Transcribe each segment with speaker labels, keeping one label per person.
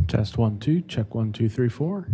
Speaker 1: Test 1, 2, check 1, 2, 3, 4.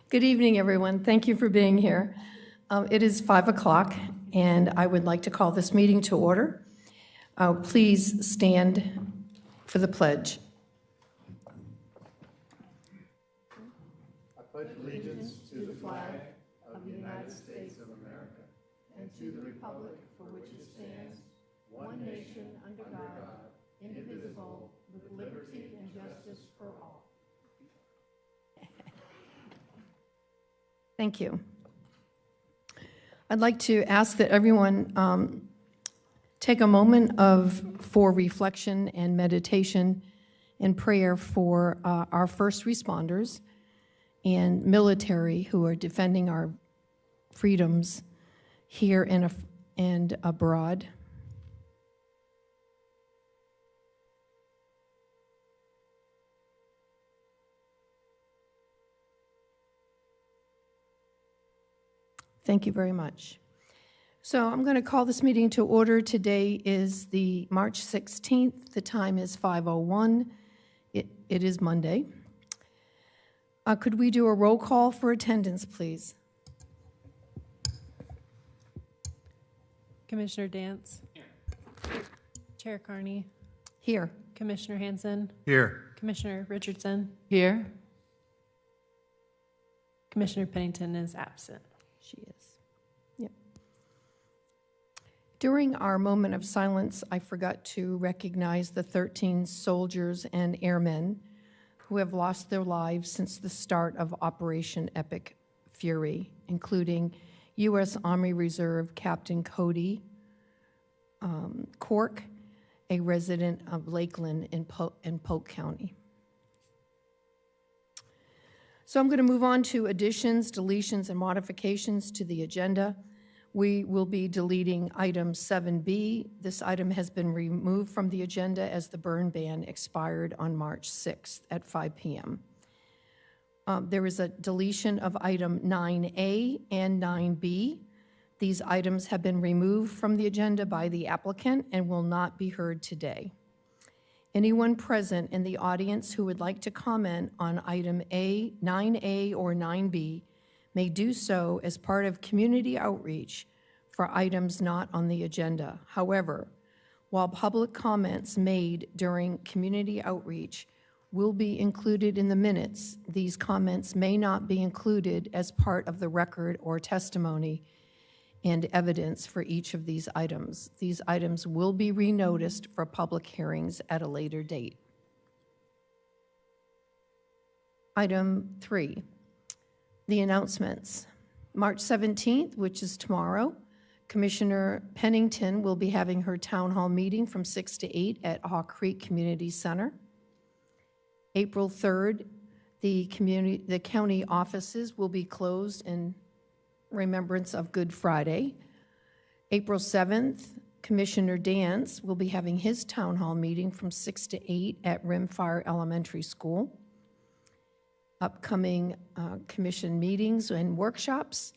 Speaker 2: Good evening, everyone. Thank you for being here. It is 5 o'clock, and I would like to call this meeting to order. Please stand for the pledge.
Speaker 3: I pledge allegiance to the flag of the United States of America and to the republic for which it stands, one nation under God, indivisible, with liberty and justice for all.
Speaker 2: Thank you. I'd like to ask that everyone take a moment for reflection and meditation and prayer for our first responders and military who are defending our freedoms here and abroad. Thank you very much. So I'm going to call this meeting to order. Today is the March 16th. The time is 5:01. It is Monday. Could we do a roll call for attendance, please?
Speaker 4: Commissioner Dance. Here. Chair Carney.
Speaker 2: Here.
Speaker 4: Commissioner Hansen.
Speaker 3: Here.
Speaker 4: Commissioner Richardson.
Speaker 5: Here.
Speaker 4: Commissioner Pennington is absent.
Speaker 2: She is. Yep. During our moment of silence, I forgot to recognize the 13 soldiers and airmen who have lost their lives since the start of Operation Epic Fury, including U.S. Army Reserve Captain Cody Cork, a resident of Lakeland in Polk County. So I'm going to move on to additions, deletions, and modifications to the agenda. We will be deleting item 7B. This item has been removed from the agenda as the burn ban expired on March 6th at 5 p.m. There is a deletion of item 9A and 9B. These items have been removed from the agenda by the applicant and will not be heard today. Anyone present in the audience who would like to comment on item 9A or 9B may do so as part of community outreach for items not on the agenda. However, while public comments made during community outreach will be included in the minutes, these comments may not be included as part of the record or testimony and evidence for each of these items. These items will be renoticed for public hearings at a later date. Item 3, the announcements. March 17th, which is tomorrow, Commissioner Pennington will be having her town hall meeting from 6 to 8 at Hawk Creek Community Center. April 3rd, the county offices will be closed in remembrance of Good Friday. April 7th, Commissioner Dance will be having his town hall meeting from 6 to 8 at Rimfire Elementary School. Upcoming commission meetings and workshops.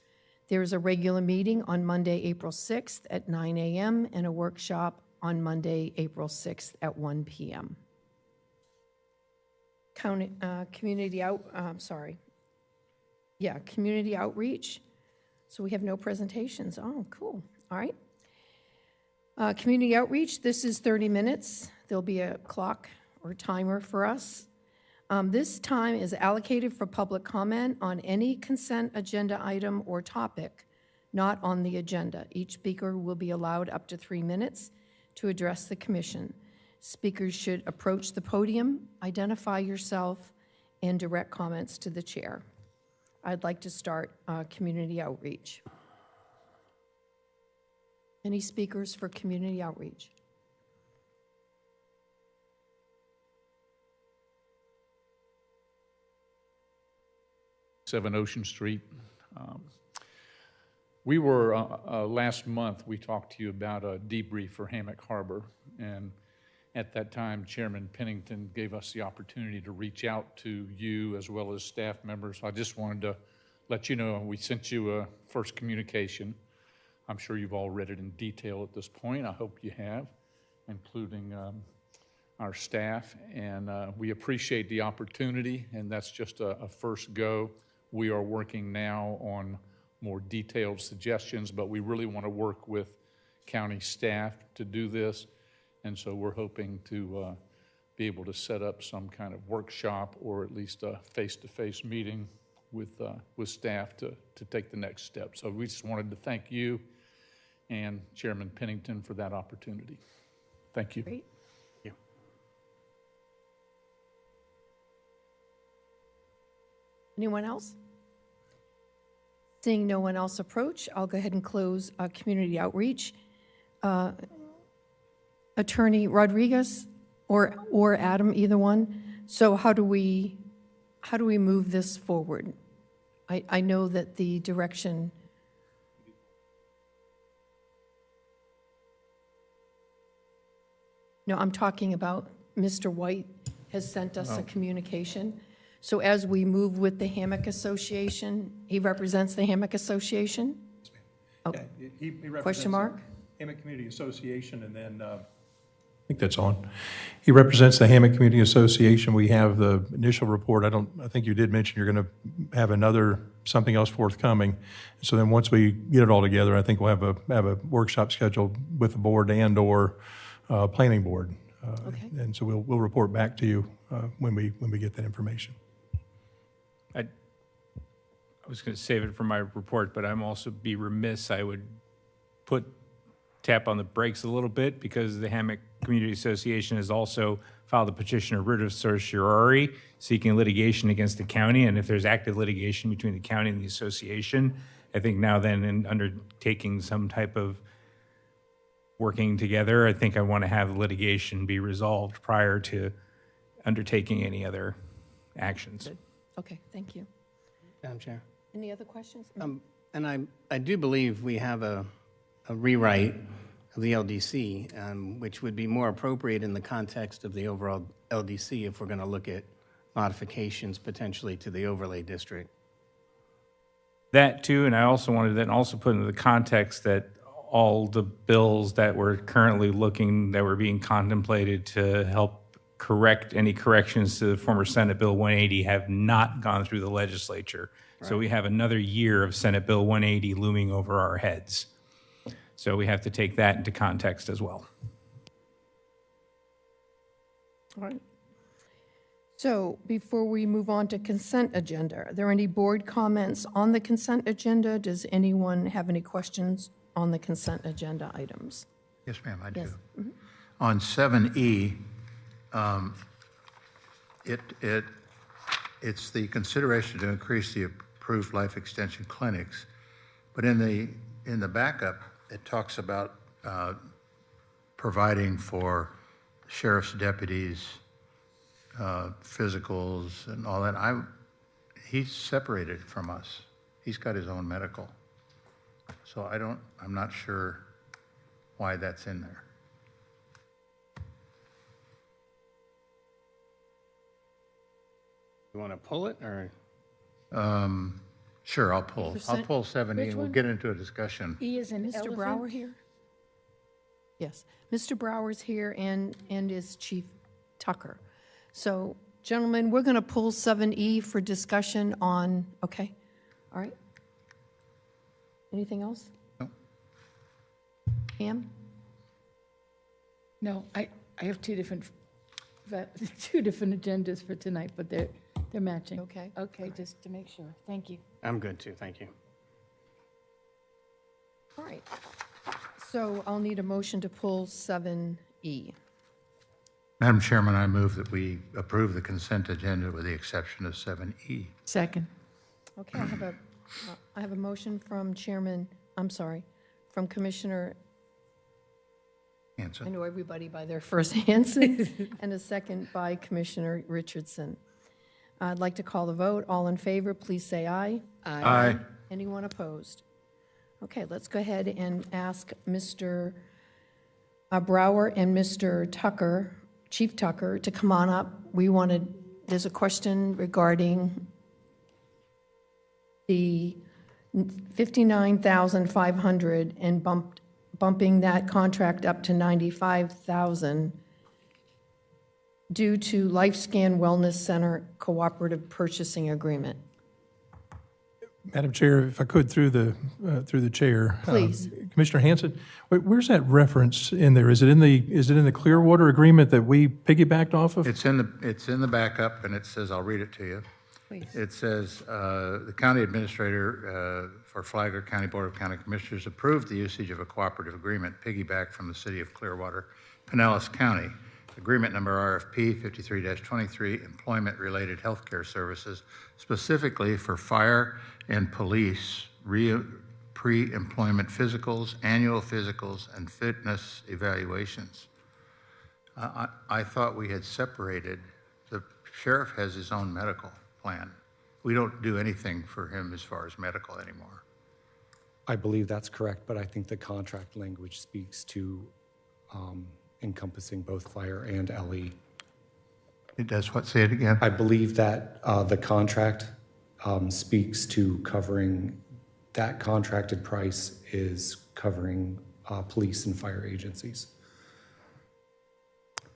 Speaker 2: There is a regular meeting on Monday, April 6th at 9 a.m. and a workshop on Monday, April 6th at 1 p.m. Community outreach. So we have no presentations. Oh, cool. All right. Community outreach, this is 30 minutes. There'll be a clock or timer for us. This time is allocated for public comment on any consent agenda item or topic not on the agenda. Each speaker will be allowed up to 3 minutes to address the commission. Speakers should approach the podium, identify yourself, and direct comments to the chair. I'd like to start community outreach. Any speakers for community outreach?
Speaker 5: 7 Ocean Street. We were, last month, we talked to you about a debrief for Hammock Harbor, and at that time, Chairman Pennington gave us the opportunity to reach out to you as well as staff members. I just wanted to let you know we sent you a first communication. I'm sure you've all read it in detail at this point. I hope you have, including our staff, and we appreciate the opportunity, and that's just a first go. We are working now on more detailed suggestions, but we really want to work with county staff to do this, and so we're hoping to be able to set up some kind of workshop or at least a face-to-face meeting with staff to take the next step. So we just wanted to thank you and Chairman Pennington for that opportunity. Thank you.
Speaker 2: Great. Anyone else? Seeing no one else approach, I'll go ahead and close community outreach. Attorney Rodriguez or Adam, either one. So how do we move this forward? I know that the direction. No, I'm talking about Mr. White has sent us a communication. So as we move with the Hammock Association, he represents the Hammock Association?
Speaker 6: Yes, ma'am.
Speaker 2: Oh,
Speaker 6: Yeah, he represents
Speaker 2: question mark?
Speaker 6: the Hammock Community Association, and then, I think that's on. He represents the Hammock Community Association. We have the initial report. I think you did mention you're going to have something else forthcoming. So then once we get it all together, I think we'll have a workshop scheduled with the board and/or planning board.
Speaker 2: Okay.
Speaker 6: And so we'll report back to you when we get that information.
Speaker 7: I was going to save it for my report, but I'm also be remiss. I would tap on the brakes a little bit because the Hammock Community Association has also filed a petition of writ of certiorari seeking litigation against the county. And if there's active litigation between the county and the association, I think now then in undertaking some type of working together, I think I want to have litigation be resolved prior to undertaking any other actions.
Speaker 2: Good. Okay, thank you.
Speaker 8: Madam Chair.
Speaker 2: Any other questions?
Speaker 8: And I do believe we have a rewrite of the LDC, which would be more appropriate in the context of the overall LDC if we're going to look at modifications potentially to the overlay district.
Speaker 7: That too, and I also wanted to then also put into the context that all the bills that were being contemplated to help correct any corrections to the former Senate Bill 180 have not gone through the legislature. Right. So we have another year of Senate Bill 180 looming over our heads. So we have to take that into context as well.
Speaker 2: All right. So before we move on to consent agenda, are there any board comments on the consent agenda? Does anyone have any questions on the consent agenda items?
Speaker 9: Yes, ma'am, I do.
Speaker 2: Yes. Mm-hmm.
Speaker 9: On 7E, it it's the consideration to increase the approved life extension clinics. But in the backup, it talks about providing for sheriff's deputies, physicals and all that. He's separated from us. He's got his own medical. So I'm not sure why that's in there.
Speaker 8: You want to pull it, or?
Speaker 9: Sure, I'll pull 7E and we'll get into a discussion.
Speaker 3: E is an
Speaker 2: Mr. Brower here? Yes, Mr. Brower's here and is Chief Tucker. So, gentlemen, we're going to pull 7E for discussion on, okay, all right. Anything else?
Speaker 9: No.
Speaker 2: Pam?
Speaker 3: No, I have two different agendas for tonight, but they're matching.
Speaker 2: Okay.
Speaker 3: Okay, just to make sure. Thank you.
Speaker 8: I'm good too, thank you.
Speaker 2: All right. So I'll need a motion to pull 7E.
Speaker 9: Madam Chairman, I move that we approve the consent agenda with the exception of 7E.
Speaker 3: Second.
Speaker 2: Okay, I have a motion from from Commissioner, I
Speaker 9: Hanson.
Speaker 2: know everybody by their first Hanson, and a second by Commissioner Richardson. I'd like to call the vote. All in favor, please say aye.
Speaker 9: Aye.
Speaker 2: Anyone opposed? Okay, let's go ahead and ask Mr. Brower and Mr. Tucker, Chief Tucker, to come on up. There's a question regarding the 59,500 and bumping that contract up to 95,000 due to LifeScan Wellness Center Cooperative Purchasing Agreement.
Speaker 6: Madam Chair, if I could, through the chair.
Speaker 2: Please.
Speaker 6: Commissioner Hanson, where's that reference in there? Is it in the Clearwater agreement that we piggybacked off of?
Speaker 9: It's in the backup, and it says, I'll read it to you.
Speaker 3: Please.
Speaker 9: It says, the county administrator for Flagler County Board of County Commissioners approved the usage of a cooperative agreement piggyback from the city of Clearwater, Pinellas County. Agreement number RFP 53-23, employment-related healthcare services, specifically for fire and police pre-employment physicals, annual physicals, and fitness evaluations. I thought we had separated. The sheriff has his own medical plan. We don't do anything for him as far as medical anymore.
Speaker 10: I believe that's correct, but I think the contract language speaks to encompassing both fire and LE.
Speaker 9: It does what? Say it again.
Speaker 10: I believe that the contract speaks to covering, that contracted price is covering police and fire agencies.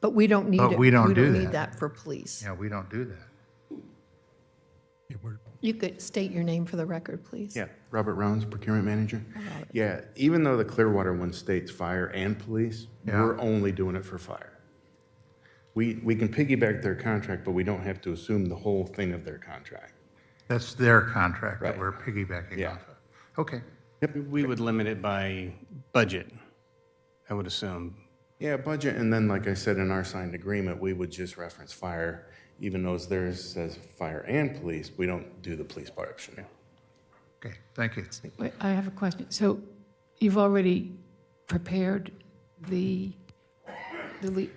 Speaker 2: But we don't need it.
Speaker 9: But we don't do
Speaker 2: need
Speaker 9: that.
Speaker 2: that for police.
Speaker 9: Yeah, we don't do that.
Speaker 2: You could state your name for the record, please.
Speaker 11: Yeah, Robert Rounds, Procurement Manager. Yeah, even though the Clearwater one states fire and police,
Speaker 9: Yeah.
Speaker 11: we're only doing it for fire. We can piggyback their contract, but we don't have to assume the whole thing of their contract.
Speaker 9: That's their contract that
Speaker 11: Right.
Speaker 9: we're piggybacking
Speaker 11: Yeah.
Speaker 9: off of. Okay.
Speaker 8: We would limit it by budget, I would assume.
Speaker 11: Yeah, budget, and then, like I said, in our signed agreement, we would just reference fire, even though theirs says fire and police, we don't do the police portion.
Speaker 9: Okay, thank you.
Speaker 3: Wait, I have a question. So you've already prepared the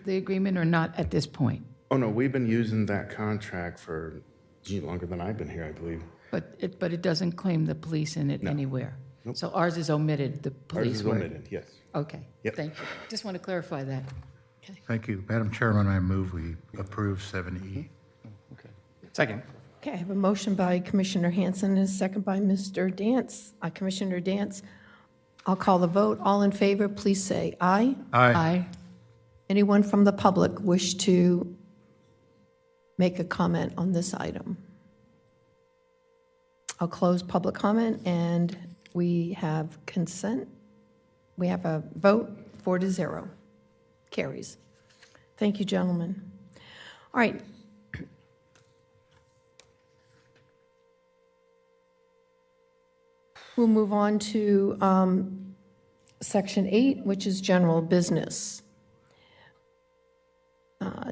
Speaker 3: agreement or not at this point?
Speaker 11: Oh, no, we've been using that contract for, longer than I've been here, I believe.
Speaker 3: But it doesn't claim the police in it
Speaker 11: No.
Speaker 3: anywhere?
Speaker 11: Nope.
Speaker 3: So ours is omitted, the
Speaker 11: Ours
Speaker 3: police
Speaker 11: is
Speaker 3: word?
Speaker 11: omitted, yes.
Speaker 3: Okay,
Speaker 11: Yep.
Speaker 3: thank you. Just want to clarify that.
Speaker 9: Thank you. Madam Chairman, I move we approve 7E.
Speaker 8: Second.
Speaker 2: Okay, I have a motion by Commissioner Hanson and a second by Mr. Dance, Commissioner Dance. I'll call the vote. All in favor, please say aye.
Speaker 3: Aye.
Speaker 2: Anyone from the public wish to make a comment on this item? I'll close public comment, and we have consent. We have a vote 4-0. Carries. Thank you, gentlemen. All right. We'll move on to Section 8, which is general business.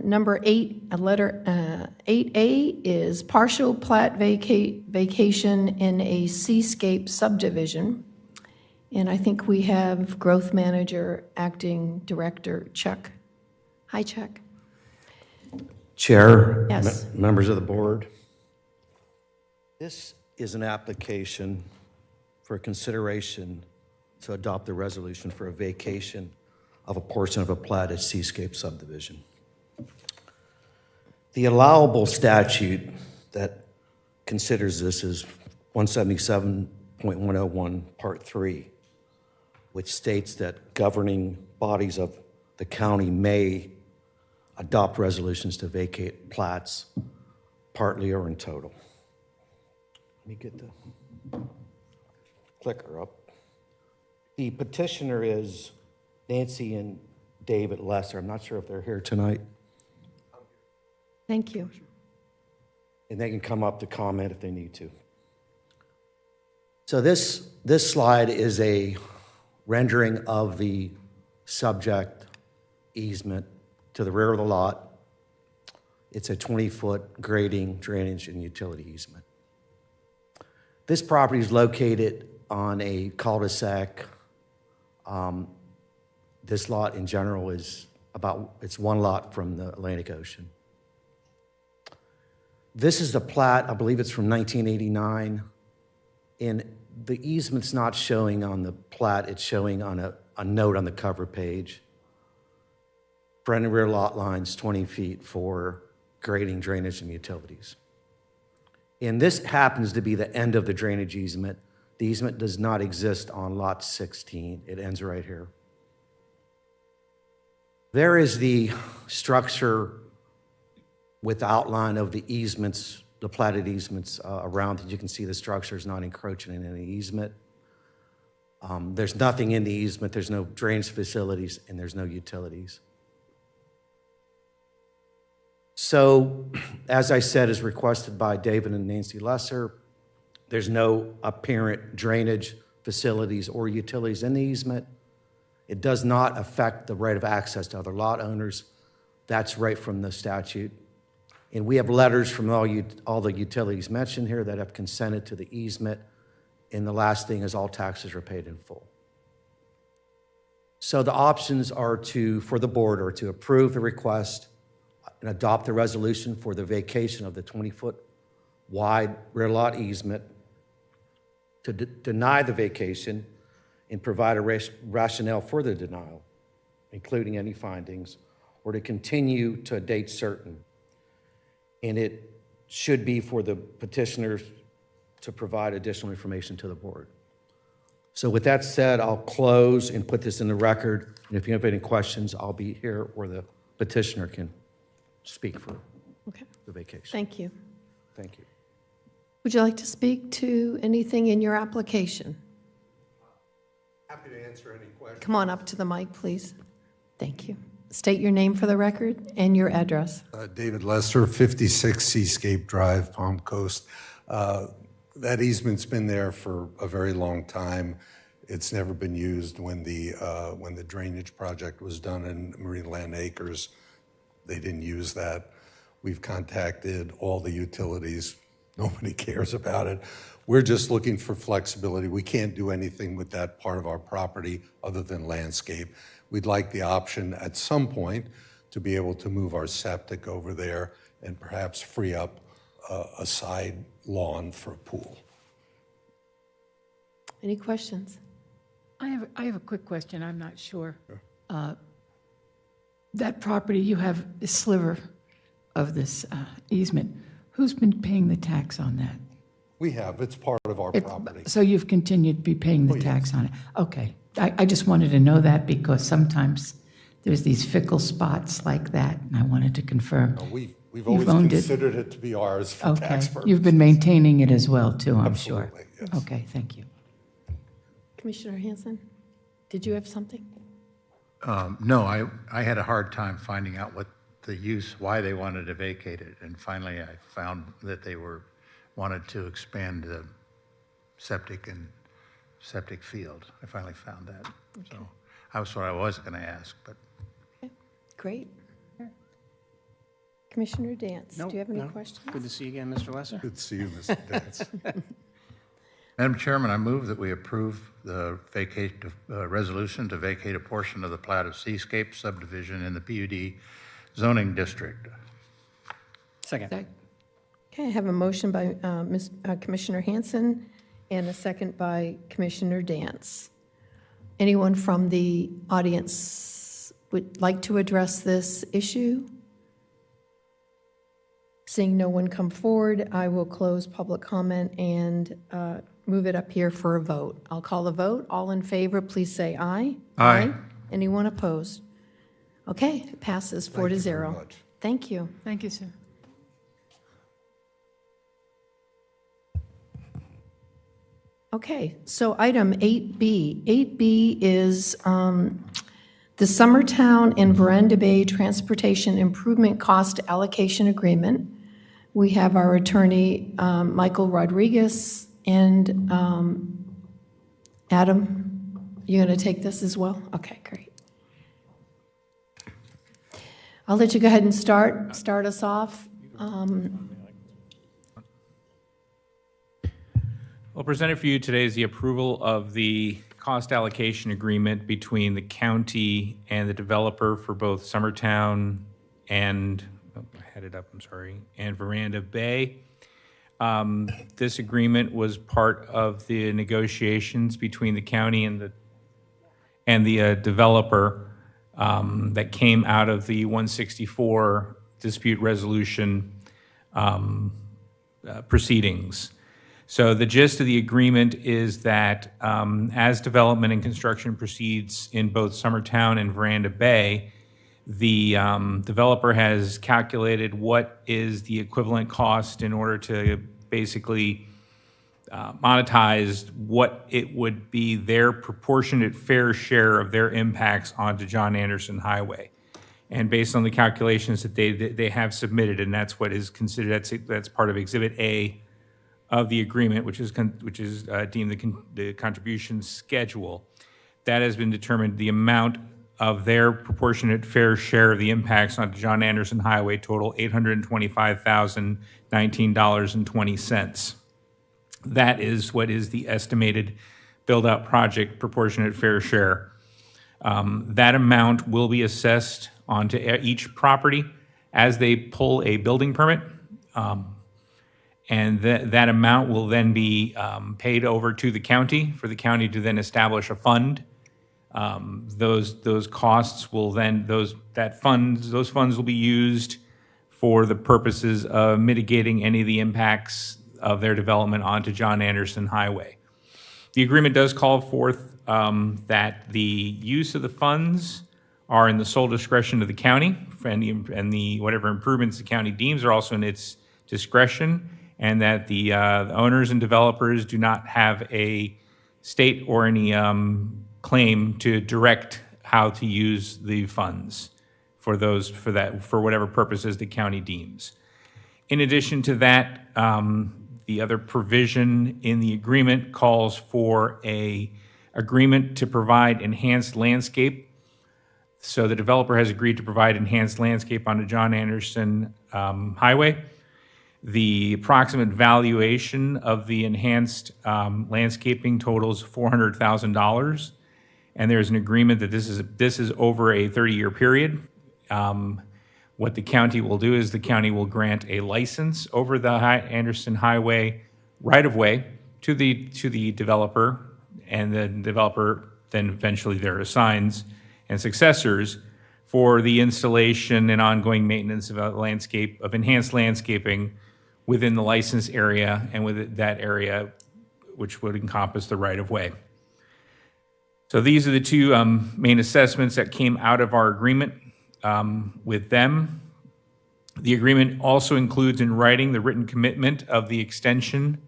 Speaker 2: Number 8, a letter 8A is partial plat vacation in a seascape subdivision. And I think we have Growth Manager, Acting Director Chuck. Hi, Chuck.
Speaker 12: Chair,
Speaker 2: Yes.
Speaker 12: members of the board, this is an application for consideration to adopt the resolution for a vacation of a portion of a platted seascape subdivision. The allowable statute that considers this is 177.101, Part 3, which states that governing bodies of the county may adopt resolutions to vacate plats partly or in total. Let me get the clicker up. The petitioner is Nancy and David Lesser. I'm not sure if they're here tonight.
Speaker 2: Thank you.
Speaker 12: And they can come up to comment if they need to. So this slide is a rendering of the subject easement to the rear of the lot. It's a 20-foot grading, drainage, and utility easement. This property is located on a cul-de-sac. This lot in general is it's one lot from the Atlantic Ocean. This is the plat, I believe it's from 1989, and the easement's not showing on the plat, it's showing on a note on the cover page. Front and rear lot lines, 20 feet for grading, drainage, and utilities. And this happens to be the end of the drainage easement. The easement does not exist on lot 16. It ends right here. There is the structure with outline of the easements, the platted easements around it. You can see the structure is not encroaching in any easement. There's nothing in the easement. There's no drainage facilities, and there's no utilities. So, as I said, as requested by David and Nancy Lesser, there's no apparent drainage facilities or utilities in the easement. It does not affect the right of access to other lot owners. That's right from the statute. And we have letters from all the utilities mentioned here that have consented to the easement. And the last thing is all taxes are paid in full. So the options are for the board are to approve the request and adopt the resolution for the vacation of the 20-foot wide rear lot easement, to deny the vacation and provide a rationale for the denial, including any findings, or to continue to a date certain. And it should be for the petitioners to provide additional information to the board. So with that said, I'll close and put this in the record. And if you have any questions, I'll be here, or the petitioner can speak for the vacation.
Speaker 2: Thank you.
Speaker 12: Thank you.
Speaker 2: Would you like to speak to anything in your application?
Speaker 13: Happy to answer any questions.
Speaker 2: Come on up to the mic, please. Thank you. State your name for the record and your address.
Speaker 13: David Lester, 56 Seascape Drive, Palm Coast. That easement's been there for a very long time. It's never been used. When the drainage project was done in Marine Land Acres, they didn't use that. We've contacted all the utilities. Nobody cares about it. We're just looking for flexibility. We can't do anything with that part of our property other than landscape. We'd like the option at some point to be able to move our septic over there and perhaps free up a side lawn for a pool.
Speaker 2: Any questions?
Speaker 3: I have a quick question. I'm not sure. That property, you have a sliver of this easement. Who's been paying the tax on that?
Speaker 13: We have. It's part of our property.
Speaker 3: So you've continued to be paying the tax on it? Okay. I just wanted to know that because sometimes there's these fickle spots like that, and I wanted to confirm.
Speaker 13: No, we've
Speaker 3: You've
Speaker 13: always
Speaker 3: owned
Speaker 13: considered it to be ours for
Speaker 3: Okay.
Speaker 13: tax purposes.
Speaker 3: You've been maintaining it as well, too, I'm sure.
Speaker 13: Absolutely, yes.
Speaker 3: Okay, thank you.
Speaker 2: Commissioner Hanson, did you have something?
Speaker 9: No, I had a hard time finding out what the use, why they wanted to vacate it. And finally, I found that they wanted to expand the septic field. I finally found that. Okay. So that's what I was going to ask, but.
Speaker 2: Okay. Great. Commissioner Dance, do
Speaker 8: Nope,
Speaker 2: you have any
Speaker 8: no.
Speaker 2: questions?
Speaker 8: Good to see you again, Mr. Lesser.
Speaker 13: Good to see you, Mr. Dance.
Speaker 9: Madam Chairman, I move that we approve the resolution to vacate a portion of the plat of Seascape subdivision in the PUD zoning district.
Speaker 8: Second.
Speaker 2: Okay, I have a motion by Commissioner Hanson and a second by Commissioner Dance. Anyone from the audience would like to address this issue? Seeing no one come forward, I will close public comment and move it up here for a vote. I'll call the vote. All in favor, please say aye.
Speaker 9: Aye.
Speaker 2: Anyone opposed? Okay, it passes 4 to 0.
Speaker 13: much.
Speaker 2: Thank you.
Speaker 4: Thank you, sir.
Speaker 2: Okay, so item 8B. 8B is the Summertown and Veranda Bay Transportation Improvement Cost Allocation Agreement. We have our attorney, Michael Rodriguez, and Adam, you going to take this as well? Okay, great. I'll let you go ahead and start us off.
Speaker 7: Well, presented for you today is the approval of the cost allocation agreement between the county and the developer for both Summertown and, and Veranda Bay. This agreement was part of the negotiations between the county and the developer that came out of the 164 dispute resolution proceedings. So the gist of the agreement is that as development and construction proceeds in both Summertown and Veranda Bay, the developer has calculated what is the equivalent cost in order to basically monetize what it would be their proportionate fair share of their impacts onto John Anderson Highway. And based on the calculations that they have submitted, and that's what is considered, that's part of Exhibit A of the agreement, which is deemed the contribution schedule, that has been determined the amount of their proportionate fair share of the impacts on John Anderson Highway total $825,019.20. That is what is the estimated build-out project proportionate fair share. That amount will be assessed onto each property as they pull a building permit. And that amount will then be paid over to the county for the county to then establish a fund. Those costs will then, those funds will be used for the purposes of mitigating any of the impacts of their development onto John Anderson Highway. The agreement does call forth that the use of the funds are in the sole discretion of the county, and the whatever improvements the county deems are also in its discretion, and that the owners and developers do not have a state or any claim to direct how to use the funds for whatever purposes the county deems. In addition to that, the other provision in the agreement calls for a agreement to provide enhanced landscape. So the developer has agreed to provide enhanced landscape on the John Anderson Highway. The approximate valuation of the enhanced landscaping totals $400,000, and there's an agreement that this is over a 30-year period. What the county will do is the county will grant a license over the Anderson Highway right-of-way to the developer, and the developer then eventually their assigns and successors for the installation and ongoing maintenance of enhanced landscaping within the licensed area and with that area which would encompass the right-of-way. So these are the two main assessments that came out of our agreement with them. The agreement also includes in writing the written commitment of the extension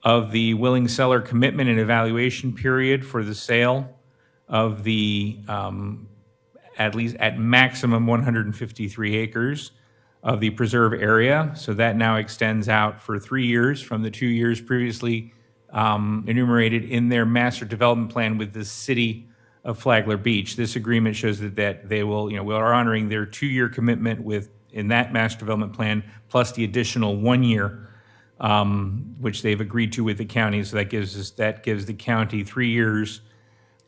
Speaker 7: of the willing seller commitment and evaluation period for the sale of the at maximum 153 acres of the preserve area. So that now extends out for 3 years from the 2 years previously enumerated in their master development plan with the city of Flagler Beach. This agreement shows that they will, we are honoring their 2-year commitment with in that master development plan, plus the additional 1 year, which they've agreed to with the county. So that gives the county 3 years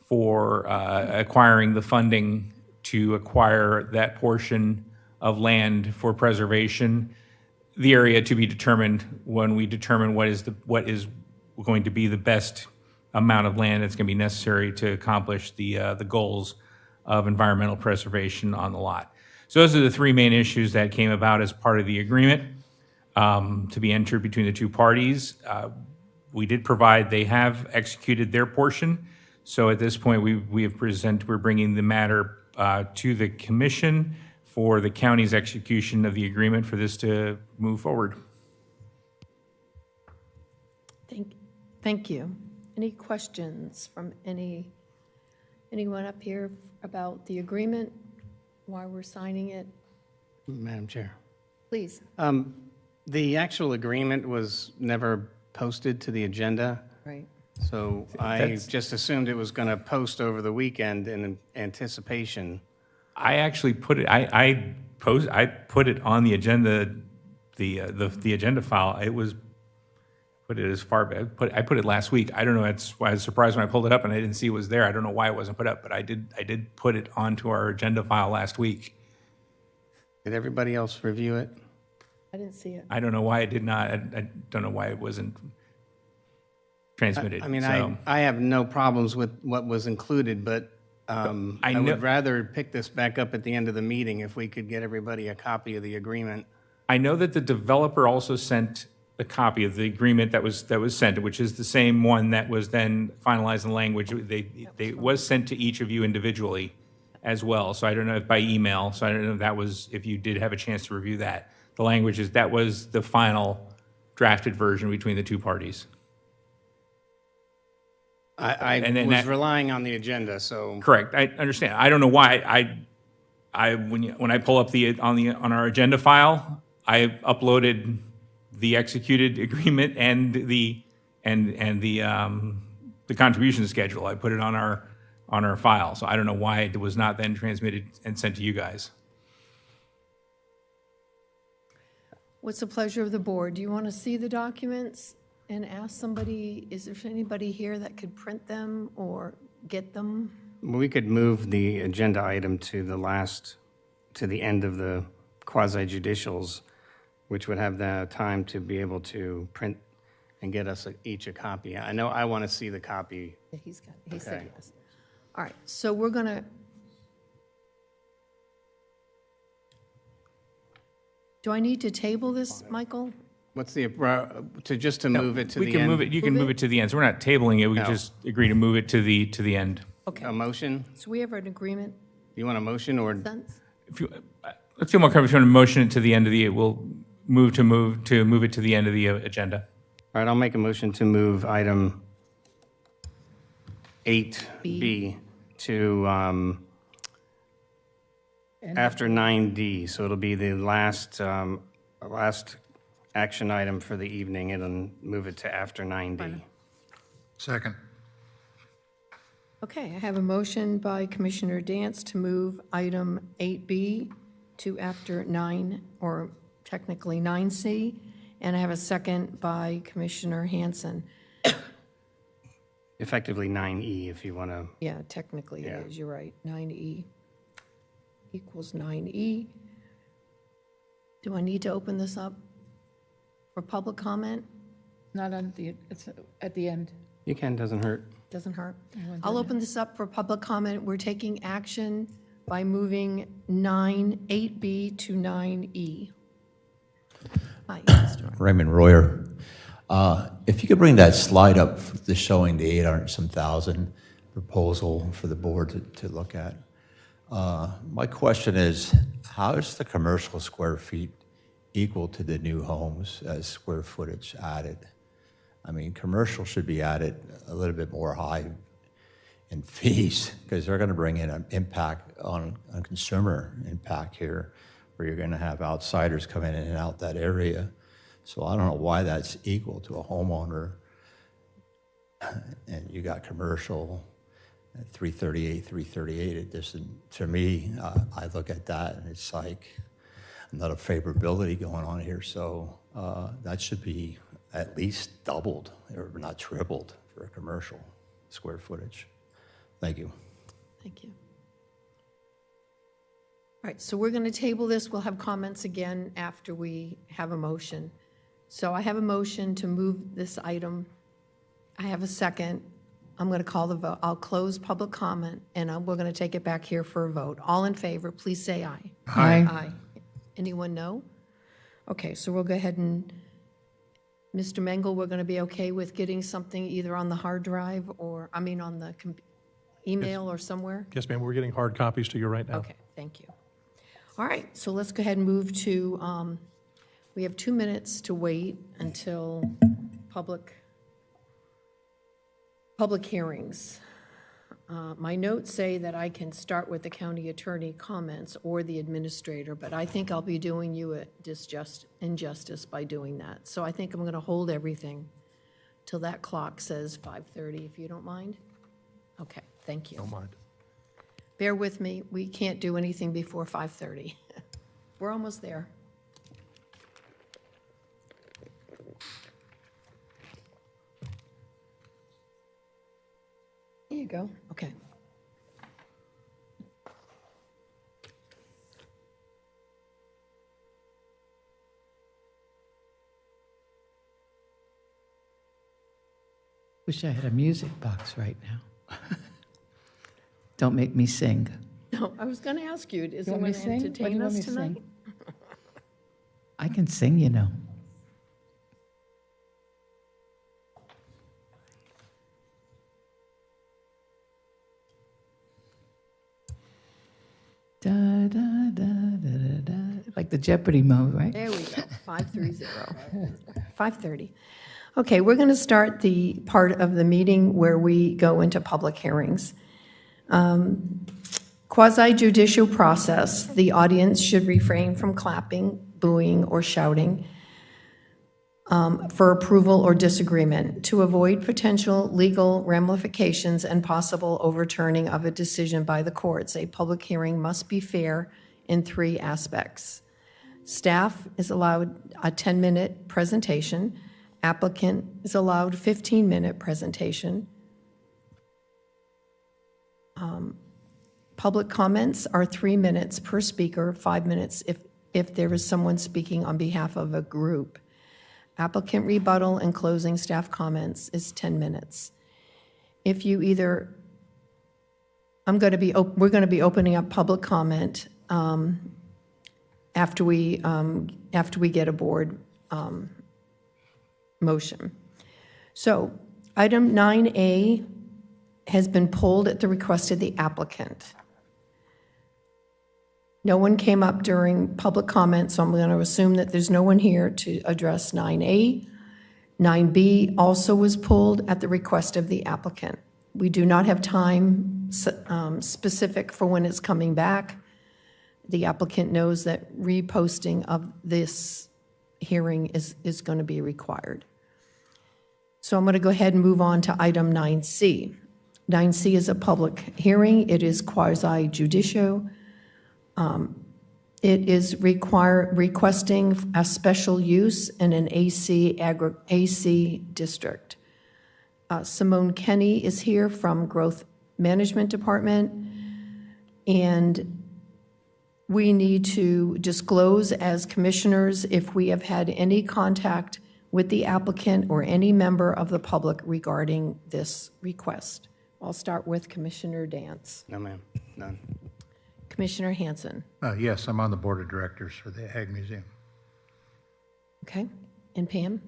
Speaker 7: for acquiring the funding to acquire that portion of land for preservation. The area to be determined when we determine what is going to be the best amount of land that's going to be necessary to accomplish the goals of environmental preservation on the lot. So those are the three main issues that came about as part of the agreement to be entered between the two parties. We did provide, they have executed their portion. So at this point, we're bringing the matter to the commission for the county's execution of the agreement for this to move forward.
Speaker 2: Thank you. Any questions from anyone up here about the agreement, why we're signing it?
Speaker 8: Madam Chair.
Speaker 2: Please.
Speaker 8: The actual agreement was never posted to the agenda,
Speaker 2: Right.
Speaker 8: so I just assumed it was going to post over the weekend in anticipation.
Speaker 7: I actually put it. I put it on the agenda, the agenda file. It was put it as far back. I put it last week. I don't know. That's why I was surprised when I pulled it up and I didn't see it was there. I don't know why it wasn't put up, but I did put it onto our agenda file last week.
Speaker 8: Did everybody else review it?
Speaker 2: I didn't see it.
Speaker 7: I don't know why it did not. I don't know why it wasn't transmitted.
Speaker 8: I mean,
Speaker 7: so.
Speaker 8: I have no problems with what was included, but I would rather pick this back up at the end of the meeting if we could get everybody a copy of the agreement.
Speaker 7: I know that the developer also sent a copy of the agreement that was sent, which is the same one that was then finalized in language. They was sent to each of you individually as well. So I don't know if by email. So I don't know if that was, if you did have a chance to review that. The language is, that was the final drafted version between the two parties.
Speaker 8: I was relying on the agenda, so.
Speaker 7: Correct. I understand. I don't know why. When I pull up on our agenda file, I uploaded the executed agreement and the contribution schedule. I put it on our file. So I don't know why it was not then transmitted and sent to you guys.
Speaker 2: What's the pleasure of the board? Do you want to see the documents and ask somebody, is there anybody here that could print them or get them?
Speaker 8: We could move the agenda item to the end of the quasi-judicials, which would have the time to be able to print and get us each a copy. I know I want to see the copy.
Speaker 2: Yeah, he said yes. All right, so we're going to, do I need to table this, Michael?
Speaker 8: What's the, to move it to the end?
Speaker 7: You can move it to the end. So we're not tabling it. We can just agree to move it to the end.
Speaker 2: Okay.
Speaker 8: A motion?
Speaker 2: So we have an agreement?
Speaker 8: You want a motion or?
Speaker 2: Sense?
Speaker 7: Let's feel more comfortable if you want to motion it to the end of we'll move it to the end of the agenda.
Speaker 8: All right, I'll make a motion to move item 8B to after 9D. So it'll be the last action item for the evening, and then move it to after 9D.
Speaker 9: Second.
Speaker 2: Okay, I have a motion by Commissioner Dance to move item 8B to after 9, or technically 9C, and I have a second by Commissioner Hanson.
Speaker 8: Effectively 9E, if you want to.
Speaker 2: Yeah, technically it is, you're right, 9E equals 9E. Do I need to open this up for public comment?
Speaker 3: Not on it's at the end.
Speaker 8: You can, doesn't hurt.
Speaker 2: Doesn't hurt. I'll open this up for public comment. We're taking action by moving 8B to 9E. Hi, Mr.
Speaker 14: Raymond Royer. If you could bring that slide up, just showing the 800-some thousand proposal for the board to look at. My question is, how is the commercial square feet equal to the new homes as square footage added? I mean, commercial should be added a little bit more high in fees, because they're going to bring in an impact on consumer impact here, where you're going to have outsiders coming in and out that area. So I don't know why that's equal to a homeowner. And you got commercial at 338. It just, to me, I look at that and it's like, another favorability going on here, so that should be at least doubled, or not tripled, for a commercial square footage. Thank you.
Speaker 2: Thank you. All right, so we're going to table this. We'll have comments again after we have a motion. So I have a motion to move this item. I have a second. I'm going to call the vote. I'll close public comment, and we're going to take it back here for a vote. All in favor, please say aye. Aye. Anyone no? Okay, so we'll go ahead and, Mr. Mengel, we're going to be okay with getting something either on the hard drive or, on the email or somewhere?
Speaker 6: Yes, ma'am, we're getting hard copies to you right now.
Speaker 2: Okay, thank you. All right, so let's go ahead and move to, we have 2 minutes to wait until public hearings. My notes say that I can start with the county attorney comments or the administrator, but I think I'll be doing you a injustice by doing that. So I think I'm going to hold everything till that clock says 5:30, if you don't mind. Okay, thank you.
Speaker 6: Don't mind.
Speaker 2: Bear with me, we can't do anything before 5:30. We're almost there. There you go, okay.
Speaker 3: Wish I had a music box right now. Don't make me sing.
Speaker 2: No, I was going to ask you, is
Speaker 3: You
Speaker 2: it
Speaker 3: want me
Speaker 2: going
Speaker 3: to
Speaker 2: to
Speaker 3: sing? What do
Speaker 2: entertain
Speaker 3: you want
Speaker 2: us
Speaker 3: me to
Speaker 2: tonight?
Speaker 3: sing? I can sing, you know. Da, da, da, da, da, da. Like the Jeopardy mode, right?
Speaker 2: There we go, 5:30. 5:30. Okay, we're going to start the part of the meeting where we go into public hearings. Quasi-judicial process, the audience should refrain from clapping, booing, or shouting for approval or disagreement. To avoid potential legal ramifications and possible overturning of a decision by the courts, a public hearing must be fair in 3 aspects. Staff is allowed a 10-minute presentation. Applicant is allowed a 15-minute presentation. Public comments are 3 minutes per speaker, 5 minutes if there is someone speaking on behalf of a group. Applicant rebuttal and closing staff comments is 10 minutes. If you either, we're going to be opening up public comment after we get a board motion. So item 9A has been pulled at the request of the applicant. No one came up during public comment, so I'm going to assume that there's no one here to address 9A. 9B also was pulled at the request of the applicant. We do not have time specific for when it's coming back. The applicant knows that reposting of this hearing is going to be required. So I'm going to go ahead and move on to item 9C. 9C is a public hearing. It is quasi-judicial. It is requesting a special use in an AC district. Simone Kenny is here from Growth Management Department, and we need to disclose as commissioners if we have had any contact with the applicant or any member of the public regarding this request. I'll start with Commissioner Dance.
Speaker 8: No, ma'am, none.
Speaker 2: Commissioner Hanson.
Speaker 9: Yes, I'm on the board of directors for the Ag Museum.
Speaker 2: Okay. And Pam?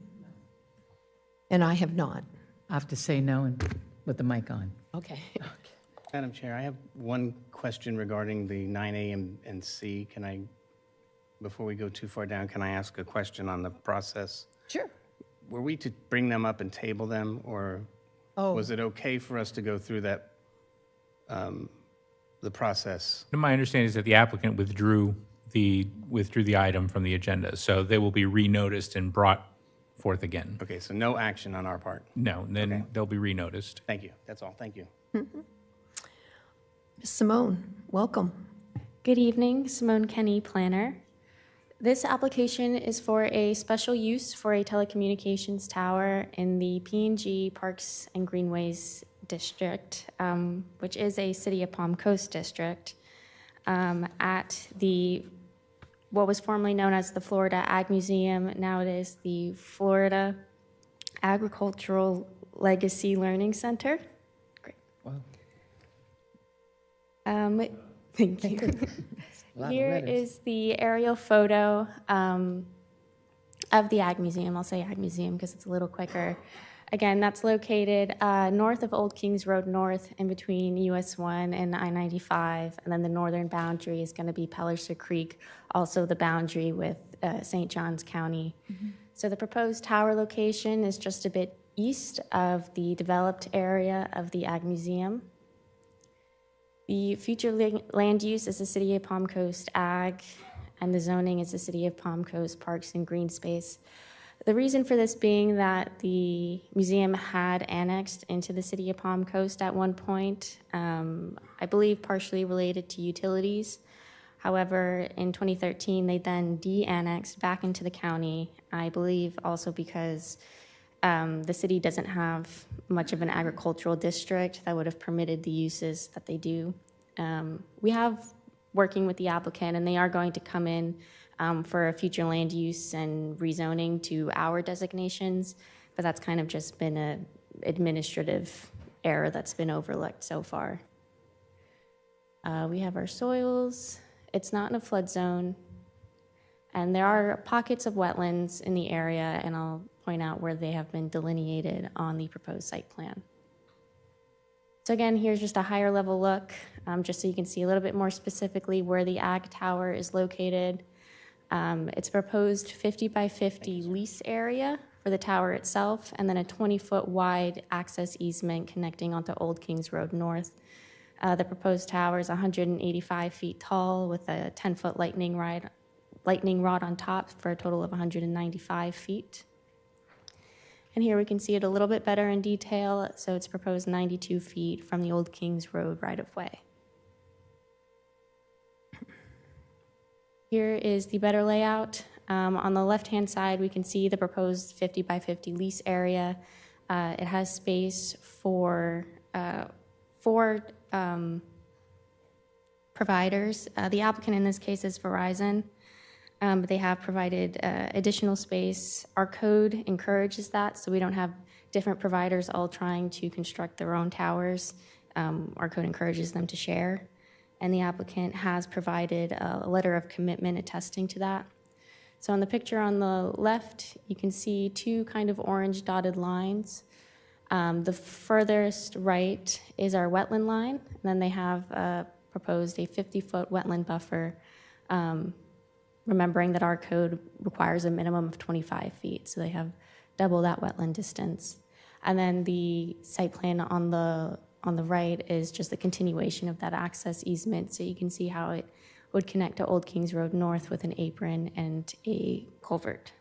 Speaker 2: And I have not.
Speaker 3: I have to say no and with the mic on.
Speaker 2: Okay.
Speaker 8: Madam Chair, I have one question regarding the 9A and C. Can I, before we go too far down, can I ask a question on the process?
Speaker 2: Sure.
Speaker 8: Were we to bring them up and table them, or was it okay for us to go through that, the process?
Speaker 7: My understanding is that the applicant withdrew the item from the agenda, so they will be renoticed and brought forth again.
Speaker 8: Okay, so no action on our part.
Speaker 7: No, then
Speaker 8: Okay.
Speaker 7: they'll be renoticed.
Speaker 8: Thank you. That's all. Thank you.
Speaker 2: Ms. Simone, welcome.
Speaker 15: Good evening, Simone Kenny, planner. This application is for a special use for a telecommunications tower in the P&G Parks and Greenways District, which is a City of Palm Coast district, at what was formerly known as the Florida Ag Museum. Now it is the Florida Agricultural Legacy Learning Center. Great. Wow. Thank you. Here is the aerial photo of the Ag Museum. I'll say Ag Museum because it's a little quicker. Again, that's located north of Old Kings Road North in between US 1 and I-95. And then the northern boundary is going to be Pellerser Creek, also the boundary with St. Johns County. So the proposed tower location is just a bit east of the developed area of the Ag Museum. The future land use is the City of Palm Coast Ag, and the zoning is the City of Palm Coast Parks and Green Space. The reason for this being that the museum had annexed into the City of Palm Coast at one point, I believe partially related to utilities. However, in 2013, they then de-annexed back into the county, I believe also because the city doesn't have much of an agricultural district that would have permitted the uses that they do. We have working with the applicant, and they are going to come in for a future land use and rezoning to our designations, but that's kind of just been an administrative error that's been overlooked so far. We have our soils. It's not in a flood zone, and there are pockets of wetlands in the area, and I'll point out where they have been delineated on the proposed site plan. So again, here's just a higher level look, just so you can see a little bit more specifically where the Ag Tower is located. It's proposed 50 by 50 lease area for the tower itself, and then a 20-foot wide access easement connecting onto Old Kings Road North. The proposed tower is 185 feet tall with a 10-foot lightning rod on top for a total of 195 feet. And here we can see it a little bit better in detail. So it's proposed 92 feet from the Old Kings Road right-of-way. Here is the better layout. On the left-hand side, we can see the proposed 50 by 50 lease area. It has space for four providers. The applicant in this case is Verizon. But they have provided additional space. Our code encourages that, so we don't have different providers all trying to construct their own towers. Our code encourages them to share, and the applicant has provided a letter of commitment attesting to that. So in the picture on the left, you can see two kind of orange dotted lines. The furthest right is our wetland line, and then they have proposed a 50-foot wetland buffer, remembering that our code requires a minimum of 25 feet, so they have double that wetland distance. And then the site plan on the right is just the continuation of that access easement, so you can see how it would connect to Old Kings Road North with an apron and a culvert.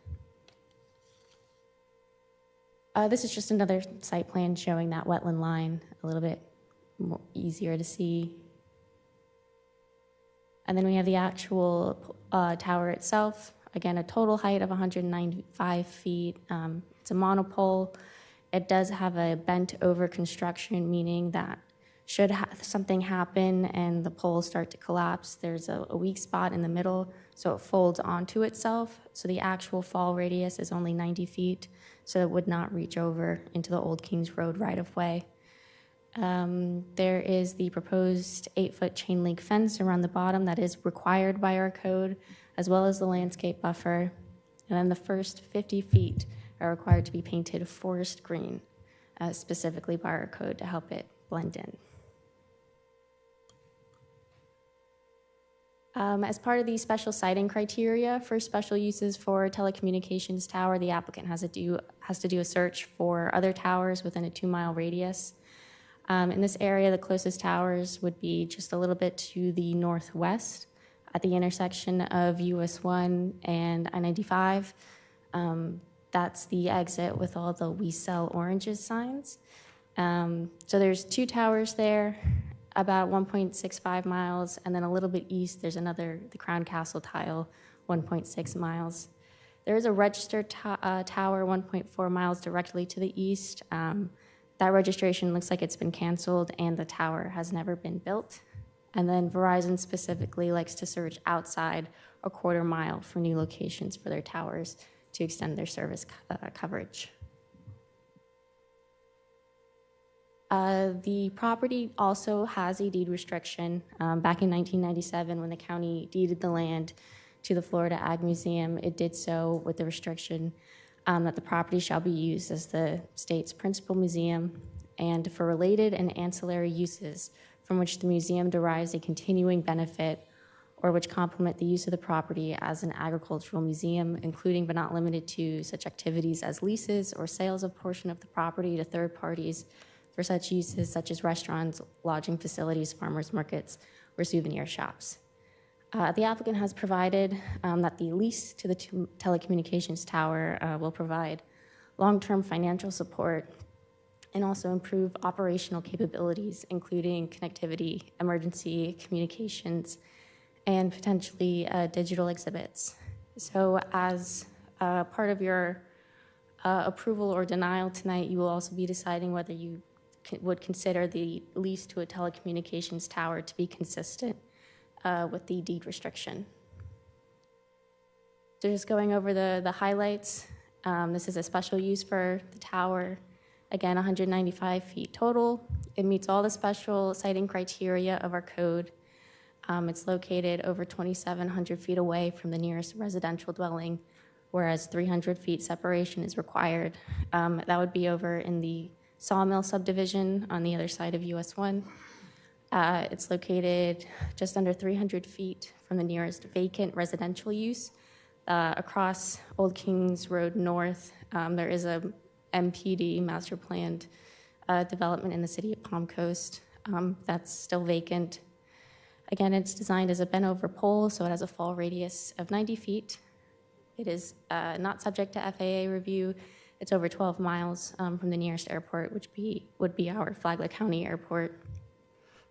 Speaker 15: This is just another site plan showing that wetland line a little bit more easier to see. And then we have the actual tower itself. Again, a total height of 195 feet. It's a monopole. It does have a bent over construction, meaning that should something happen and the poles start to collapse, there's a weak spot in the middle, so it folds onto itself. So the actual fall radius is only 90 feet, so it would not reach over into the Old Kings Road right-of-way. There is the proposed 8-foot chain link fence around the bottom that is required by our code, as well as the landscape buffer. And then the first 50 feet are required to be painted forest green, specifically by our code to help it blend in. As part of the special siting criteria for special uses for a telecommunications tower, the applicant has to do a search for other towers within a 2-mile radius. In this area, the closest towers would be just a little bit to the northwest at the intersection of US 1 and I-95. That's the exit with all the "We Sell Oranges" signs. So there's 2 towers there, about 1.65 miles, and then a little bit east, there's another, the Crown Castle tile, 1.6 miles. There is a registered tower 1.4 miles directly to the east. That registration looks like it's been canceled and the tower has never been built. And then Verizon specifically likes to search outside a quarter mile for new locations for their towers to extend their service coverage. The property also has a deed restriction. Back in 1997, when the county deeded the land to the Florida Ag Museum, it did so with the restriction that the property shall be used as the state's principal museum and for related and ancillary uses from which the museum derives a continuing benefit or which complement the use of the property as an agricultural museum, including but not limited to such activities as leases or sales of portion of the property to third parties for such uses such as restaurants, lodging facilities, farmers markets, or souvenir shops. The applicant has provided that the lease to the telecommunications tower will provide long-term financial support and also improve operational capabilities, including connectivity, emergency communications, and potentially digital exhibits. So as part of your approval or denial tonight, you will also be deciding whether you would consider the lease to a telecommunications tower to be consistent with the deed restriction. So just going over the highlights, this is a special use for the tower. Again, 195 feet total. It meets all the special siting criteria of our code. It's located over 2,700 feet away from the nearest residential dwelling, whereas 300 feet separation is required. That would be over in the Sawmill subdivision on the other side of US 1. It's located just under 300 feet from the nearest vacant residential use. Across Old Kings Road North, there is a MPD, master planned development in the city of Palm Coast. That's still vacant. Again, it's designed as a bent-over pole, so it has a fall radius of 90 feet. It is not subject to FAA review. It's over 12 miles from the nearest airport, which would be our Flagler County Airport.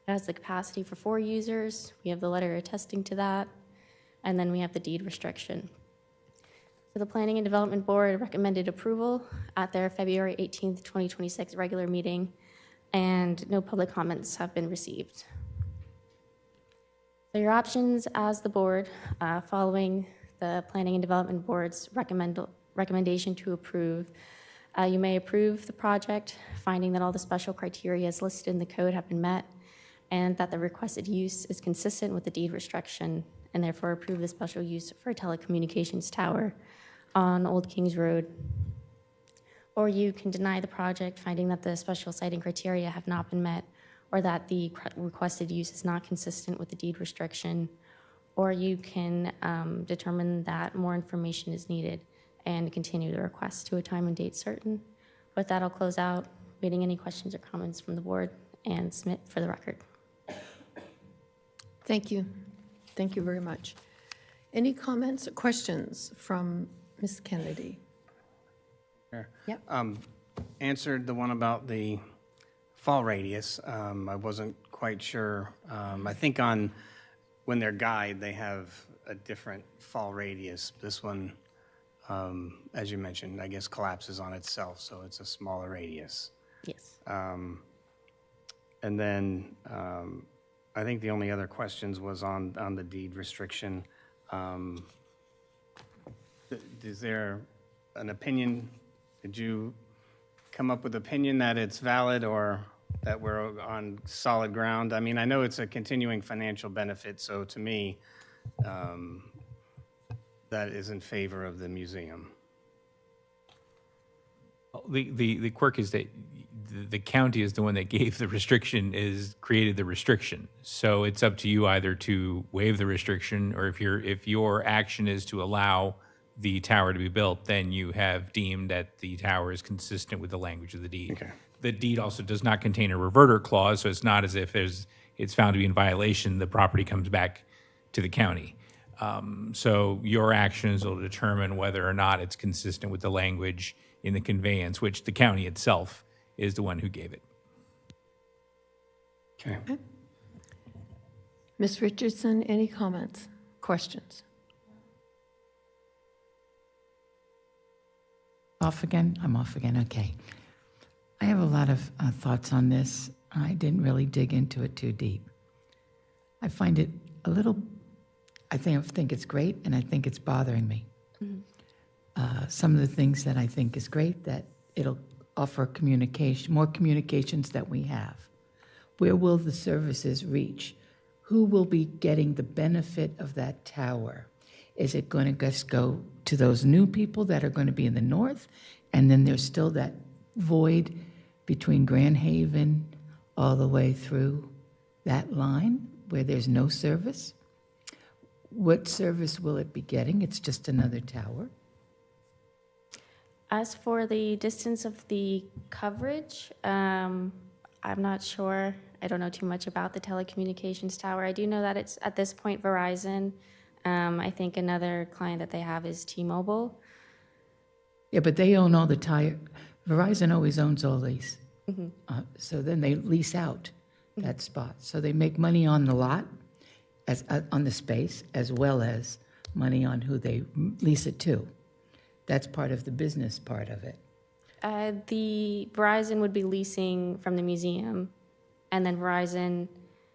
Speaker 15: It has the capacity for 4 users. We have the letter attesting to that. And then we have the deed restriction. So the Planning and Development Board recommended approval at their February 18th, 2026 regular meeting, and no public comments have been received. So your options as the board, following the Planning and Development Board's recommendation to approve, you may approve the project, finding that all the special criteria as listed in the code have been met, and that the requested use is consistent with the deed restriction, and therefore approve the special use for a telecommunications tower on Old Kings Road. Or you can deny the project, finding that the special siting criteria have not been met, or that the requested use is not consistent with the deed restriction. Or you can determine that more information is needed and continue the request to a time and date certain. With that, I'll close out, waiting any questions or comments from the board, and submit for the record.
Speaker 2: Thank you. Thank you very much. Any comments or questions from Ms. Kennedy?
Speaker 8: Sure.
Speaker 2: Yep.
Speaker 8: Answered the one about the fall radius. I wasn't quite sure. I think when they're guide, they have a different fall radius. This one, as you mentioned, I guess collapses on itself, so it's a smaller radius.
Speaker 15: Yes.
Speaker 8: And then I think the only other questions was on the deed restriction. Is there an opinion? Did you come up with opinion that it's valid or that we're on solid ground? I mean, I know it's a continuing financial benefit, so to me, that is in favor of the museum.
Speaker 7: The quirk is that the county is the one that gave the restriction, created the restriction. So it's up to you either to waive the restriction, or if your action is to allow the tower to be built, then you have deemed that the tower is consistent with the language of the deed.
Speaker 8: Okay.
Speaker 7: The deed also does not contain a reverter clause, so it's not as if it's found to be in violation, the property comes back to the county. So your actions will determine whether or not it's consistent with the language in the conveyance, which the county itself is the one who gave it.
Speaker 8: Okay.
Speaker 2: Ms. Richardson, any comments, questions?
Speaker 3: Off again? I'm off again, okay. I have a lot of thoughts on this. I didn't really dig into it too deep. I find it a little, I think it's great, and I think it's bothering me. Some of the things that I think is great, that it'll offer communication, more communications that we have. Where will the services reach? Who will be getting the benefit of that tower? Is it going to just go to those new people that are going to be in the north? And then there's still that void between Grand Haven all the way through that line where there's no service? What service will it be getting? It's just another tower.
Speaker 15: As for the distance of the coverage, I'm not sure. I don't know too much about the telecommunications tower. I do know that it's, at this point, Verizon. I think another client that they have is T-Mobile.
Speaker 3: Yeah, but they own all the tire. Verizon always owns all these. So then they lease out that spot. So they make money on the lot, as on the space, as well as money on who they lease it to. That's part of the business part of it.
Speaker 15: The Verizon would be leasing from the museum, and then Verizon,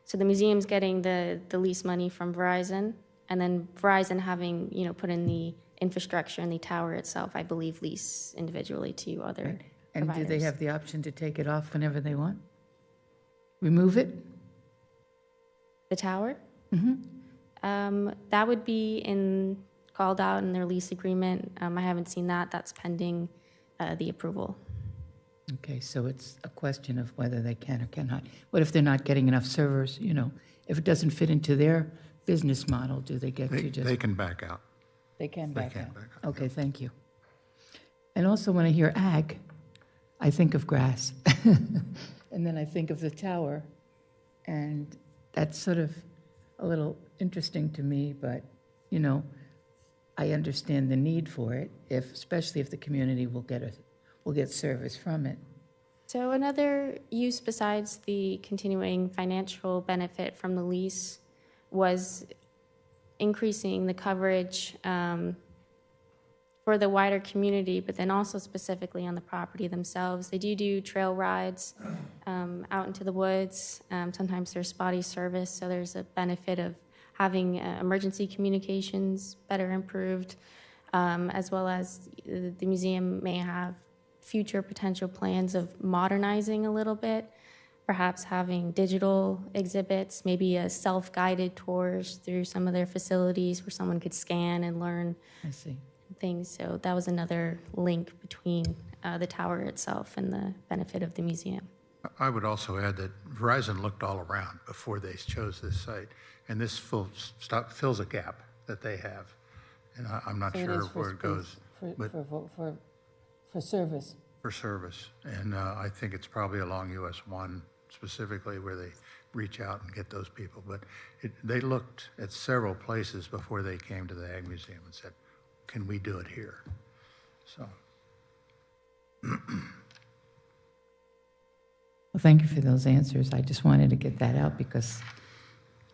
Speaker 15: so the museum's getting the lease money from Verizon, and then Verizon having, put in the infrastructure and the tower itself, I believe, lease individually to other
Speaker 3: And
Speaker 15: providers.
Speaker 3: do they have the option to take it off whenever they want? Remove it?
Speaker 15: The tower? That would be called out in their lease agreement. I haven't seen that. That's pending the approval.
Speaker 3: Okay, so it's a question of whether they can or cannot. What if they're not getting enough servers, If it doesn't fit into their business model, do they get to just...
Speaker 9: They can back out.
Speaker 3: They can
Speaker 9: They
Speaker 3: back
Speaker 9: can
Speaker 3: out.
Speaker 9: back out,
Speaker 3: Okay, thank you. And also, when I hear ag, I think of grass. And then I think of the tower, and that's sort of a little interesting to me, but, I understand the need for it, especially if the community will get service from it.
Speaker 15: So another use besides the continuing financial benefit from the lease was increasing the coverage for the wider community, but then also specifically on the property themselves. They do trail rides out into the woods. Sometimes there's spotty service, so there's a benefit of having emergency communications better improved, as well as the museum may have future potential plans of modernizing a little bit, perhaps having digital exhibits, maybe a self-guided tours through some of their facilities where someone could scan and learn
Speaker 3: I see.
Speaker 15: things. So that was another link between the tower itself and the benefit of the museum.
Speaker 9: I would also add that Verizon looked all around before they chose this site, and this fills a gap that they have. And I'm not sure where it goes.
Speaker 3: For service.
Speaker 9: For service. And I think it's probably along US 1 specifically where they reach out and get those people. But they looked at several places before they came to the Ag Museum and said, can we do it here? So.
Speaker 3: Well, thank you for those answers. I just wanted to get that out because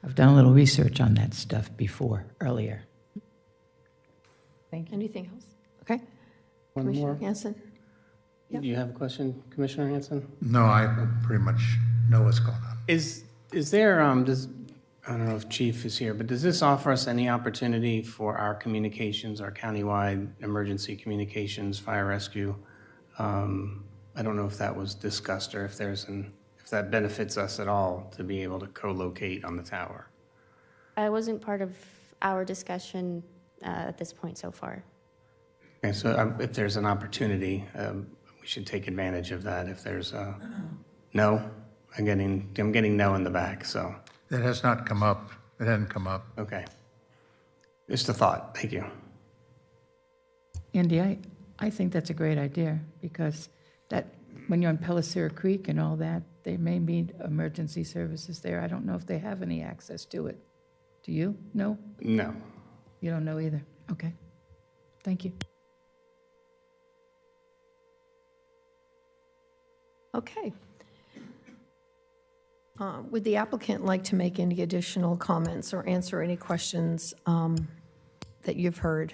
Speaker 3: I've done a little research on that stuff earlier. Thank you.
Speaker 2: Anything else? Okay.
Speaker 8: One
Speaker 2: Commissioner
Speaker 8: more.
Speaker 2: Hanson?
Speaker 8: Do you have a question, Commissioner Hanson?
Speaker 9: No, I pretty much know what's going on.
Speaker 8: Is there, I don't know if Chief is here, but does this offer us any opportunity for our communications, our countywide emergency communications, fire rescue? I don't know if that was discussed or if that benefits us at all to be able to co-locate on the tower.
Speaker 15: I wasn't part of our discussion at this point so far.
Speaker 8: Okay, so if there's an opportunity, we should take advantage of that. If there's no, I'm getting no in the back, so.
Speaker 9: That has not come up. It hasn't come up.
Speaker 8: Okay. Just a thought. Thank you.
Speaker 3: Andy, I think that's a great idea because that when you're on Pellicera Creek and all that, they may need emergency services there. I don't know if they have any access to it. Do you? No?
Speaker 8: No.
Speaker 3: You don't know either? Okay. Thank you.
Speaker 2: Okay. Would the applicant like to make any additional comments or answer any questions that you've heard?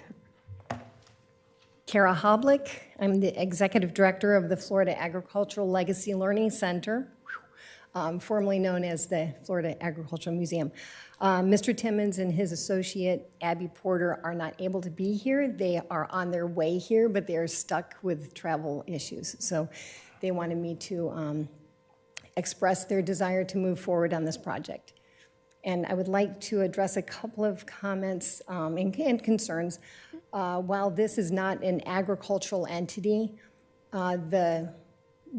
Speaker 3: Kara Hoblick. I'm the Executive Director of the Florida Agricultural Legacy Learning Center, formerly known as the Florida Agricultural Museum. Mr. Timmons and his associate, Abby Porter, are not able to be here. They are on their way here, but they are stuck with travel issues. So they wanted me to express their desire to move forward on this project. And I would like to address a couple of comments and concerns. While this is not an agricultural entity, the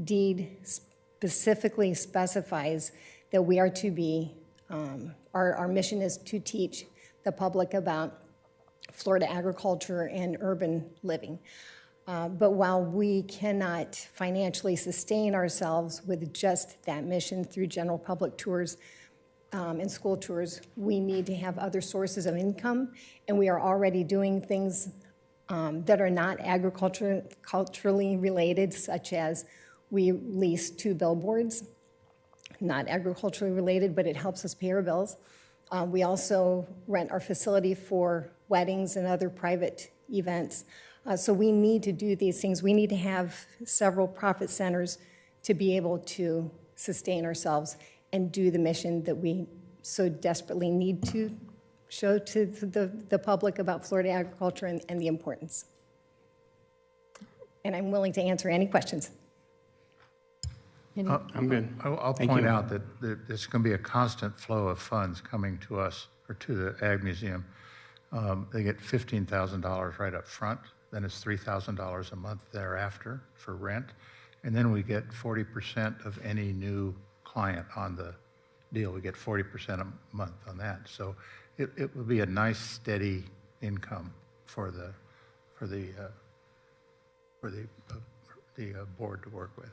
Speaker 3: deed specifically specifies that we are to be, our mission is to teach the public about Florida agriculture and urban living. But while we cannot financially sustain ourselves with just that mission through general public tours and school tours, we need to have other sources of income, and we are already doing things that are not agriculturally related, such as we lease 2 billboards, not agriculturally related, but it helps us pay our bills. We also rent our facility for weddings and other private events. So we need to do these things. We need to have several profit centers to be able to sustain ourselves and do the mission that we so desperately need to show to the public about Florida agriculture and the importance. And I'm willing to answer any questions.
Speaker 8: I'm good.
Speaker 9: I'll
Speaker 8: Thank
Speaker 9: point
Speaker 8: you.
Speaker 9: out that there's going to be a constant flow of funds coming to us or to the Ag Museum. They get $15,000 right up front, then it's $3,000 a month thereafter for rent, and then we get 40% of any new client on the deal. We get 40% a month on that. So it will be a nice steady income for the board to work with.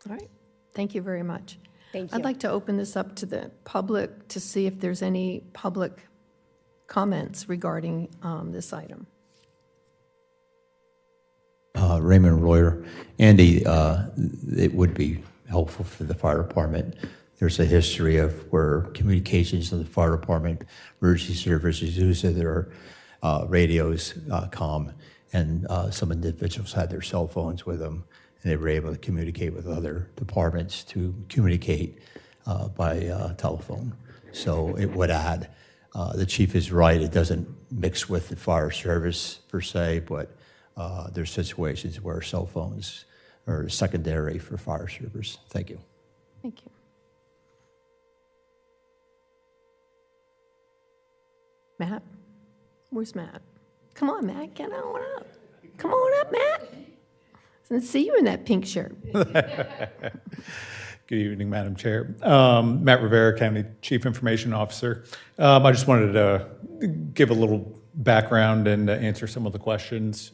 Speaker 2: All right, thank you very much.
Speaker 3: Thank you.
Speaker 2: I'd like to open this up to the public to see if there's any public comments regarding this item.
Speaker 14: Raymond Royer. Andy, it would be helpful for the fire department. There's a history of where communications in the fire department, emergency services use their radios, comm, and some individuals had their cell phones with them, and they were able to communicate with other departments to communicate by telephone. So it would add. The chief is right, it doesn't mix with the fire service per se, but there's situations where cell phones are secondary for fire service. Thank you.
Speaker 2: Thank you. Matt? Where's Matt? Come on, Matt, get on up. Come on up, Matt. Let's see you in that pink shirt.
Speaker 16: Good evening, Madam Chair. Matt Rivera, County Chief Information Officer. I just wanted to give a little background and answer some of the questions.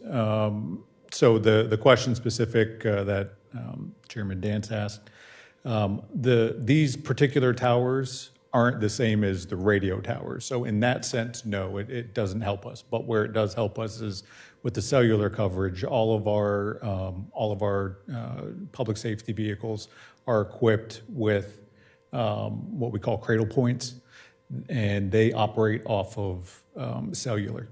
Speaker 16: So the question specific that Chairman Dance asked, these particular towers aren't the same as the radio towers. So in that sense, no, it doesn't help us. But where it does help us is with the cellular coverage. All of our public safety vehicles are equipped with what we call cradle points, and they operate off of cellular.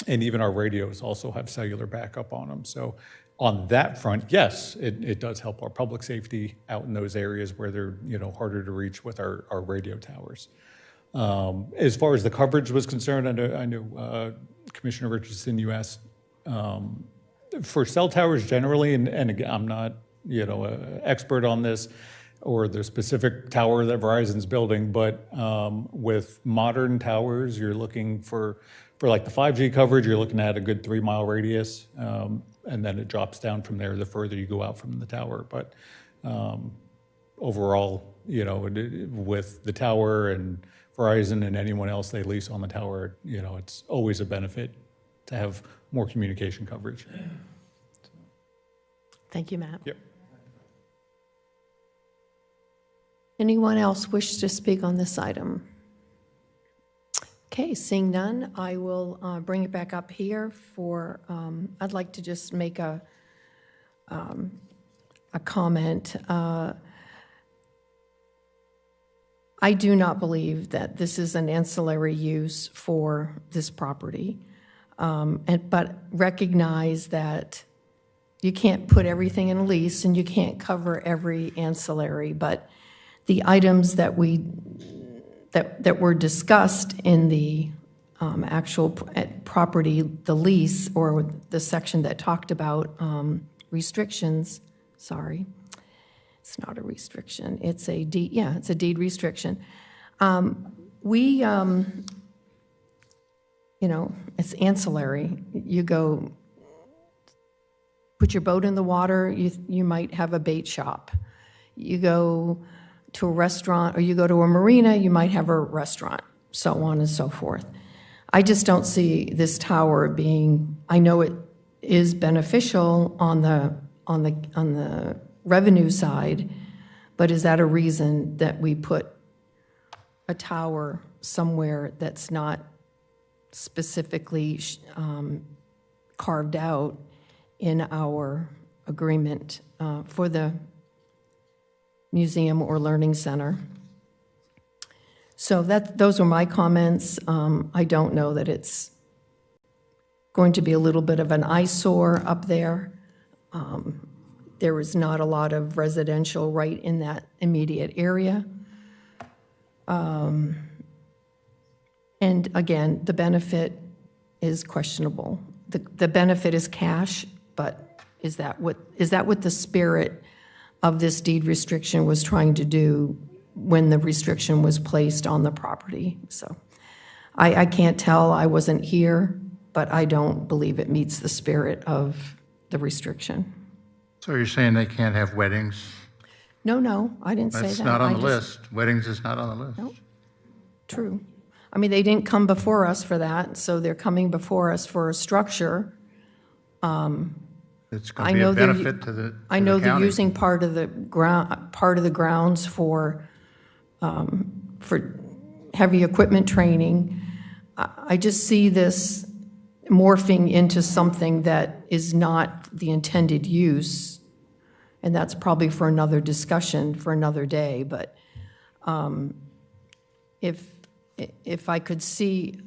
Speaker 16: And even our radios also have cellular backup on them. So on that front, yes, it does help our public safety out in those areas where they're harder to reach with our radio towers. As far as the coverage was concerned, I know Commissioner Richardson, you asked for cell towers generally, and again, I'm not an expert on this or the specific tower that Verizon's building, but with modern towers, you're looking for like the 5G coverage, you're looking at a good 3-mile radius, and then it drops down from there the further you go out from the tower. But overall, with the tower and Verizon and anyone else they lease on the tower, it's always a benefit to have more communication coverage.
Speaker 2: Thank you, Matt.
Speaker 16: Yep.
Speaker 2: Anyone else wish to speak on this item? Okay, seeing none, I will bring it back up here for, I'd like to just make a comment. I I do not believe that this is an ancillary use for this property. But recognize that you can't put everything in a lease and you can't cover every ancillary, but the items that were discussed in the actual property, the lease, or the section that talked about restrictions, sorry, it's not a restriction, it's a deed, yeah, it's a deed restriction. You know, it's ancillary. You go, put your boat in the water, you might have a bait shop. You go to a restaurant, or you go to a marina, you might have a restaurant, so on and so forth. I just don't see this tower being, I know it is beneficial on the revenue side, but is that a reason that we put a tower somewhere that's not specifically carved out in our agreement for the museum or learning center? So those are my comments. I don't know that it's going to be a little bit of an eyesore up there. There is not a lot of residential right in that immediate area. And again, the benefit is questionable. The benefit is cash, but is that what the spirit of this deed restriction was trying to do when the restriction was placed on the property? So I can't tell, I wasn't here, but I don't believe it meets the spirit of the restriction.
Speaker 9: So you're saying they can't have weddings?
Speaker 2: No, I didn't say that.
Speaker 9: That's not on
Speaker 2: I
Speaker 9: the
Speaker 2: just-
Speaker 9: list. Weddings is not on the list.
Speaker 2: Nope. True. I mean, they didn't come before us for that, so they're coming before us for a structure.
Speaker 9: It's going to be a benefit to the
Speaker 2: I know they're
Speaker 9: county.
Speaker 2: using part of the grounds for heavy equipment training. I just see this morphing into something that is not the intended use, and that's probably for another discussion for another day. But if I could see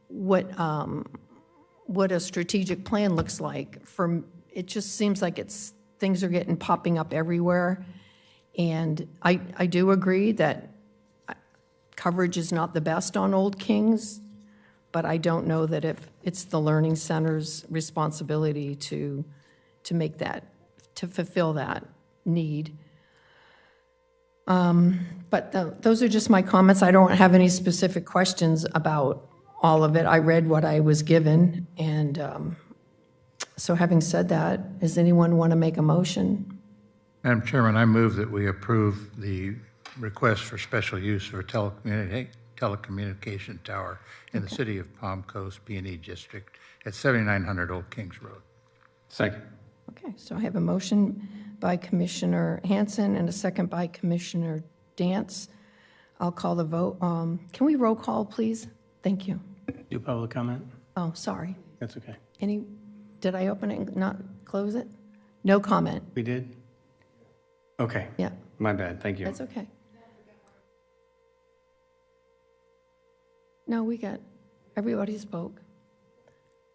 Speaker 2: what a strategic plan looks like, it just seems like things are popping up everywhere. And I do agree that coverage is not the best on Old Kings, but I don't know that if it's the learning center's responsibility to make that, to fulfill that need. But those are just my comments. I don't have any specific questions about all of it. I read what I was given, and so having said that, does anyone want to make a motion?
Speaker 9: Madam Chairman, I move that we approve the request for special use for a telecommunication tower in the city of Palm Coast B&E District at 7900 Old Kings Road.
Speaker 8: Second.
Speaker 2: Okay, so I have a motion by Commissioner Hanson and a second by Commissioner Dance. I'll call the vote. Can we roll call, please? Thank you.
Speaker 8: Do public comment?
Speaker 2: Oh, sorry.
Speaker 8: That's okay.
Speaker 2: Did I open it and not close it? No comment.
Speaker 8: We did? Okay.
Speaker 2: Yeah,
Speaker 8: My bad. Thank you.
Speaker 2: that's okay. No, everybody spoke.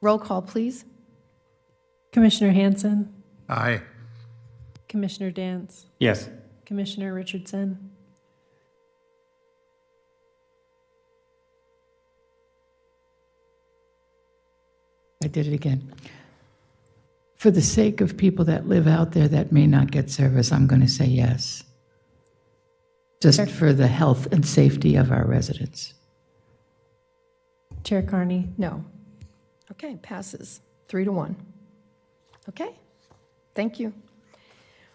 Speaker 2: Roll call, please.
Speaker 4: Commissioner Hanson,
Speaker 9: Aye.
Speaker 4: Commissioner Dance,
Speaker 8: Yes.
Speaker 4: Commissioner Richardson,
Speaker 3: I did it again. For the sake of people that live out there that may not get service, I'm going to say yes. Just for the health and safety of our residents.
Speaker 4: Chair Carney.
Speaker 2: No. Okay, passes 3-1. Okay, thank you.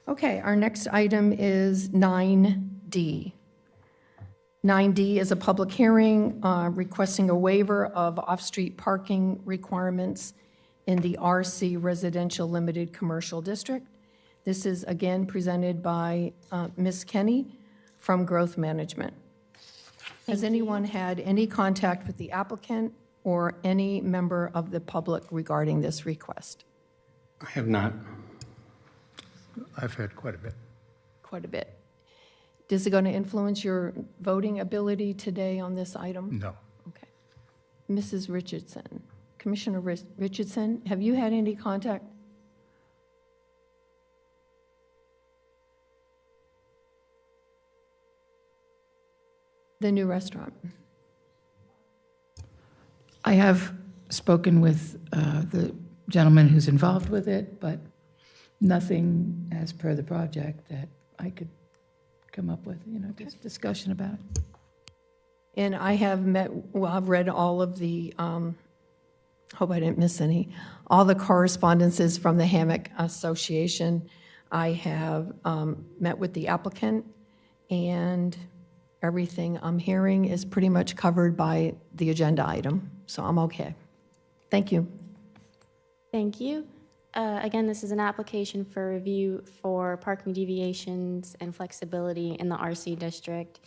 Speaker 2: Okay, our next item is 9D. 9D is a public hearing requesting a waiver of off-street parking requirements in the RC Residential Limited Commercial District. This is again presented by Ms. Kenny from Growth Management. Has anyone had any contact with the applicant or any member of the public regarding this request?
Speaker 8: I have not.
Speaker 9: I've had quite a bit.
Speaker 2: Quite a bit. Is it going to influence your voting ability today on this item?
Speaker 9: No.
Speaker 2: Okay. Mrs. Richardson, Commissioner Richardson, have you had any contact? The new restaurant.
Speaker 3: I have spoken with the gentleman who's involved with it, but nothing as per the project that I could come up with, just discussion about it.
Speaker 2: And I have I've read all of the, hope I didn't miss any, all the correspondences from the Hammock Association. I have met with the applicant, and everything I'm hearing is pretty much covered by the agenda item, so I'm okay. Thank you.
Speaker 15: Thank you. Again, this is an application for review for parking deviations and flexibility in the RC district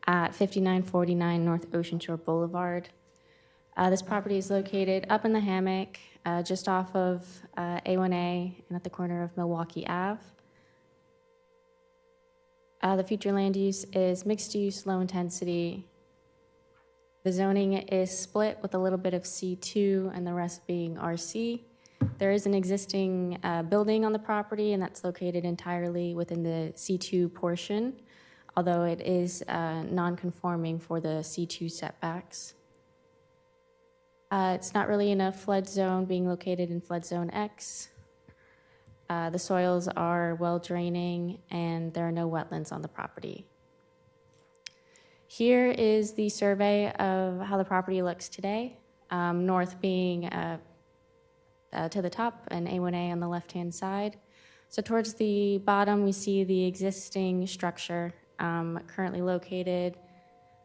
Speaker 15: at 5949 North Ocean Shore Boulevard. This property is located up in the Hammock, just off of A1A and at the corner of Milwaukee Ave. The future land use is mixed use, low intensity. The zoning is split with a little bit of C2 and the rest being RC. There is an existing building on the property, and that's located entirely within the C2 portion, although it is non-conforming for the C2 setbacks. It's not really in a flood zone, being located in flood zone X. The soils are well draining, and there are no wetlands on the property. Here is the survey of how the property looks today, north being to the top and A1A on the left-hand side. So towards the bottom, we see the existing structure currently located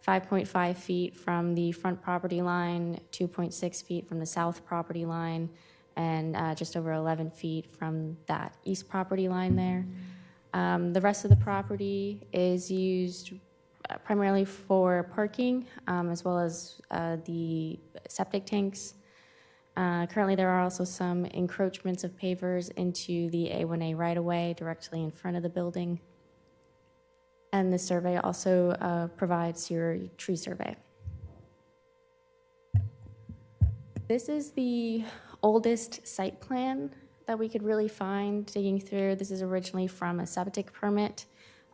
Speaker 15: 5.5 feet from the front property line, 2.6 feet from the south property line, and just over 11 feet from that east property line there. The rest of the property is used primarily for parking, as well as the septic tanks. Currently, there are also some encroachments of pavers into the A1A right-of-way directly in front of the building. And the survey also provides your tree survey. This is the oldest site plan that we could really find digging through. This is originally from a septic permit.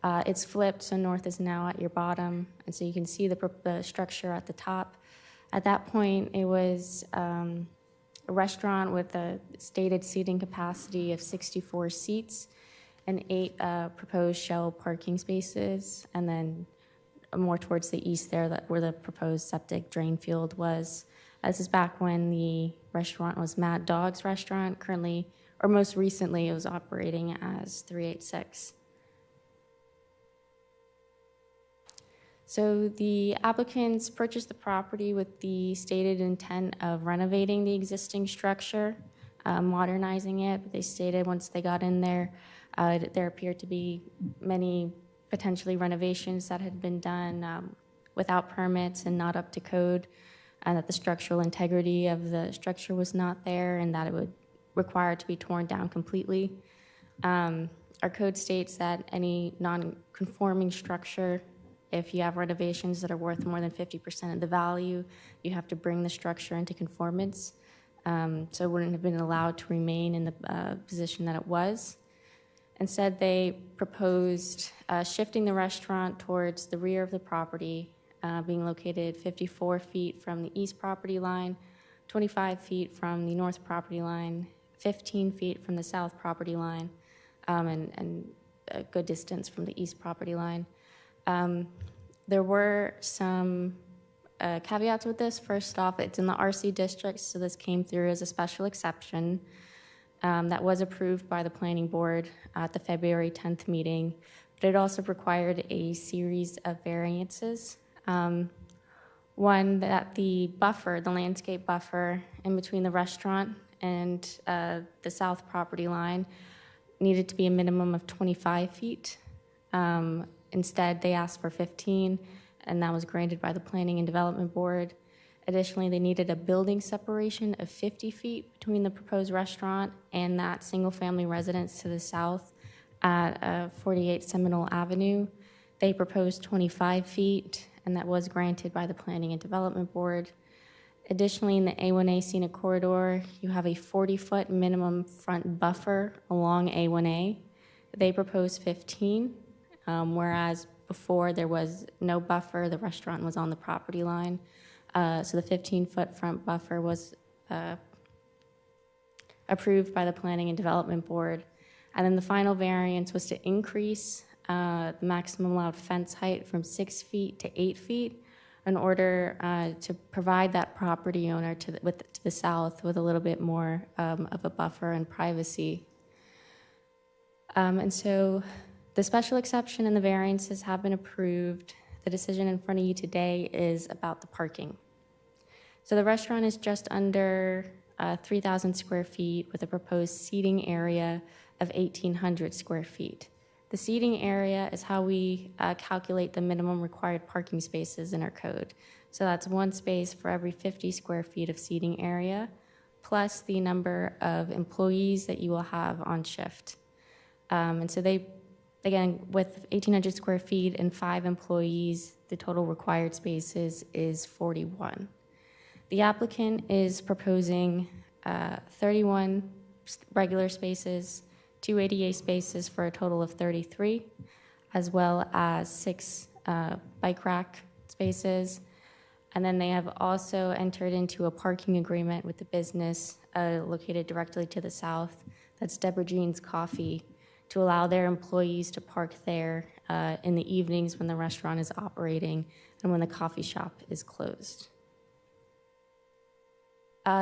Speaker 15: It's flipped, so north is now at your bottom, and so you can see the structure at the top. At that point, it was a restaurant with a stated seating capacity of 64 seats and 8 proposed shell parking spaces, and then more towards the east there, where the proposed septic drain field was. This is back when the restaurant was Mad Dog's Restaurant. Currently, or most recently, it was operating as 386. So the applicants purchased the property with the stated intent of renovating the existing structure, modernizing it. But they stated once they got in there, there appeared to be many potentially renovations that had been done without permits and not up to code, and that the structural integrity of the structure was not there, and that it would require it to be torn down completely. Our code states that any non-conforming structure, if you have renovations that are worth more than 50% of the value, you have to bring the structure into conformance. So it wouldn't have been allowed to remain in the position that it was. Instead, they proposed shifting the restaurant towards the rear of the property, being located 54 feet from the east property line, 25 feet from the north property line, 15 feet from the south property line, and a good distance from the east property line. There were some caveats with this. First off, it's in the RC district, so this came through as a special exception that was approved by the planning board at the February 10th meeting, but it also required a series of variances. One, that the buffer, the landscape buffer in between the restaurant and the south property line needed to be a minimum of 25 feet. Instead, they asked for 15, and that was granted by the Planning and Development Board. Additionally, they needed a building separation of 50 feet between the proposed restaurant and that single-family residence to the south at 48 Seminole Avenue. They proposed 25 feet, and that was granted by the Planning and Development Board. Additionally, in the A1A scenic corridor, you have a 40-foot minimum front buffer along A1A. They proposed 15, whereas before there was no buffer, the restaurant was on the property line. So the 15-foot front buffer was approved by the Planning and Development Board. And then the final variance was to increase the maximum allowed fence height from 6 feet to 8 feet in order to provide that property owner to the south with a little bit more of a buffer and privacy. And so the special exception and the variances have been approved. The decision in front of you today is about the parking. So the restaurant is just under 3,000 square feet with a proposed seating area of 1,800 square feet. The seating area is how we calculate the minimum required parking spaces in our code. So that's one space for every 50 square feet of seating area, plus the number of employees that you will have on shift. And so they, again, with 1,800 square feet and 5 employees, the total required spaces is 41. The applicant is proposing 31 regular spaces, 2 ADA spaces for a total of 33, as well as 6 bike rack spaces. And then they have also entered into a parking agreement with the business located directly to the south. That's Deborah Jean's Coffee, to allow their employees to park there in the evenings when the restaurant is operating and when the coffee shop is closed.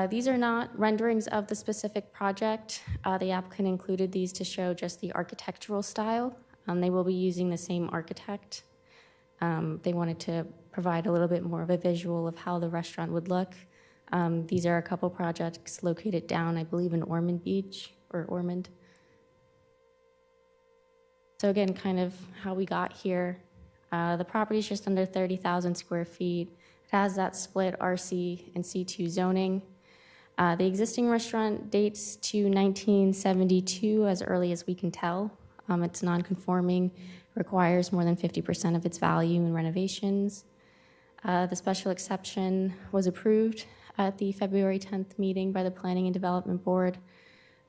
Speaker 15: These are not renderings of the specific project. The applicant included these to show just the architectural style. They will be using the same architect. They wanted to provide a little bit more of a visual of how the restaurant would look. These are a couple projects located down, I believe, in Ormond Beach or Ormond. So again, kind of how we got here. The property is just under 30,000 square feet. It has that split RC and C2 zoning. The existing restaurant dates to 1972 as early as we can tell. It's non-conforming, requires more than 50% of its value in renovations. The special exception was approved at the February 10th meeting by the Planning and Development Board.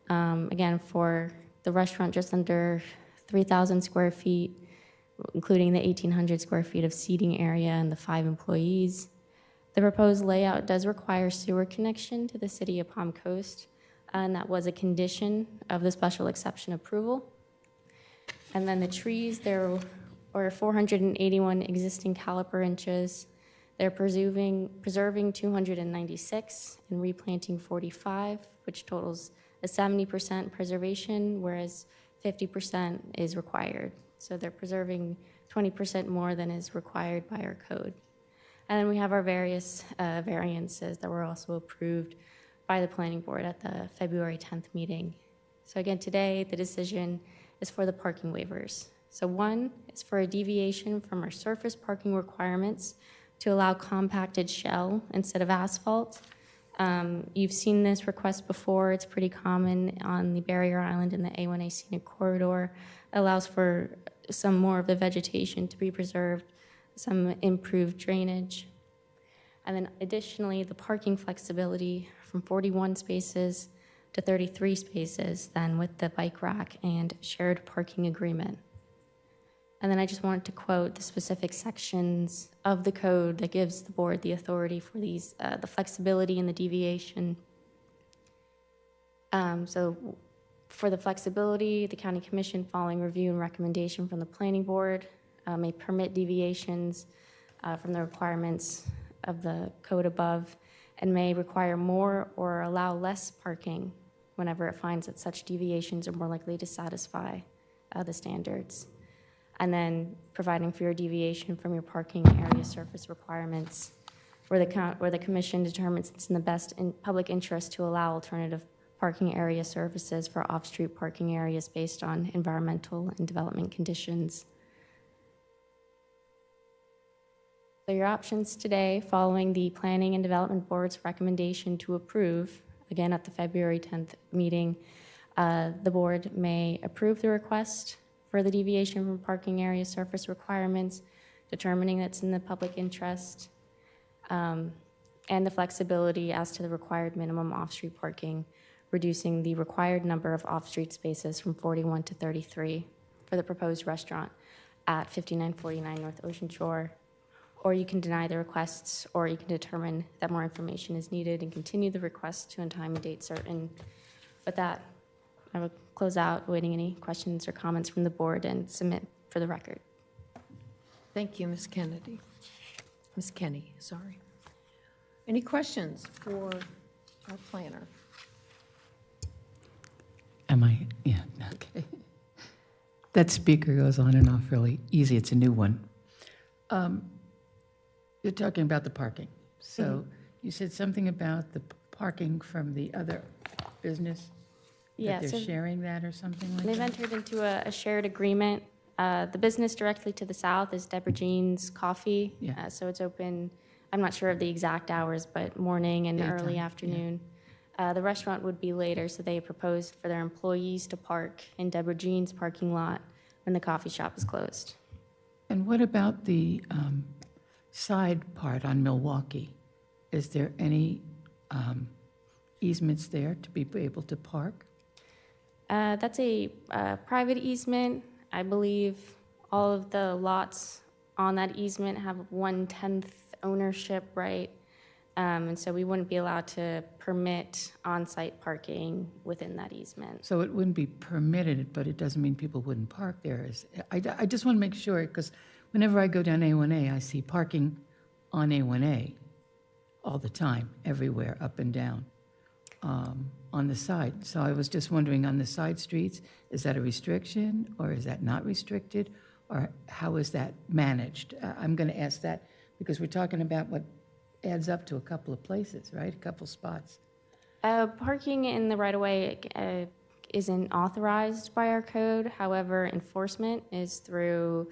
Speaker 15: Again, for the restaurant just under 3,000 square feet, including the 1,800 square feet of seating area and the 5 employees. The proposed layout does require sewer connection to the city of Palm Coast, and that was a condition of the special exception approval. And then the trees, there are 481 existing caliper inches. They're preserving 296 and replanting 45, which totals a 70% preservation, whereas 50% is required. So they're preserving 20% more than is required by our code. And then we have our various variances that were also approved by the Planning Board at the February 10th meeting. So again, today, the decision is for the parking waivers. So one is for a deviation from our surface parking requirements to allow compacted shell instead of asphalt. You've seen this request before. It's pretty common on the barrier island in the A1A scenic corridor. It allows for some more of the vegetation to be preserved, some improved drainage. And then additionally, the parking flexibility from 41 spaces to 33 spaces, then with the bike rack and shared parking agreement. And then I just wanted to quote the specific sections of the code that gives the board the authority for these, the flexibility and the deviation. So for the flexibility, the county commission, following review and recommendation from the planning board, may permit deviations from the requirements of the code above, and may require more or allow less parking whenever it finds that such deviations are more likely to satisfy the standards. And then providing for your deviation from your parking area surface requirements, where the commission determines it's in the best public interest to allow alternative parking area services for off-street parking areas based on environmental and development conditions. So your options today, following the Planning and Development Board's recommendation to approve, again at the February 10th meeting, the board may approve the request for the deviation from parking area surface requirements, determining that's in the public interest, and the flexibility as to the required minimum off-street parking, reducing the required number of off-street spaces from 41 to 33 for the proposed restaurant at 5949 North Ocean Shore. Or you can deny the requests, or you can determine that more information is needed and continue the request to a time and date certain. With that, I will close out, awaiting any questions or comments from the board, and submit for the record.
Speaker 2: Thank you, Ms. Kennedy. Ms. Kenny, sorry. Any questions for our planner?
Speaker 3: Yeah, okay. That speaker goes on and off really easy. It's a new one. You're talking about the parking. So you said something about the parking from the other business?
Speaker 15: Yeah,
Speaker 3: That
Speaker 15: so
Speaker 3: they're sharing that or something like
Speaker 15: they've
Speaker 3: that?
Speaker 15: entered into a shared agreement. The business directly to the south is Deborah Jean's Coffee.
Speaker 3: Yeah.
Speaker 15: So it's open, I'm not sure of the exact hours, but morning and early
Speaker 3: Daytime, yeah.
Speaker 15: afternoon. The restaurant would be later, so they proposed for their employees to park in Deborah Jean's parking lot when the coffee shop is closed.
Speaker 3: And what about the side part on Milwaukee? Is there any easements there to be able to park?
Speaker 15: That's a private easement. I believe all of the lots on that easement have 1/10 ownership right. And so we wouldn't be allowed to permit on-site parking within that easement.
Speaker 3: So it wouldn't be permitted, but it doesn't mean people wouldn't park there. I just want to make sure, because whenever I go down A1A, I see parking on A1A all the time, everywhere, up and down, on the side. So I was just wondering, on the side streets, is that a restriction, or is that not restricted, or how is that managed? I'm going to ask that because we're talking about what adds up to a couple of places, right? A couple spots.
Speaker 15: Parking in the right-of-way isn't authorized by our code. However, enforcement is through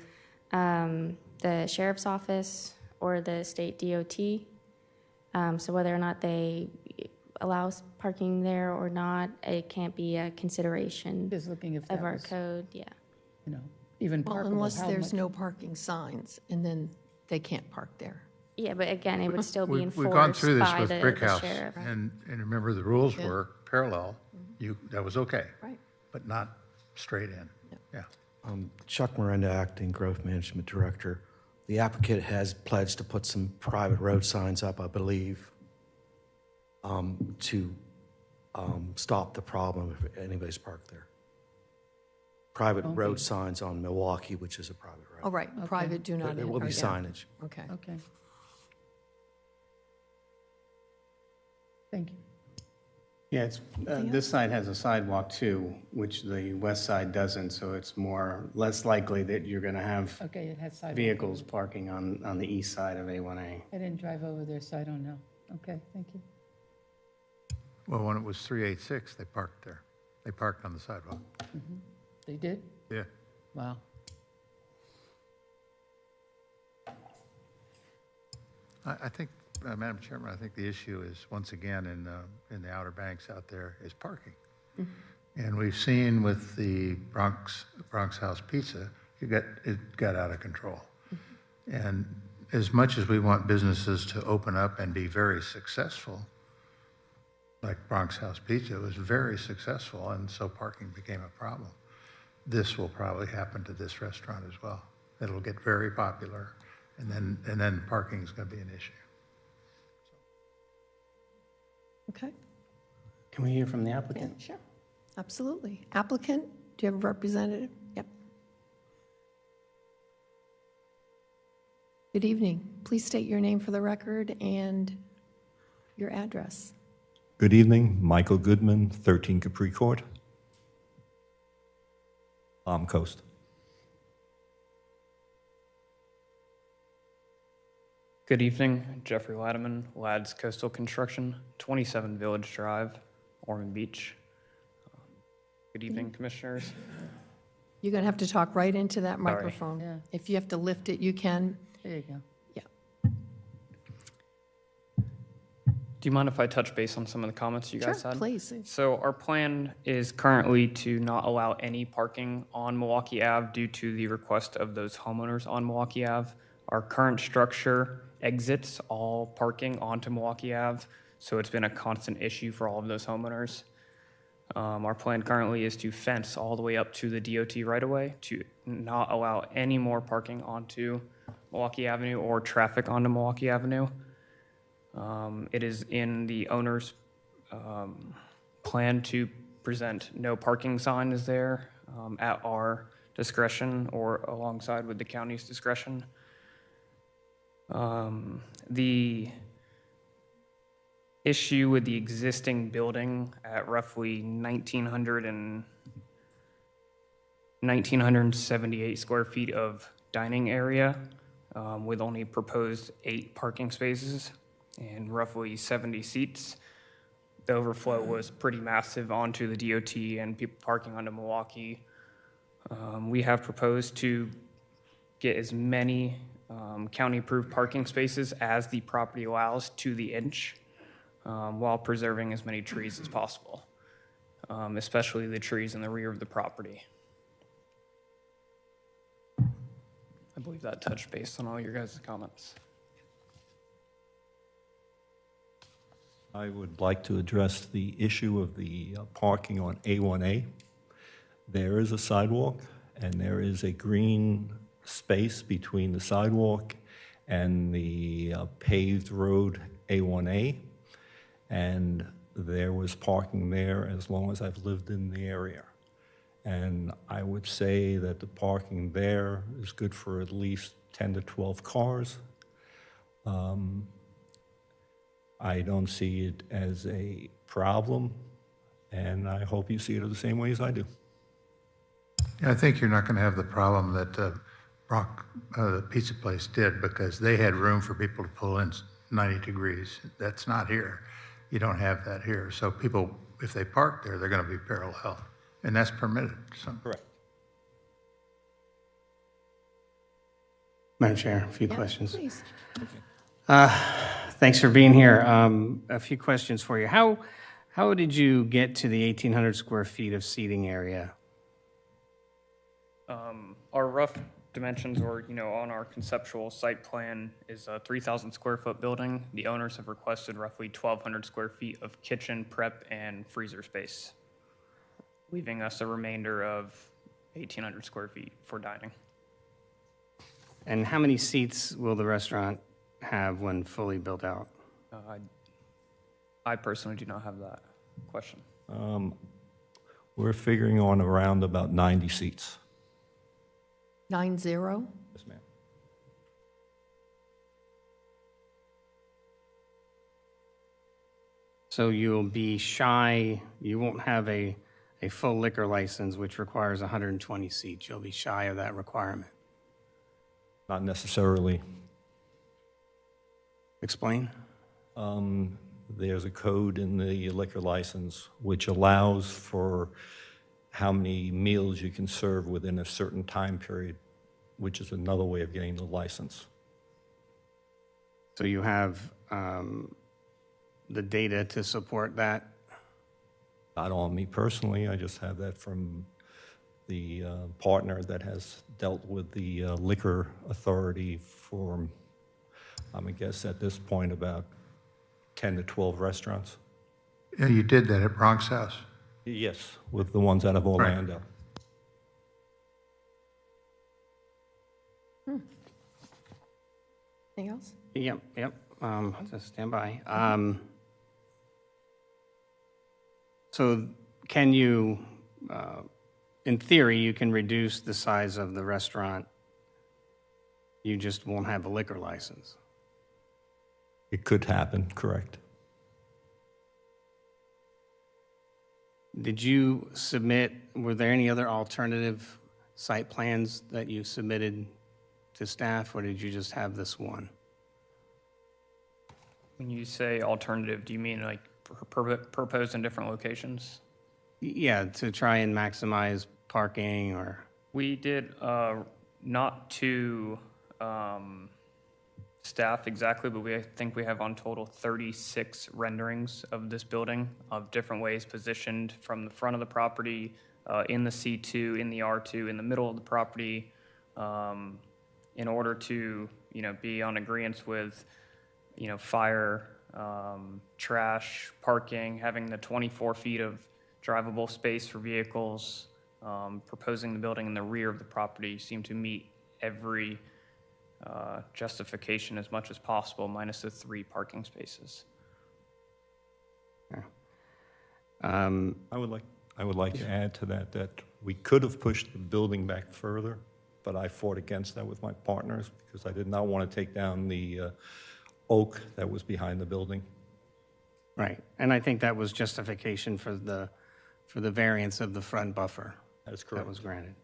Speaker 15: the sheriff's office or the state DOT. So whether or not they allow parking there or not, it can't be a consideration
Speaker 3: Just looking if
Speaker 15: of
Speaker 3: that
Speaker 15: our
Speaker 3: was,
Speaker 15: code, yeah.
Speaker 3: you know, even
Speaker 2: Well,
Speaker 3: parkable.
Speaker 2: unless
Speaker 3: how
Speaker 2: there's
Speaker 3: much-
Speaker 2: no parking signs, and then they can't park there.
Speaker 15: Yeah, but again, it would still be
Speaker 9: We've
Speaker 15: enforced
Speaker 9: gone through this
Speaker 15: by
Speaker 9: with
Speaker 15: the
Speaker 9: Brick
Speaker 15: the
Speaker 9: House,
Speaker 15: sheriff.
Speaker 9: and remember, the rules
Speaker 2: Yeah.
Speaker 9: were parallel. That was okay.
Speaker 2: Right.
Speaker 9: But not straight in. Yeah.
Speaker 12: Chuck Miranda, Acting Growth Management Director. The applicant has pledged to put some private road signs up, I believe, to stop the problem if anybody's parked there. Private road signs on Milwaukee, which is a private road.
Speaker 2: Oh, right, private do not.
Speaker 12: There will be
Speaker 2: enter, yeah.
Speaker 12: signage.
Speaker 2: Okay.
Speaker 3: Okay. Thank you.
Speaker 8: Yeah, it's, this side has a sidewalk too, which the west side doesn't, so it's less likely that you're going to have
Speaker 3: Okay, it has sidewalk.
Speaker 8: vehicles parking on the east side of A1A.
Speaker 3: I didn't drive over there, so I don't know. Okay, thank you.
Speaker 9: Well, when it was 386, they parked there. They parked on the sidewalk.
Speaker 3: They did?
Speaker 9: Yeah.
Speaker 3: Wow.
Speaker 9: I think, Madam Chairman, I think the issue is, once again, in the Outer Banks out there, is parking. And we've seen with the Bronx House Pizza, it got out of control. And as much as we want businesses to open up and be very successful, like Bronx House Pizza was very successful, and so parking became a problem. This will probably happen to this restaurant as well. It'll get very popular, and then parking is going to be an issue.
Speaker 2: Okay,
Speaker 8: Can we hear from the applicant?
Speaker 2: yeah, sure. Absolutely. Applicant, do you have a representative? Yep. Good evening. Please state your name for the record and your address.
Speaker 17: Good evening, Michael Goodman, 13 Capri Court, Palm Coast.
Speaker 18: Good evening, Jeffrey Laddeman, Ladd's Coastal Construction, 27 Village Drive, Ormond Beach. Good evening, Commissioners.
Speaker 2: You're going to have to talk right into that
Speaker 18: Sorry.
Speaker 2: microphone.
Speaker 3: Yeah.
Speaker 2: If you have to lift it, you can.
Speaker 3: There you go.
Speaker 2: Yeah.
Speaker 18: Do you mind if I touch base on some of the comments you guys
Speaker 2: Sure,
Speaker 18: had?
Speaker 2: please.
Speaker 18: So our plan is currently to not allow any parking on Milwaukee Ave due to the request of those homeowners on Milwaukee Ave. Our current structure exits all parking onto Milwaukee Ave, so it's been a constant issue for all of those homeowners. Our plan currently is to fence all the way up to the DOT right-of-way to not allow any more parking onto Milwaukee Avenue or traffic onto Milwaukee Avenue. It is in the owner's plan to present no parking sign is there at our discretion or alongside with the county's discretion. The issue with the existing building at roughly 1,978 square feet of dining area with only proposed 8 parking spaces and roughly 70 seats. The overflow was pretty massive onto the DOT and people parking onto Milwaukee. We have proposed to get as many county-approved parking spaces as the property allows to the inch, while preserving as many trees as possible, especially the trees in the rear of the property. I believe that touched base on all your guys' comments.
Speaker 17: I would like to address the issue of the parking on A1A. There is a sidewalk, and there is a green space between the sidewalk and the paved road A1A, and there was parking there as long as I've lived in the area. And I would say that the parking there is good for at least 10 to 12 cars. I don't see it as a problem, and I hope you see it the same way as I do.
Speaker 9: Yeah, I think you're not going to have the problem that the pizza place did, because they had room for people to pull in 90 degrees. That's not here. You don't have that here. So people, if they park there, they're going to be parallel, and that's permitted. So.
Speaker 17: Correct.
Speaker 8: Madam Chair, a few questions.
Speaker 2: Please.
Speaker 8: Thanks for being here. A few questions for you. How did you get to the 1,800 square feet of seating area?
Speaker 18: Our rough dimensions, or on our conceptual site plan, is a 3,000 square foot building. The owners have requested roughly 1,200 square feet of kitchen, prep, and freezer space, leaving us a remainder of 1,800 square feet for dining.
Speaker 8: And how many seats will the restaurant have when fully built out?
Speaker 18: I personally do not have that question.
Speaker 17: We're figuring on around about 90 seats.
Speaker 2: 90?
Speaker 17: Yes, ma'am.
Speaker 8: So you'll be shy, you won't have a full liquor license, which requires 120 seats. You'll be shy of that requirement.
Speaker 17: Not necessarily.
Speaker 8: Explain.
Speaker 17: There's a code in the liquor license which allows for how many meals you can serve within a certain time period, which is another way of getting the license.
Speaker 8: So you have the data to support that?
Speaker 17: Not on me personally, I just have that from the partner that has dealt with the liquor authority for, I guess at this point, about 10 to 12 restaurants.
Speaker 9: Yeah, you did that at Bronx House.
Speaker 17: Yes, with the ones out of Orlando.
Speaker 2: Anything else?
Speaker 8: Yep. Just stand by. So can you, in theory, you can reduce the size of the restaurant. You just won't have a liquor license.
Speaker 17: It could happen, correct.
Speaker 8: Did you submit, were there any other alternative site plans that you submitted to staff, or did you just have this one?
Speaker 18: When you say alternative, do you mean like proposed in different locations?
Speaker 8: Yeah, to try and maximize parking or?
Speaker 18: We did not to staff exactly, but I think we have on total 36 renderings of this building of different ways positioned from the front of the property, in the C2, in the R2, in the middle of the property, in order to, be on agreeance with, fire, trash, parking, having the 24 feet of drivable space for vehicles, proposing the building in the rear of the property seem to meet every justification as much as possible, minus the 3 parking spaces.
Speaker 17: I would like to add to that we could have pushed the building back further, but I fought against that with my partners because I did not want to take down the oak that was behind the building.
Speaker 8: Right, and I think that was justification for the variance of the front buffer.
Speaker 17: That is correct.
Speaker 8: That was granted.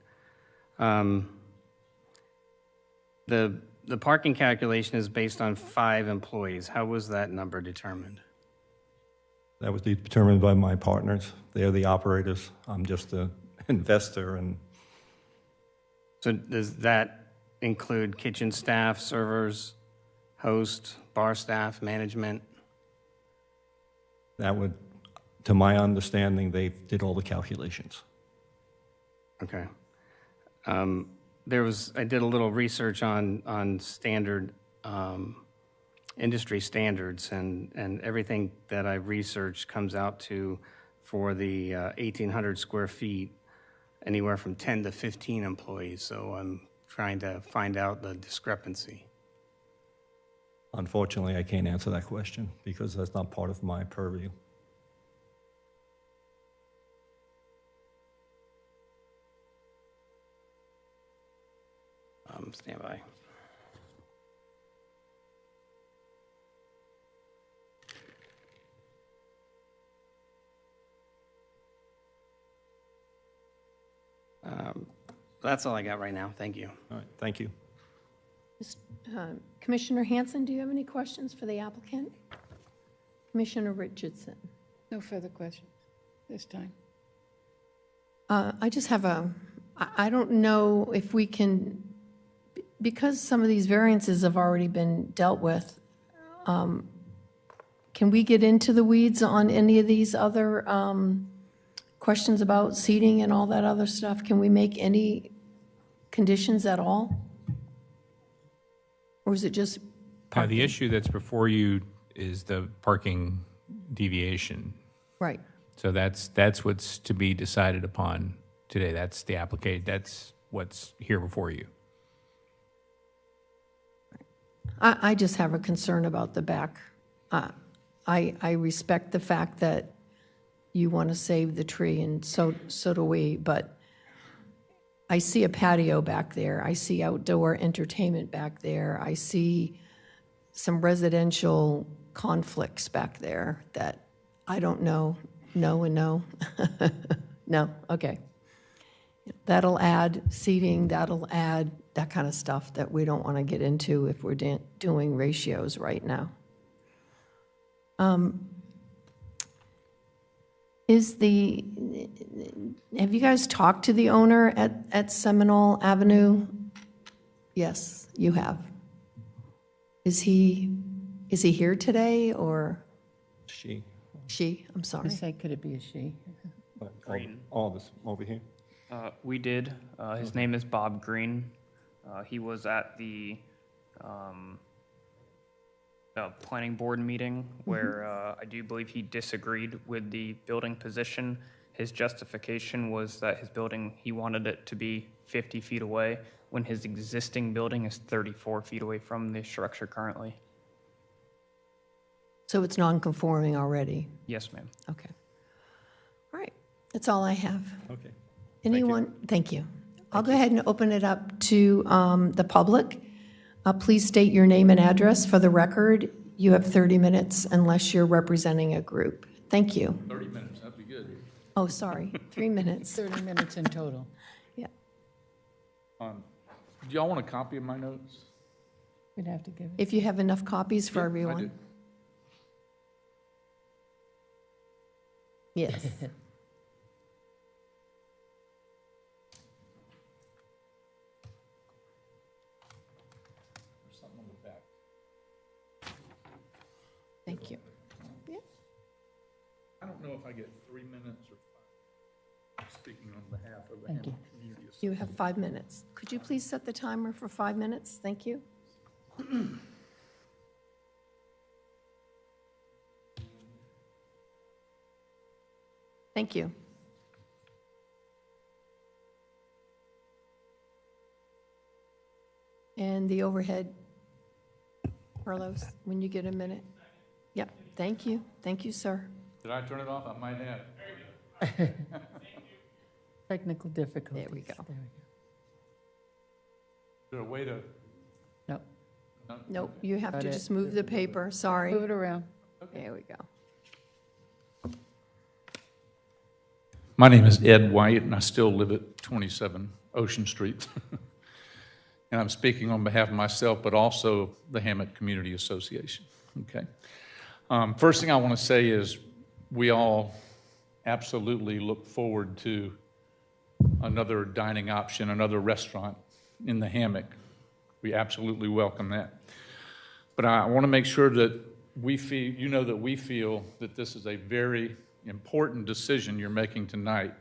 Speaker 8: The parking calculation is based on 5 employees. How was that number determined?
Speaker 17: That was determined by my partners. They're the operators. I'm just the investor. And
Speaker 8: So does that include kitchen staff, servers, host, bar staff, management?
Speaker 17: that would, to my understanding, they did all the calculations.
Speaker 8: Okay. I did a little research on standard, industry standards, and everything that I researched comes out to, for the 1,800 square feet, anywhere from 10 to 15 employees. So I'm trying to find out the discrepancy.
Speaker 17: Unfortunately, I can't answer that question because that's not part of my purview.
Speaker 8: Stand by. That's all I got right now. Thank you.
Speaker 17: All right, thank you.
Speaker 2: Commissioner Hanson, do you have any questions for the applicant? Commissioner Richardson?
Speaker 3: No further questions this time.
Speaker 2: I just have I don't know if we can, because some of these variances have already been dealt with, can we get into the weeds on any of these other questions about seating and all that other stuff? Can we make any conditions at all? Or is it just parking?
Speaker 7: The issue that's before you is the parking deviation.
Speaker 2: Right.
Speaker 7: So that's what's to be decided upon today. That's the application. That's what's here before you.
Speaker 2: I just have a concern about the back. I respect the fact that you want to save the tree, and so do we, but I see a patio back there. I see outdoor entertainment back there. I see some residential conflicts back there that I don't know. No and no. No, okay. That'll add seating, that'll add that kind of stuff that we don't want to get into if we're doing ratios right now. Have you guys talked to the owner at Seminole Avenue? Yes, you have. Is he here today, or?
Speaker 17: She.
Speaker 2: She, I'm sorry.
Speaker 3: Say, could it be a she?
Speaker 18: Green.
Speaker 17: All this over here.
Speaker 18: We did. His name is Bob Green. He was at the planning board meeting where I do believe he disagreed with the building position. His justification was that his building, he wanted it to be 50 feet away when his existing building is 34 feet away from the structure currently.
Speaker 2: So it's non-conforming already?
Speaker 18: Yes, ma'am.
Speaker 2: Okay. All right, that's all I have.
Speaker 17: Okay.
Speaker 2: Anyone? Thank you. I'll go ahead and open it up to the public. Please state your name and address for the record. You have 30 minutes unless you're representing a group. Thank you.
Speaker 5: 30 minutes, that'd be good.
Speaker 2: Oh, sorry, 3 minutes.
Speaker 3: 30 minutes in total.
Speaker 2: Yeah.
Speaker 5: Do y'all want a copy of my notes?
Speaker 3: We'd have to give it.
Speaker 2: If you have enough copies for
Speaker 5: I
Speaker 2: everyone.
Speaker 5: do.
Speaker 2: Yes.
Speaker 5: There's something on the back.
Speaker 2: Thank you.
Speaker 5: I don't know if I get 3 minutes or 5, speaking on behalf of the
Speaker 3: Thank you.
Speaker 5: Hamlet Community Association.
Speaker 2: You have 5 minutes. Could you please set the timer for 5 minutes? Thank you. Thank you. And the overhead, Carlos, when you get a minute. Yep, thank you. Thank you, sir.
Speaker 5: Did I turn it off? I might have.
Speaker 3: Technical difficulties.
Speaker 2: There we go.
Speaker 5: Is there a way to?
Speaker 3: No,
Speaker 5: No?
Speaker 2: Nope, you have
Speaker 3: Got
Speaker 2: to
Speaker 3: it.
Speaker 2: just move the paper, sorry.
Speaker 3: move it around.
Speaker 2: There we go.
Speaker 5: My name is Ed White, and I still live at 27 Ocean Street. And I'm speaking on behalf of myself, but also the Hamlet Community Association, okay? First thing I want to say is we all absolutely look forward to another dining option, another restaurant in the Hammock. We absolutely welcome that. But I want to make sure that we feel, you know, that we feel that this is a very important decision you're making tonight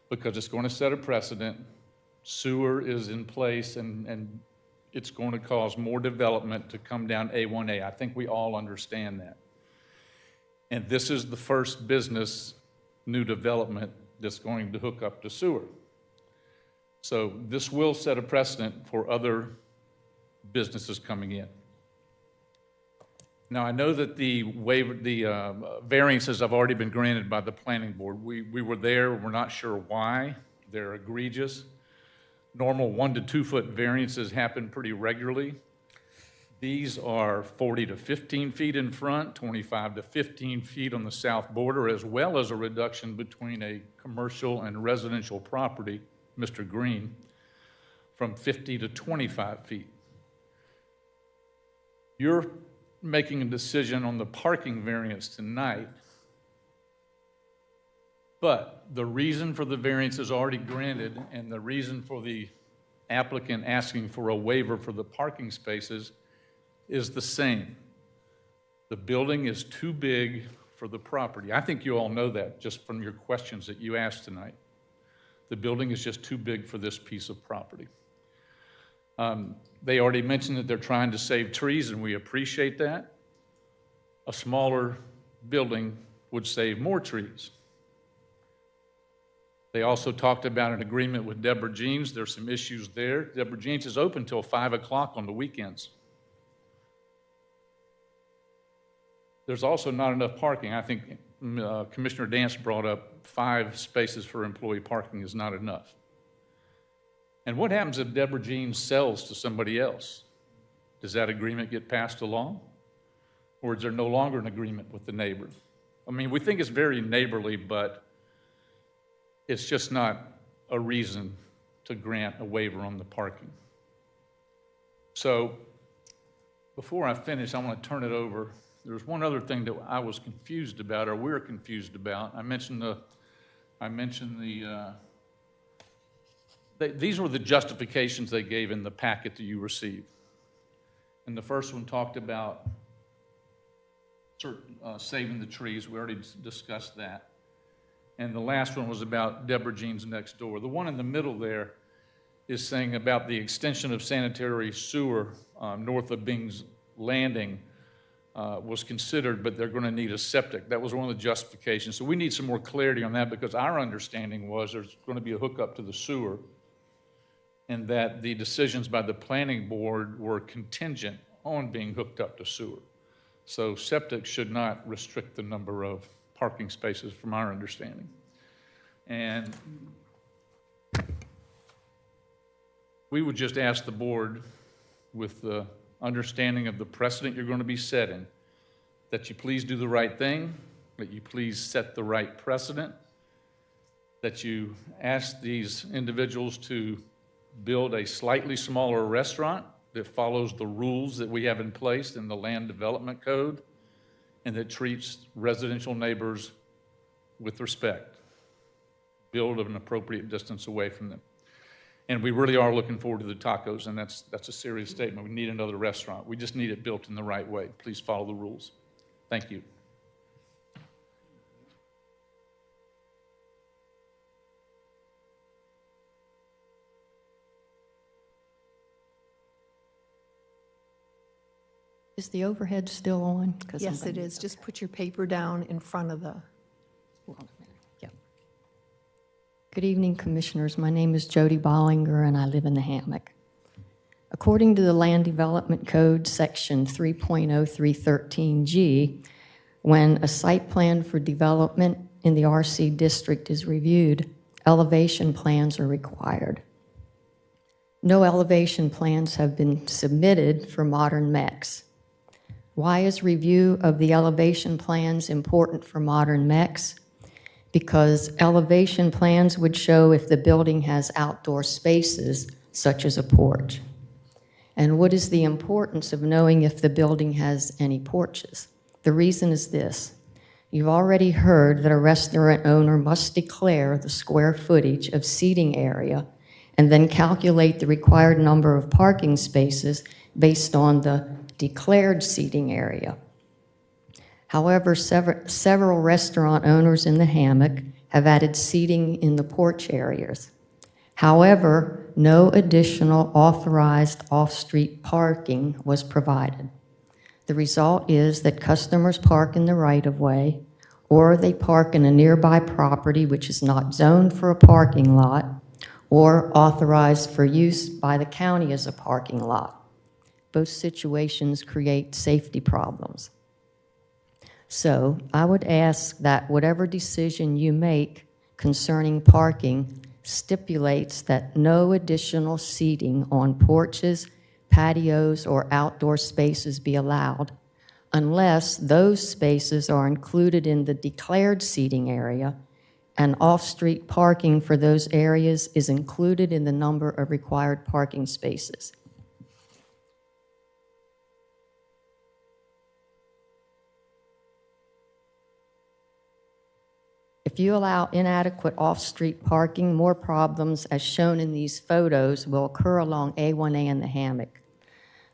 Speaker 5: because it's going to set a precedent. Sewer is in place, and it's going to cause more development to come down A1A. I think we all understand that. And this is the first business, new development, that's going to hook up to sewer. So this will set a precedent for other businesses coming in. Now, I know that the variances have already been granted by the planning board. We were there, we're not sure why. They're egregious. Normal 1 to 2 foot variances happen pretty regularly. These are 40 to 15 feet in front, 25 to 15 feet on the south border, as well as a reduction between a commercial and residential property, Mr. Green, from 50 to 25 feet. You're making a decision on the parking variance tonight, but the reason for the variance is already granted, and the reason for the applicant asking for a waiver for the parking spaces is the same. The building is too big for the property. I think you all know that just from your questions that you asked tonight. The building is just too big for this piece of property. They already mentioned that they're trying to save trees, and we appreciate that. A smaller building would save more trees. They also talked about an agreement with Deborah Jeans. There's some issues there. Deborah Jeans is open till 5 o'clock on the weekends. There's also not enough parking. I think Commissioner Dance brought up 5 spaces for employee parking is not enough. And what happens if Deborah Jeans sells to somebody else? Does that agreement get passed along? Or is there no longer an agreement with the neighbor? I mean, we think it's very neighborly, but it's just not a reason to grant a waiver on the parking. So before I finish, I want to turn it over. There's one other thing that I was confused about, or we're confused about. These were the justifications they gave in the packet that you received. And the first one talked about saving the trees. We already discussed that. And the last one was about Deborah Jean's next door. The one in the middle there is saying about the extension of sanitary sewer north of Bing's Landing was considered, but they're going to need a septic. That was one of the justifications. So we need some more clarity on that because our understanding was there's going to be a hookup to the sewer and that the decisions by the planning board were contingent on being hooked up to sewer. So septic should not restrict the number of parking spaces from our understanding. And we would just ask the board, with the understanding of the precedent you're going to be setting, that you please do the right thing, that you please set the right precedent, that you ask these individuals to build a slightly smaller restaurant that follows the rules that we have in place in the Land Development Code and that treats residential neighbors with respect. Build an appropriate distance away from them. And we really are looking forward to the tacos, and that's a serious statement. We need another restaurant. We just need it built in the right way. Please follow the rules. Thank you.
Speaker 3: Is the overhead still on? 'Cause I'm
Speaker 2: Yes,
Speaker 3: gonna-
Speaker 2: it is. Just put your paper down in front of the,
Speaker 3: Yep. Good evening, Commissioners. My name is Jody Bollinger, and I live in the hammock. According to the Land Development Code, Section 3.0313G, when a site plan for development in the RC district is reviewed, elevation plans are required. No elevation plans have been submitted for modern mechs. Why is review of the elevation plans important for modern mechs? Because elevation plans would show if the building has outdoor spaces, such as a porch. And what is the importance of knowing if the building has any porches? The reason is this. You've already heard that a restaurant owner must declare the square footage of seating area and then calculate the required number of parking spaces based on the declared seating area. However, several restaurant owners in the hammock have added seating in the porch areas. However, no additional authorized off-street parking was provided. The result is that customers park in the right-of-way, or they park in a nearby property which is not zoned for a parking lot or authorized for use by the county as a parking lot. Both situations create safety problems. So I would ask that whatever decision you make concerning parking stipulates that no additional seating on porches, patios, or outdoor spaces be allowed unless those spaces are included in the declared seating area and off-street parking for those areas is included in the number of required parking spaces. If you allow inadequate off-street parking, more problems, as shown in these photos, will occur along A1A and the hammock.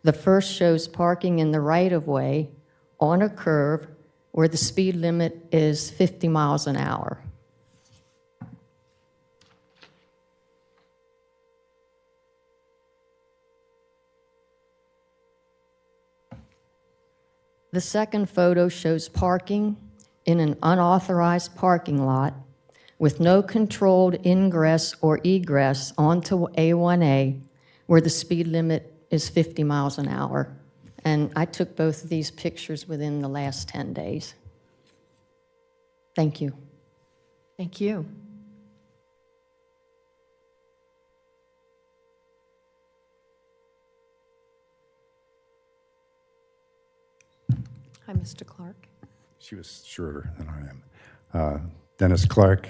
Speaker 3: The first shows parking in the right-of-way on a curve where the speed limit is 50 miles an hour. The second photo shows parking in an unauthorized parking lot with no controlled ingress or egress onto A1A where the speed limit is 50 miles an hour. And I took both of these pictures within the last 10 days. Thank you.
Speaker 2: thank you. Hi, Mr. Clark.
Speaker 19: She was shorter than I am. Dennis Clark,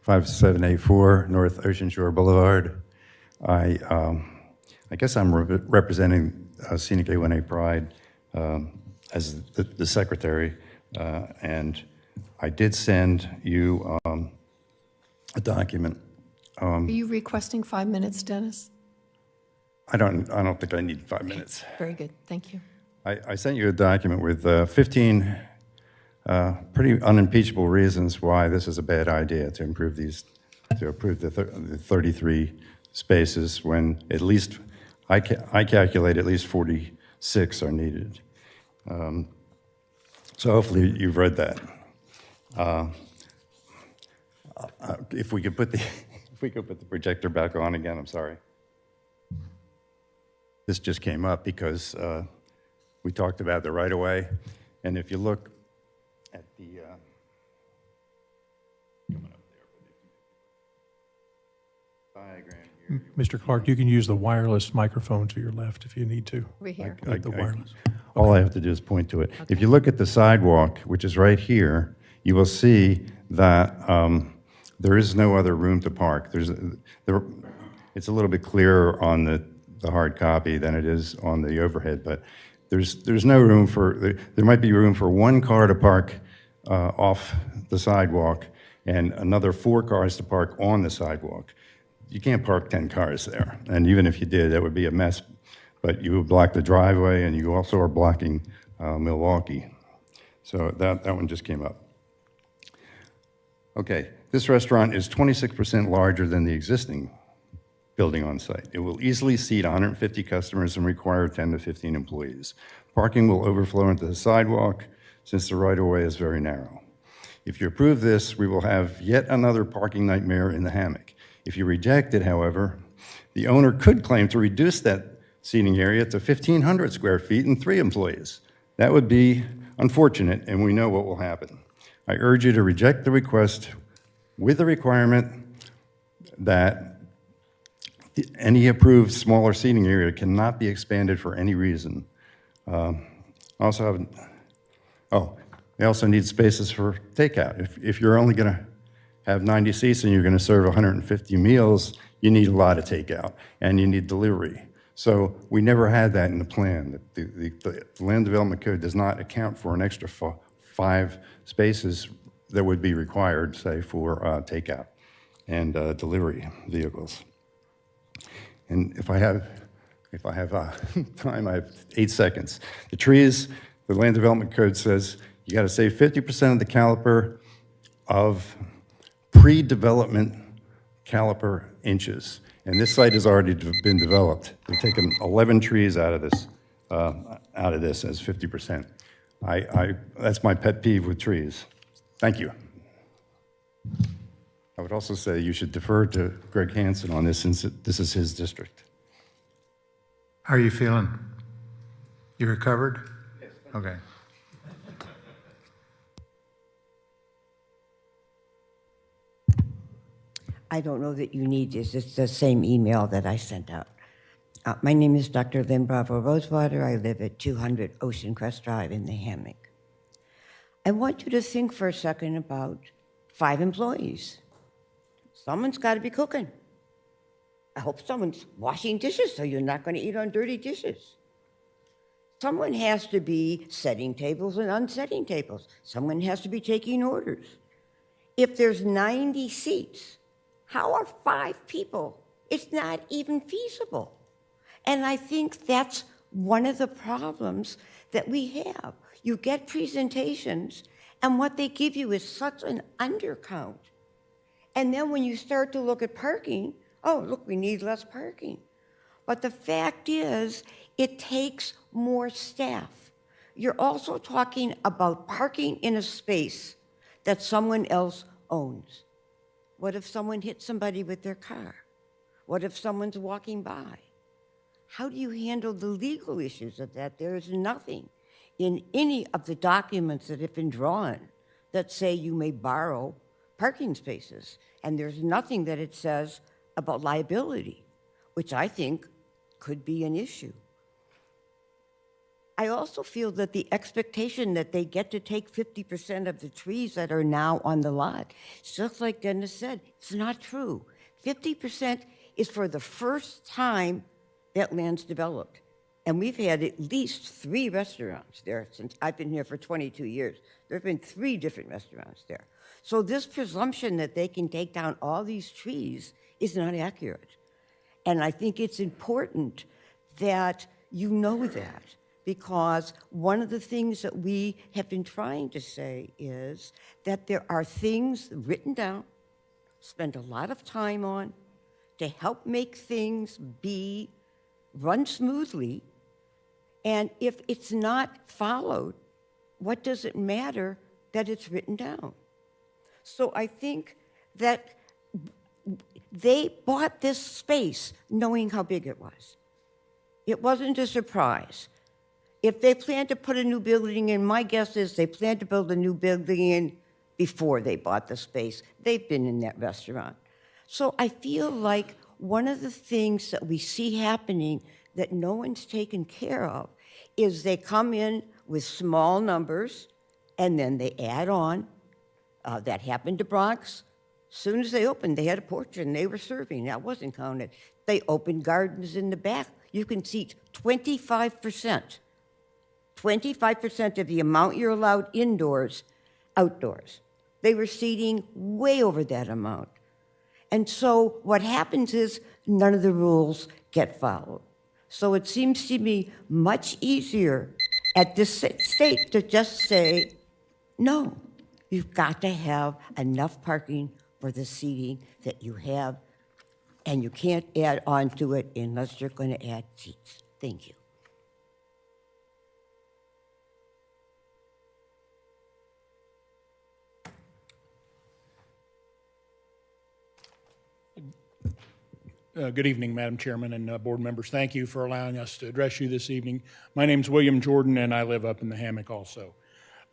Speaker 19: 5784 North Ocean Shore Boulevard. I guess I'm representing Scenic A1A Pride as the secretary, and I did send you a document.
Speaker 2: Are you requesting 5 minutes, Dennis?
Speaker 19: I don't think I need 5 minutes.
Speaker 2: Very good, thank you.
Speaker 19: I sent you a document with 15 pretty unimpeachable reasons why this is a bad idea to approve the 33 spaces when at least, I calculate at least 46 are needed. So hopefully you've read that. If we could put the projector back on again, I'm sorry. This just came up because we talked about the right-of-way, and if you look at the diagram here.
Speaker 6: Mr. Clark, you can use the wireless microphone to your left if you need to.
Speaker 2: Over here.
Speaker 6: The wireless.
Speaker 19: All I have to do is point to it. If you look at the sidewalk, which is right here, you will see that there is no other room to park. It's a little bit clearer on the hard copy than it is on the overhead, but there's no room for, there might be room for one car to park off the sidewalk and another 4 cars to park on the sidewalk. You can't park 10 cars there, and even if you did, that would be a mess. But you would block the driveway, and you also are blocking Milwaukee. So that one just came up. Okay, this restaurant is 26% larger than the existing building on site. It will easily seat 150 customers and require 10 to 15 employees. Parking will overflow into the sidewalk since the right-of-way is very narrow. If you approve this, we will have yet another parking nightmare in the hammock. If you reject it, however, the owner could claim to reduce that seating area to 1,500 square feet and 3 employees. That would be unfortunate, and we know what will happen. I urge you to reject the request with the requirement that any approved smaller seating area cannot be expanded for any reason. They also need spaces for takeout. If you're only going to have 90 seats and you're going to serve 150 meals, you need a lot of takeout, and you need delivery. So we never had that in the plan. The Land Development Code does not account for an extra 5 spaces that would be required, say, for takeout and delivery vehicles. And if I have time, I have 8 seconds. The trees, the Land Development Code says you got to save 50% of the caliper of pre-development caliper inches. And this site has already been developed. We've taken 11 trees out of this as 50%. That's my pet peeve with trees. Thank you. I would also say you should defer to Greg Hansen on this since this is his district.
Speaker 9: How are you feeling? You recovered? Yes. Okay.
Speaker 3: I don't know that you need this. It's the same email that I sent out. My name is Dr. Lynn Bravo Rosewater. I live at 200 Ocean Crest Drive in the Hammock. I want you to think for a second about 5 employees. Someone's got to be cooking. I hope someone's washing dishes so you're not going to eat on dirty dishes. Someone has to be setting tables and unsetting tables. Someone has to be taking orders. If there's 90 seats, how are 5 people? It's not even feasible. And I think that's one of the problems that we have. You get presentations, and what they give you is such an undercount. And then when you start to look at parking, oh, look, we need less parking. But the fact is, it takes more staff. You're also talking about parking in a space that someone else owns. What if someone hits somebody with their car? What if someone's walking by? How do you handle the legal issues of that? There is nothing in any of the documents that have been drawn that say you may borrow parking spaces. And there's nothing that it says about liability, which I think could be an issue. I also feel that the expectation that they get to take 50% of the trees that are now on the lot, just like Dennis said, it's not true. 50% is for the first time that land's developed. And we've had at least 3 restaurants there since I've been here for 22 years. There have been 3 different restaurants there. So this presumption that they can take down all these trees is not accurate. And I think it's important that you know that, because one of the things that we have been trying to say is that there are things written down, spent a lot of time on, to help make things run smoothly. And if it's not followed, what does it matter that it's written down? So I think that they bought this space knowing how big it was. It wasn't a surprise. If they plan to put a new building in, my guess is they plan to build a new building in before they bought the space. They've been in that restaurant. So I feel like one of the things that we see happening that no one's taken care of is they come in with small numbers and then they add on. That happened to Bronx. As soon as they opened, they had a porch and they were serving. That wasn't counted. They opened gardens in the back. You can seat 25%. 25% of the amount you're allowed indoors, outdoors. They were seating way over that amount. And so what happens is none of the rules get followed. So it seems to me much easier at this state to just say, No, you've got to have enough parking for the seating that you have, and you can't add on to it unless you're going to add seats. Thank you.
Speaker 20: Good evening, Madam Chairman and board members. Thank you for allowing us to address you this evening. My name's William Jordan, and I live up in the Hammock also.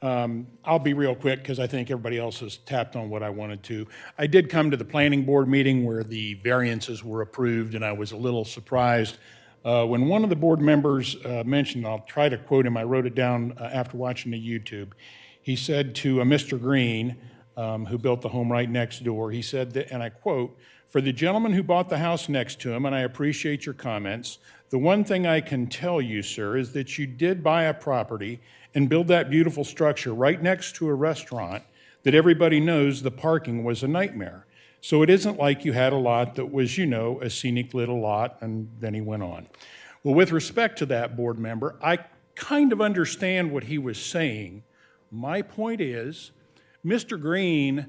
Speaker 20: I'll be real quick because I think everybody else has tapped on what I wanted to. I did come to the planning board meeting where the variances were approved, and I was a little surprised when one of the board members mentioned, I'll try to quote him, I wrote it down after watching the YouTube. He said to Mr. Green, who built the home right next door, he said that, and I quote, "For the gentleman who bought the house next to him, and I appreciate your comments, the one thing I can tell you, sir, is that you did buy a property and build that beautiful structure right next to a restaurant that everybody knows the parking was a nightmare. So it isn't like you had a lot that was, a scenic little lot," and then he went on. Well, with respect to that board member, I kind of understand what he was saying. My point is, Mr. Green,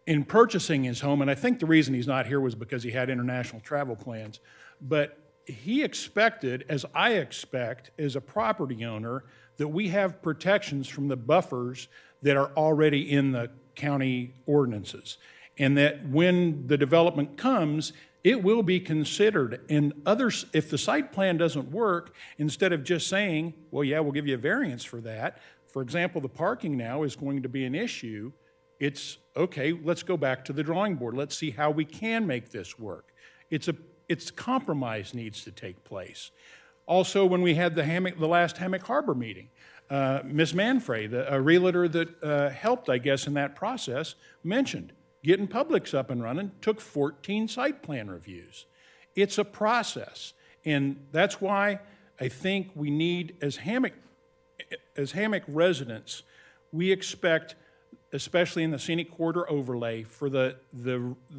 Speaker 20: in purchasing his home, and I think the reason he's not here was because he had international travel plans, but he expected, as I expect, as a property owner, that we have protections from the buffers that are already in the county ordinances, and that when the development comes, it will be considered. And others, if the site plan doesn't work, instead of just saying, well, yeah, we'll give you a variance for that. For example, the parking now is going to be an issue. It's, okay, let's go back to the drawing board. Let's see how we can make this work. It's compromise needs to take place. Also, when we had the last Hammock Harbor meeting, Ms. Manfrey, a realtor that helped, I guess, in that process, mentioned getting Publix up and running took 14 site plan reviews. It's a process, and that's why I think we need, as Hammock residents, we expect, especially in the scenic corridor overlay, for the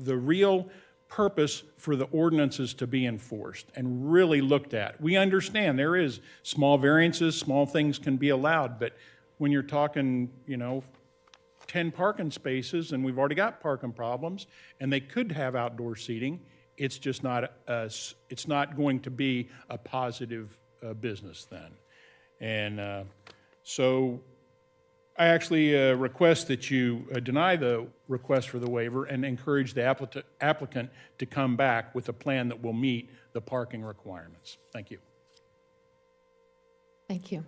Speaker 20: real purpose for the ordinances to be enforced and really looked at. We understand there is small variances, small things can be allowed, but when you're talking, 10 parking spaces and we've already got parking problems and they could have outdoor seating, it's just not, it's not going to be a positive business then. And so I actually request that you deny the request for the waiver and encourage the applicant to come back with a plan that will meet the parking requirements. Thank you.
Speaker 2: Thank you.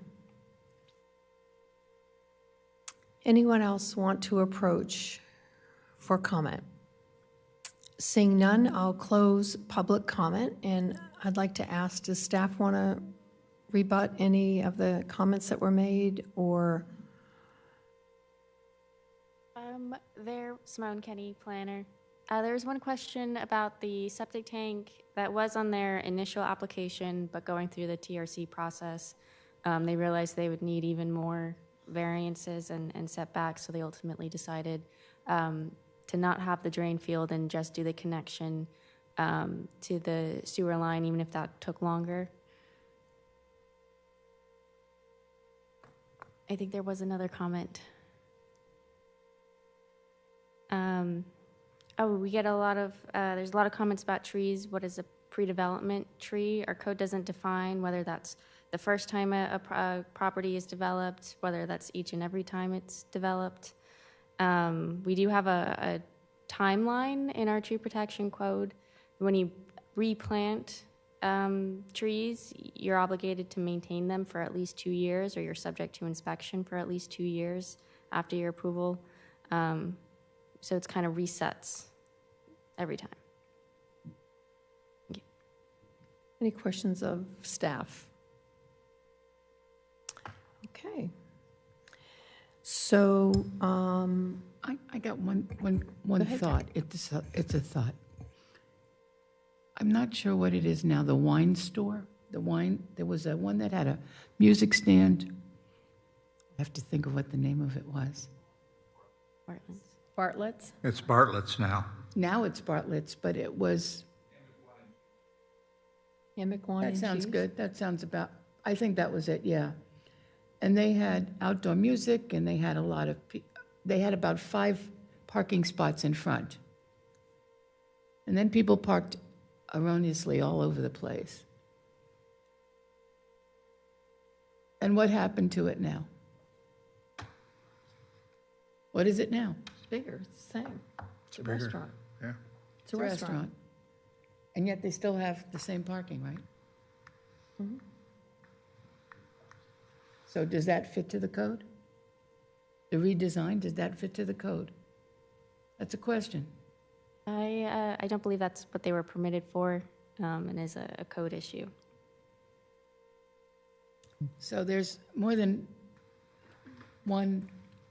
Speaker 2: Anyone else want to approach for comment? Seeing none, I'll close public comment, and I'd like to ask, does staff want to rebut any of the comments that were made, or?
Speaker 15: There, Simone Kenny, planner. There was one question about the septic tank that was on their initial application, but going through the TRC process, they realized they would need even more variances and setbacks, so they ultimately decided to not have the drain field and just do the connection to the sewer line, even if that took longer. I think there was another comment. We get a lot of, there's a lot of comments about trees. What is a pre-development tree? Our code doesn't define whether that's the first time a property is developed, whether that's each and every time it's developed. We do have a timeline in our tree protection code. When you replant trees, you're obligated to maintain them for at least 2 years, or you're subject to inspection for at least 2 years after your approval. So it's kind of resets every time. Thank you.
Speaker 2: Any questions of staff? Okay. So,
Speaker 21: I got one thought. It's a thought. I'm not sure what it is now. The wine store, there was one that had a music stand. I have to think of what the name of it was.
Speaker 4: Bartlett's?
Speaker 9: It's Bartlett's now.
Speaker 21: Now it's Bartlett's, but it was.
Speaker 2: Hammock Wine
Speaker 21: That
Speaker 2: and
Speaker 21: sounds
Speaker 2: Cheese?
Speaker 21: good. That sounds about. I think that was it. Yeah. and they had outdoor music, and they had a lot of, they had about 5 parking spots in front. And then people parked erroneously all over the place. And what happened to it now? What is it now?
Speaker 2: It's bigger, it's the same. It's a
Speaker 9: bigger,
Speaker 2: restaurant.
Speaker 9: yeah.
Speaker 2: It's a restaurant.
Speaker 21: And yet they still have the same parking, right?
Speaker 2: Mhm.
Speaker 21: So does that fit to the code? The redesign, does that fit to the code? That's a question.
Speaker 15: I don't believe that's what they were permitted for, and is a code issue.
Speaker 21: So there's more than one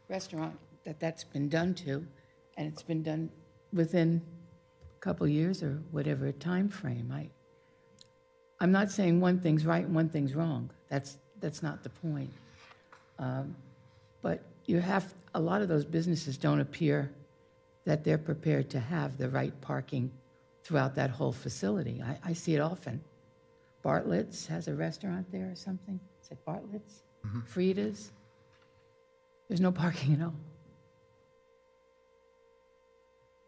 Speaker 21: restaurant that's been done to, and it's been done within a couple years or whatever time frame. I'm not saying one thing's right and one thing's wrong. That's not the point. But a lot of those businesses don't appear that they're prepared to have the right parking throughout that whole facility. I see it often. Bartlett's has a restaurant there or something. Is it Bartlett's? Frida's? There's no parking at all.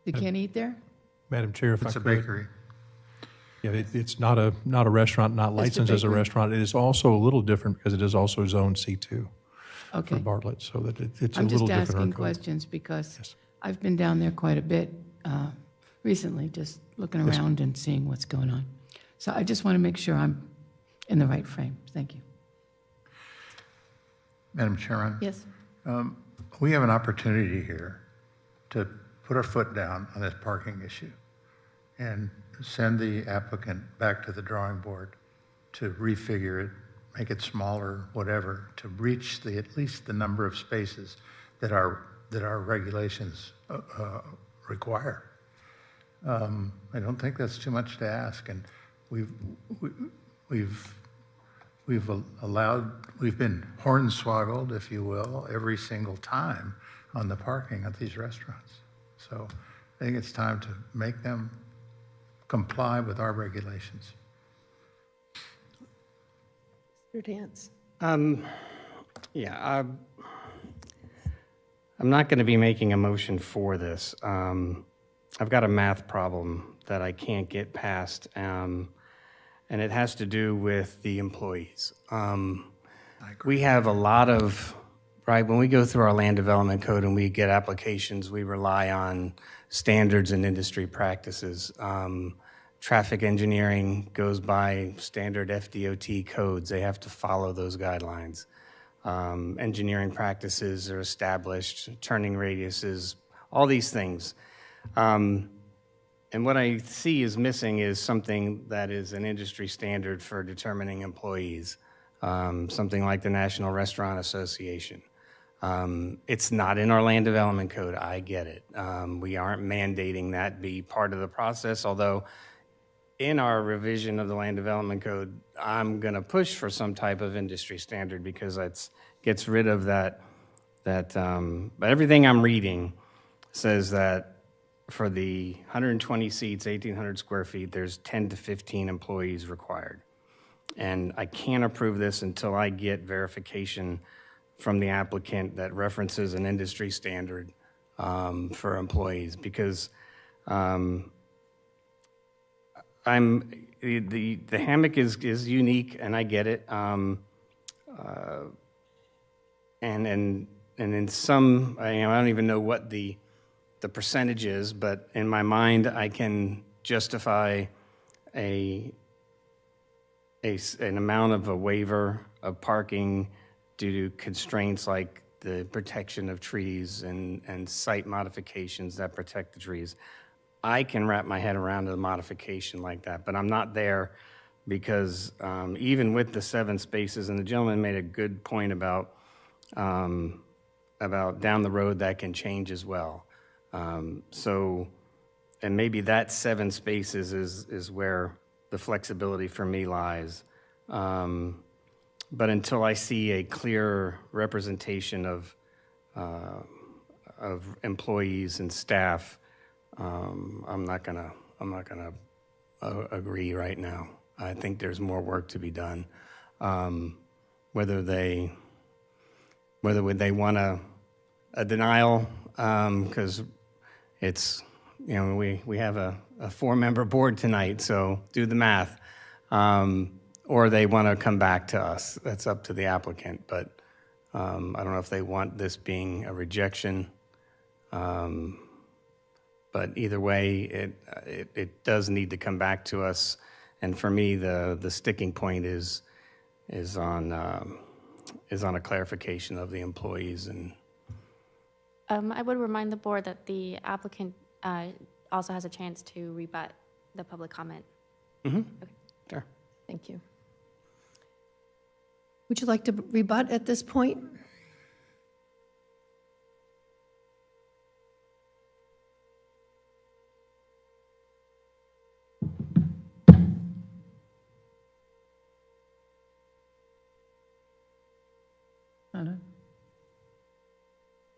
Speaker 21: You can't eat there?
Speaker 6: Madam Chair, if I
Speaker 9: It's
Speaker 6: could.
Speaker 9: a bakery.
Speaker 6: Yeah, it's not a restaurant, not
Speaker 21: Just a
Speaker 6: licensed as a
Speaker 21: bakery?
Speaker 6: restaurant. It is also a little different because it is also Zone C2
Speaker 21: Okay.
Speaker 6: for Bartlett, so that it's a
Speaker 21: I'm
Speaker 6: little
Speaker 21: just
Speaker 6: different. in our
Speaker 21: asking
Speaker 6: code.
Speaker 21: questions because I've been down there quite a bit recently, just looking
Speaker 6: Yes.
Speaker 21: around and seeing what's going on. So I just want to make sure I'm in the right frame. Thank you.
Speaker 9: Madam Chairman?
Speaker 2: Yes.
Speaker 9: We have an opportunity here to put our foot down on this parking issue and send the applicant back to the drawing board to refigure it, make it smaller, whatever, to reach at least the number of spaces that our regulations require. I don't think that's too much to ask, and we've been hornswoggled, if you will, every single time on the parking at these restaurants. So I think it's time to make them comply with our regulations.
Speaker 2: Mr. Dance.
Speaker 8: Yeah, I'm not going to be making a motion for this. I've got a math problem that I can't get past, and it has to do with the employees. We have a lot of, right, when we go through our land development code and we get applications, we rely on standards and industry practices. Traffic engineering goes by standard FDOT codes. They have to follow those guidelines. Engineering practices are established, turning radiuses, all these things. And what I see is missing is something that is an industry standard for determining employees, something like the National Restaurant Association. It's not in our land development code. I get it. We aren't mandating that be part of the process, although in our revision of the land development code, I'm going to push for some type of industry standard because it gets rid of that. But everything I'm reading says that for the 120 seats, 1,800 square feet, there's 10 to 15 employees required. And I can't approve this until I get verification from the applicant that references an industry standard for employees, because the hammock is unique, and I get it. And in some, I don't even know what the percentage is, but in my mind, I can justify an amount of a waiver of parking due to constraints like the protection of trees and site modifications that protect the trees. I can wrap my head around a modification like that, but I'm not there because even with the 7 spaces, and the gentleman made a good point about down the road that can change as well. And maybe that 7 spaces is where the flexibility for me lies. But until I see a clear representation of employees and staff, I'm not gonna agree right now. I think there's more work to be done. Whether they whether would they want a denial, because it's, you know, we have a 4-member board tonight, so do the math. Or they want to come back to us. That's up to the applicant, but I don't know if they want this being a rejection. But either way, it does need to come back to us. And for me, the sticking point is on a clarification of the employees. And
Speaker 15: I would remind the board that the applicant also has a chance to rebut the public comment.
Speaker 8: Okay. Sure.
Speaker 2: Thank you. Would you like to rebut at this point?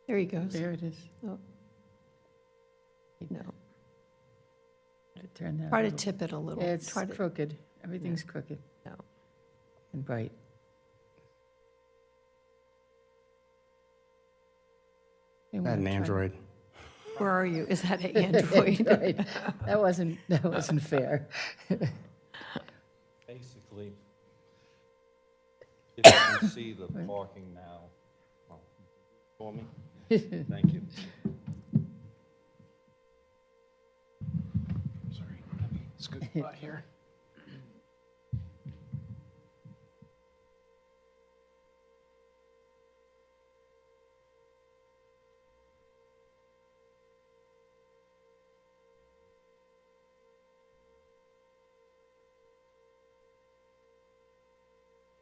Speaker 2: There he goes.
Speaker 21: There it is.
Speaker 2: Oh. No.
Speaker 21: Turn that.
Speaker 2: Try
Speaker 21: a
Speaker 2: to
Speaker 21: little.
Speaker 2: tip it a little.
Speaker 21: It's
Speaker 2: Try to-
Speaker 21: crooked. Everything's crooked.
Speaker 2: No.
Speaker 21: And bright. They
Speaker 8: That
Speaker 21: wanna
Speaker 8: an
Speaker 21: try-
Speaker 8: Android.
Speaker 2: Where are you? Is that an Android?
Speaker 21: Right. That wasn't fair.
Speaker 17: Basically, if you can see the parking now, for me, thank you.
Speaker 5: Sorry, scoot by here.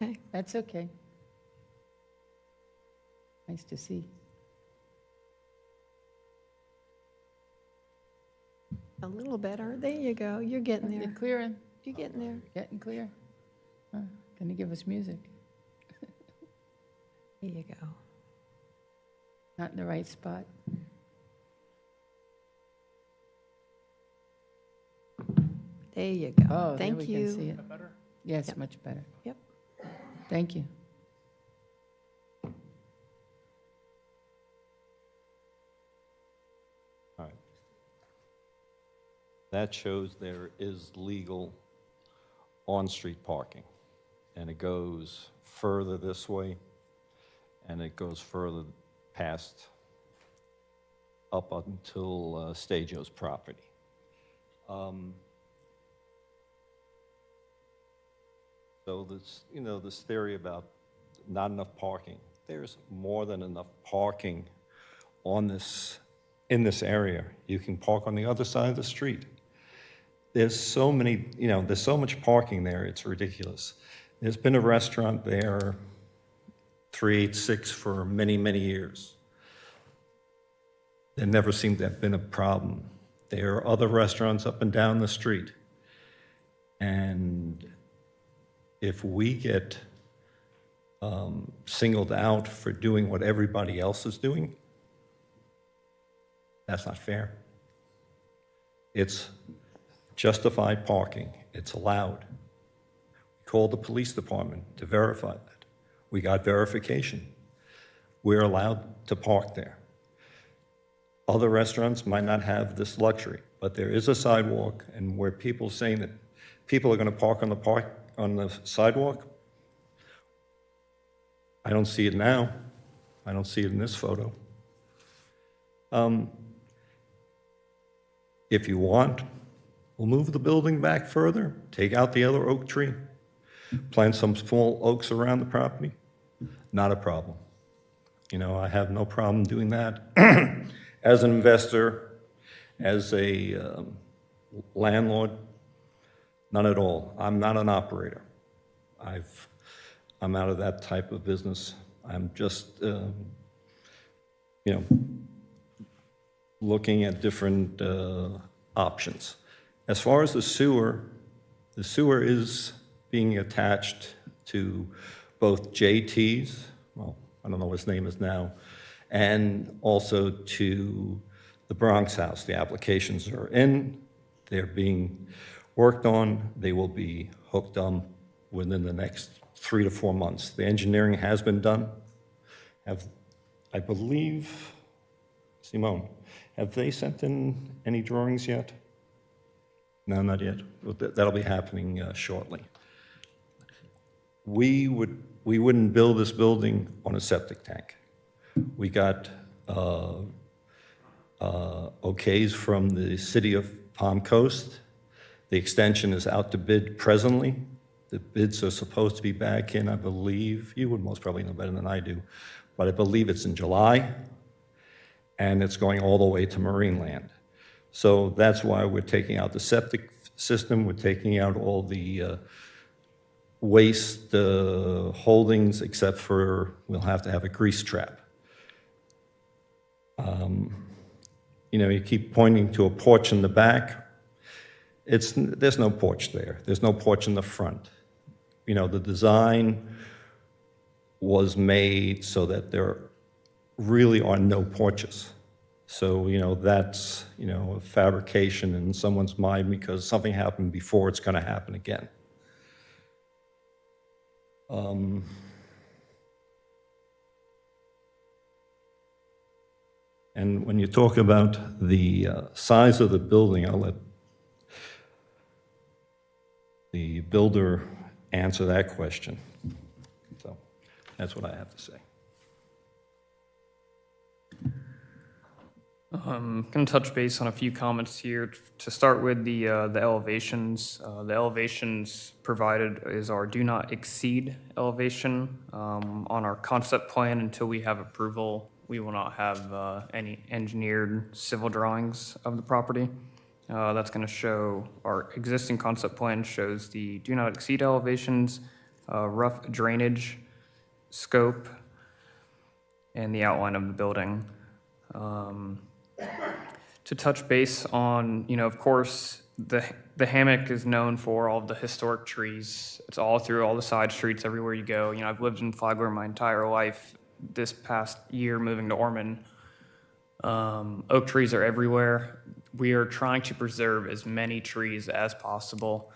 Speaker 2: Okay.
Speaker 21: That's okay. Nice to see.
Speaker 2: A little better. There you go. You're getting
Speaker 21: You're
Speaker 2: there.
Speaker 21: clearing,
Speaker 2: You're getting there.
Speaker 21: getting clear. Can you give us music?
Speaker 2: There you go.
Speaker 21: Not in the right spot.
Speaker 2: There you go.
Speaker 21: Oh, there
Speaker 2: Thank
Speaker 21: we
Speaker 2: you.
Speaker 21: can see it. Yes,
Speaker 2: Yep.
Speaker 21: much better.
Speaker 2: Yep.
Speaker 21: Thank you.
Speaker 17: All right. That shows there is legal on-street parking, and it goes further this way, and it goes further past up until Stagio's property. So this, this theory about not enough parking, there's more than enough parking in this area. You can park on the other side of the street. There's so many, there's so much parking there, it's ridiculous. There's been a restaurant there, 386, for many, many years. There never seemed to have been a problem. There are other restaurants up and down the street. And if we get singled out for doing what everybody else is doing, that's not fair. It's justified parking. It's allowed. We called the police department to verify that. We got verification. We're allowed to park there. Other restaurants might not have this luxury, but there is a sidewalk, and where people saying that people are going to park on the sidewalk, I don't see it now. I don't see it in this photo. If you want, we'll move the building back further, take out the other oak tree, plant some small oaks around the property. Not a problem. I have no problem doing that. As an investor, as a landlord, none at all. I'm not an operator. I'm out of that type of business. I'm just, looking at different options. As far as the sewer is being attached to both JT's, well, I don't know what his name is now, and also to the Bronx House. The applications are in, they're being worked on, they will be hooked on within the next 3 to 4 months. The engineering has been done, I believe, Simone, have they sent in any drawings yet? No, not yet. Well, that'll be happening shortly. We wouldn't build this building on a septic tank. We got okays from the city of Palm Coast. The extension is out to bid presently. The bids are supposed to be back in, I believe, you would most probably know better than I do, but I believe it's in July, and it's going all the way to Marineland. So that's why we're taking out the septic system, we're taking out all the waste holdings, except for we'll have to have a grease trap. You know, you keep pointing to a porch in the back. There's no porch there. There's no porch in the front. You know, the design was made so that there really are no porches. So, you know, that's, you know, a fabrication in someone's mind because something happened before, it's going to happen again. And when you talk about the size of the building, I'll let the builder answer that question. So that's what I have to say.
Speaker 18: I'm going to touch base on a few comments here. To start with the elevations. The elevations provided is our do not exceed elevation. On our concept plan, until we have approval, we will not have any engineered civil drawings of the property. That's going to show our existing concept plan shows the do not exceed elevations, rough drainage scope, and the outline of the building. To touch base on, you know, of course, the hammock is known for all of the historic trees. It's all through all the side streets everywhere you go. You know, I've lived in Flagler my entire life. This past year moving to Ormond, oak trees are everywhere. We are trying to preserve as many trees as possible.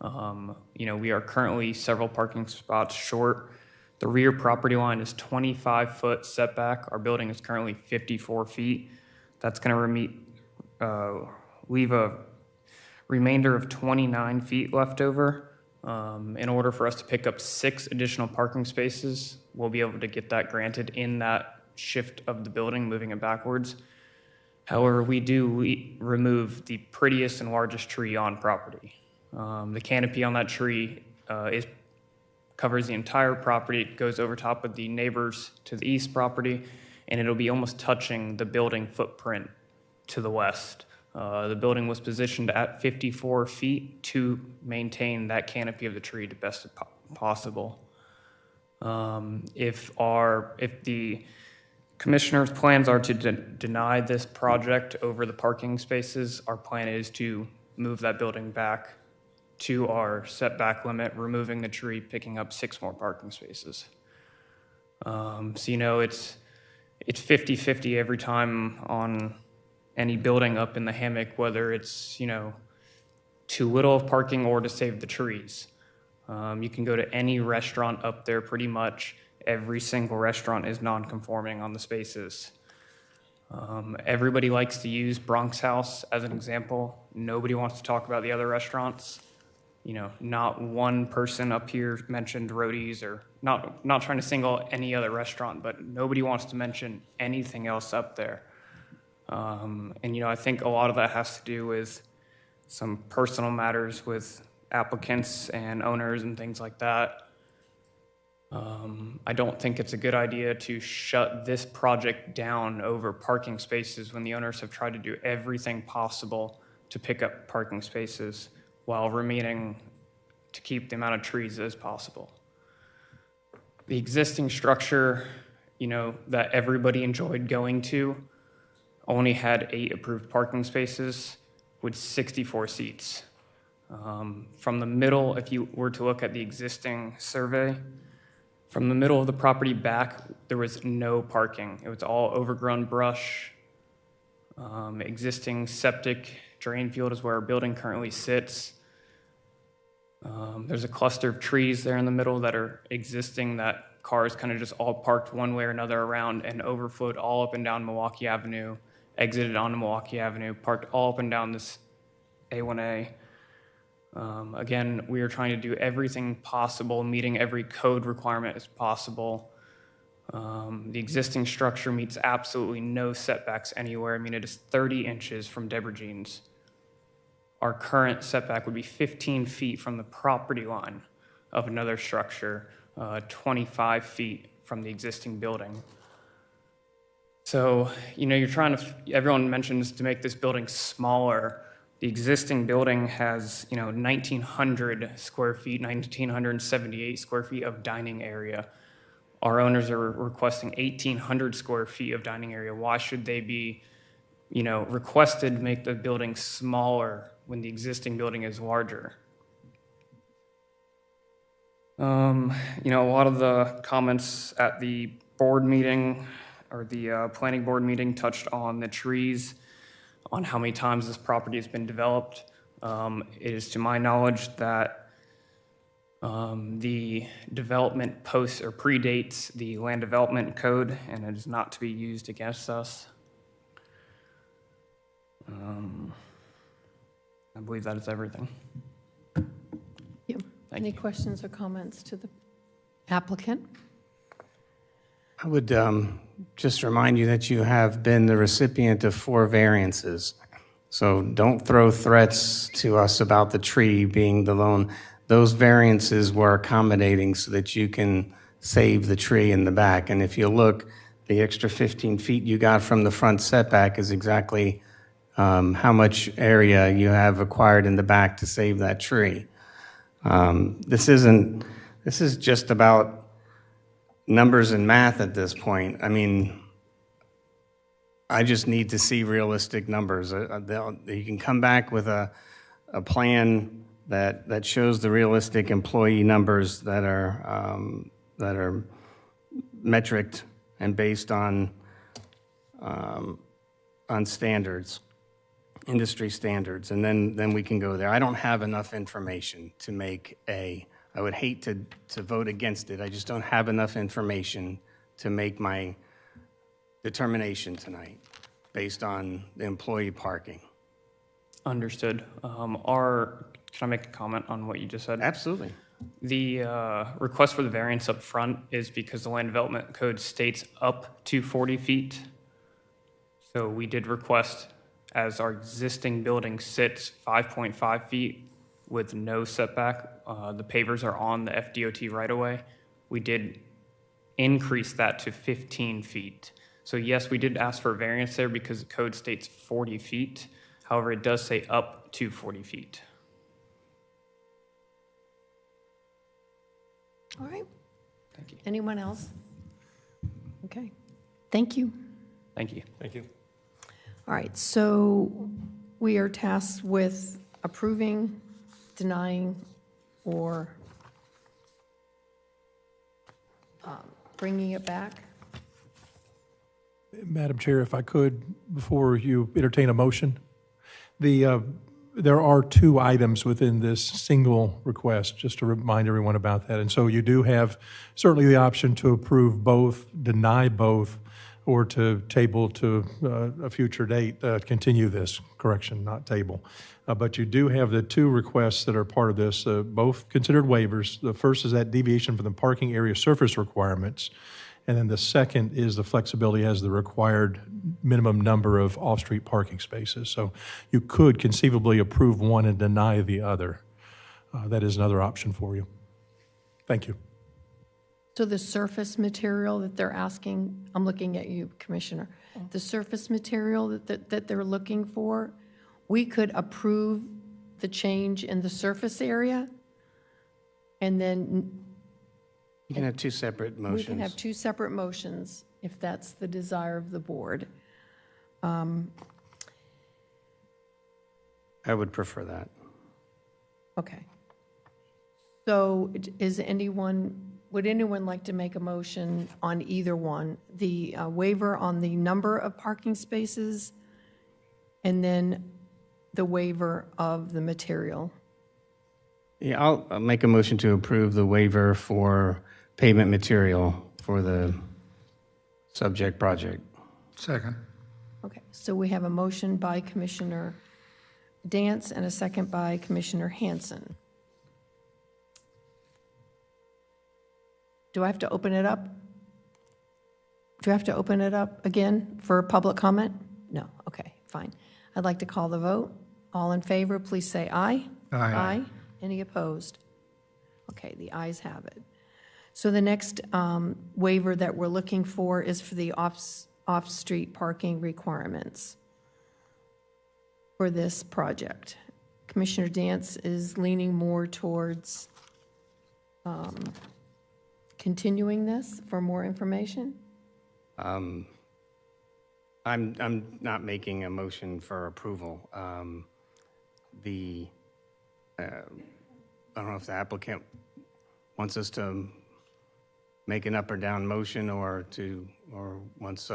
Speaker 18: You know, we are currently several parking spots short. The rear property line is 25-foot setback. Our building is currently 54 feet. That's going to leave a remainder of 29 feet left over. In order for us to pick up 6 additional parking spaces, we'll be able to get that granted in that shift of the building, moving it backwards. However, we do remove the prettiest and largest tree on property. The canopy on that tree covers the entire property. It goes over top of the neighbors to the east property, and it'll be almost touching the building footprint to the west. The building was positioned at 54 feet to maintain that canopy of the tree to best possible. If the commissioner's plans are to deny this project over the parking spaces, our plan is to move that building back to our setback limit, removing the tree, picking up 6 more parking spaces. So, you know, it's 50-50 every time on any building up in the hammock, whether it's, you know, too little of parking or to save the trees. You can go to any restaurant up there pretty much. Every single restaurant is non-conforming on the spaces. Everybody likes to use Bronx House as an example. Nobody wants to talk about the other restaurants. You know, not one person up here mentioned Roadies, or not trying to single any other restaurant, but nobody wants to mention anything else up there. And, you know, I think a lot of that has to do with some personal matters with applicants and owners and things like that. I don't think it's a good idea to shut this project down over parking spaces when the owners have tried to do everything possible to pick up parking spaces while remaining to keep the amount of trees as possible. The existing structure, you know, that everybody enjoyed going to only had 8 approved parking spaces with 64 seats. From the middle, if you were to look at the existing survey, from the middle of the property back, there was no parking. It was all overgrown brush. Existing septic drain field is where our building currently sits. There's a cluster of trees there in the middle that are existing that cars kind of just all parked one way or another around and overflowed all up and down Milwaukee Avenue, exited onto Milwaukee Avenue, parked all up and down this A1A. Again, we are trying to do everything possible, meeting every code requirement as possible. The existing structure meets absolutely no setbacks anywhere. I mean, it is 30 inches from Deborah-Jean's. Our current setback would be 15 feet from the property line of another structure, 25 feet from the existing building. So, you're trying to, everyone mentions to make this building smaller. The existing building has, 1,900 square feet, 1,978 square feet of dining area. Our owners are requesting 1,800 square feet of dining area. Why should they be, requested to make the building smaller when the existing building is larger? A lot of the comments at the board meeting or the planning board meeting touched on the trees, on how many times this property has been developed. It is to my knowledge that the development posts or predates the land development code, and it is not to be used against us. I believe that is everything.
Speaker 2: Any questions or comments to the applicant?
Speaker 8: I would just remind you that you have been the recipient of 4 variances. So don't throw threats to us about the tree being the lone. Those variances were accommodating so that you can save the tree in the back. And if you look, the extra 15 feet you got from the front setback is exactly how much area you have acquired in the back to save that tree. This is just about numbers and math at this point. I mean, I just need to see realistic numbers. You can come back with a plan that shows the realistic employee numbers that are metriced and based on standards, industry standards, and then we can go there. I don't have enough information to make I would hate to vote against it. I just don't have enough information to make my determination tonight based on the employee parking.
Speaker 18: Understood. Can I make a comment on what you just said?
Speaker 8: Absolutely.
Speaker 18: The request for the variance up front is because the land development code states up to 40 feet. So we did request, as our existing building sits 5.5 feet with no setback, the pavers are on the FDOT right-of-way. We did increase that to 15 feet. So yes, we did ask for a variance there because the code states 40 feet. However, it does say up to 40 feet.
Speaker 2: All right.
Speaker 18: Thank you.
Speaker 2: Anyone else? Okay. Thank you.
Speaker 18: Thank you.
Speaker 16: Thank you.
Speaker 2: All right, so we are tasked with approving, denying, or bringing it back.
Speaker 6: Madam Chair, if I could, before you entertain a motion, there are 2 items within this single request, just to remind everyone about that. And so you do have certainly the option to approve both, deny both, or to table to a future date, continue this, correction, not table. But you do have the 2 requests that are part of this, both considered waivers. The first is that deviation from the parking area surface requirements. And then the second is the flexibility as the required minimum number of off-street parking spaces. So you could conceivably approve one and deny the other. That is another option for you. Thank you.
Speaker 2: So the surface material that they're asking, I'm looking at you, Commissioner, the surface material that they're looking for, we could approve the change in the surface area, and then
Speaker 8: You can have 2 separate motions.
Speaker 2: we can have 2 separate motions if that's the desire of the board.
Speaker 8: I would prefer that.
Speaker 2: Okay. So would anyone like to make a motion on either one? The waiver on the number of parking spaces and then the waiver of the material?
Speaker 8: Yeah, I'll make a motion to approve the waiver for pavement material for the subject project.
Speaker 9: Second.
Speaker 2: Okay, so we have a motion by Commissioner Dance and a second by Commissioner Hanson. Do I have to open it up? Do I have to open it up again for public comment? No, okay, fine. I'd like to call the vote. All in favor, please say aye.
Speaker 9: Aye.
Speaker 2: Any opposed? Okay, the ayes have it. So the next waiver that we're looking for is for the off-street parking requirements for this project. Commissioner Dance is leaning more towards continuing this for more information.
Speaker 8: I'm not making a motion for approval. I don't know if the applicant wants us to make an up or down motion or wants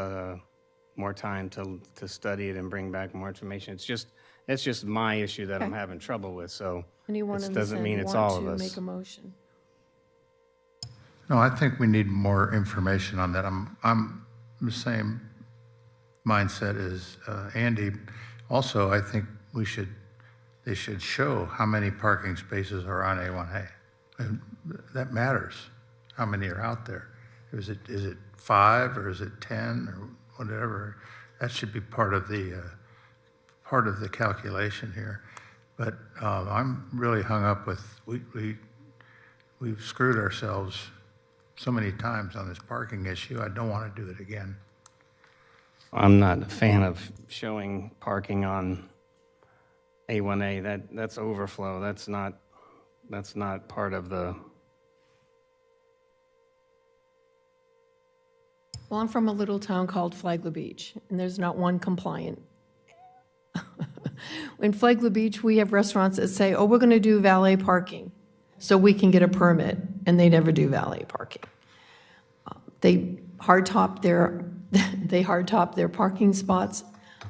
Speaker 8: more time to study it and bring back more information. It's just my issue that I'm having trouble with, so
Speaker 2: Anyone
Speaker 8: it
Speaker 2: on
Speaker 8: doesn't
Speaker 2: this
Speaker 8: mean
Speaker 2: end
Speaker 8: it's all of
Speaker 2: want
Speaker 8: us.
Speaker 2: to make a motion?
Speaker 9: No, I think we need more information on that. I'm the same mindset as Andy. Also, I think they should show how many parking spaces are on A1A. And that matters, how many are out there. Is it 5 or is it 10 or whatever? That should be part of the calculation here. But I'm really hung up with, we've screwed ourselves so many times on this parking issue. I don't want to do it again.
Speaker 8: I'm not a fan of showing parking on A1A. That's overflow. That's not part of the.
Speaker 2: Well, I'm from a little town called Flagler Beach, and there's not one compliant. In Flagler Beach, we have restaurants that say, oh, we're going to do valet parking so we can get a permit, and they never do valet parking. They hardtop their parking spots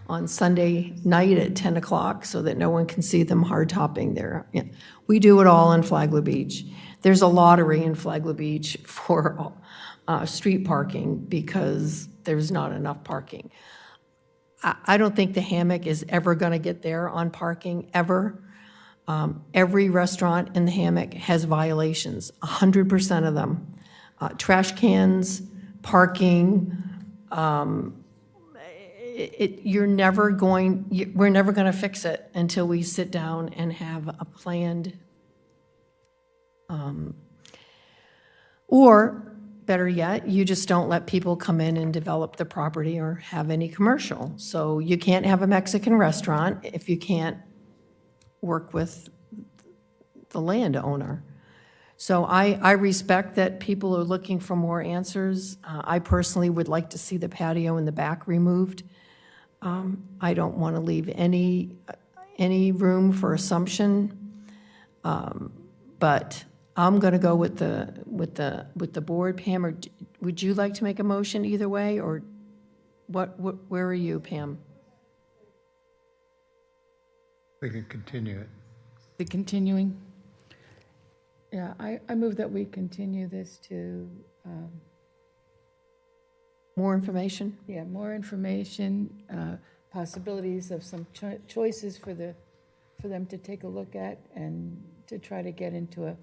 Speaker 2: on Sunday night at 10 o'clock so that no one can see them hardtopping there. Yeah. We do it all in Flagler Beach. There's a lottery in Flagler Beach for street parking because there's not enough parking. I don't think the Hammock is ever going to get there on parking, ever. Every restaurant in the Hammock has violations, 100% of them. Trash cans, parking, we're never going to fix it until we sit down and have a planned, or better yet, you just don't let people come in and develop the property or have any commercial. So you can't have a Mexican restaurant if you can't work with the landowner. So I respect that people are looking for more answers. I personally would like to see the patio in the back removed. I don't want to leave any room for assumption, but I'm going to go with the board. Pam, or would you like to make a motion either way, or where are you, Pam?
Speaker 9: We can continue it.
Speaker 21: The continuing? Yeah, I move that we continue this to,
Speaker 2: More information?
Speaker 21: yeah, more information, possibilities of some choices for them to take a look at and to try to get into a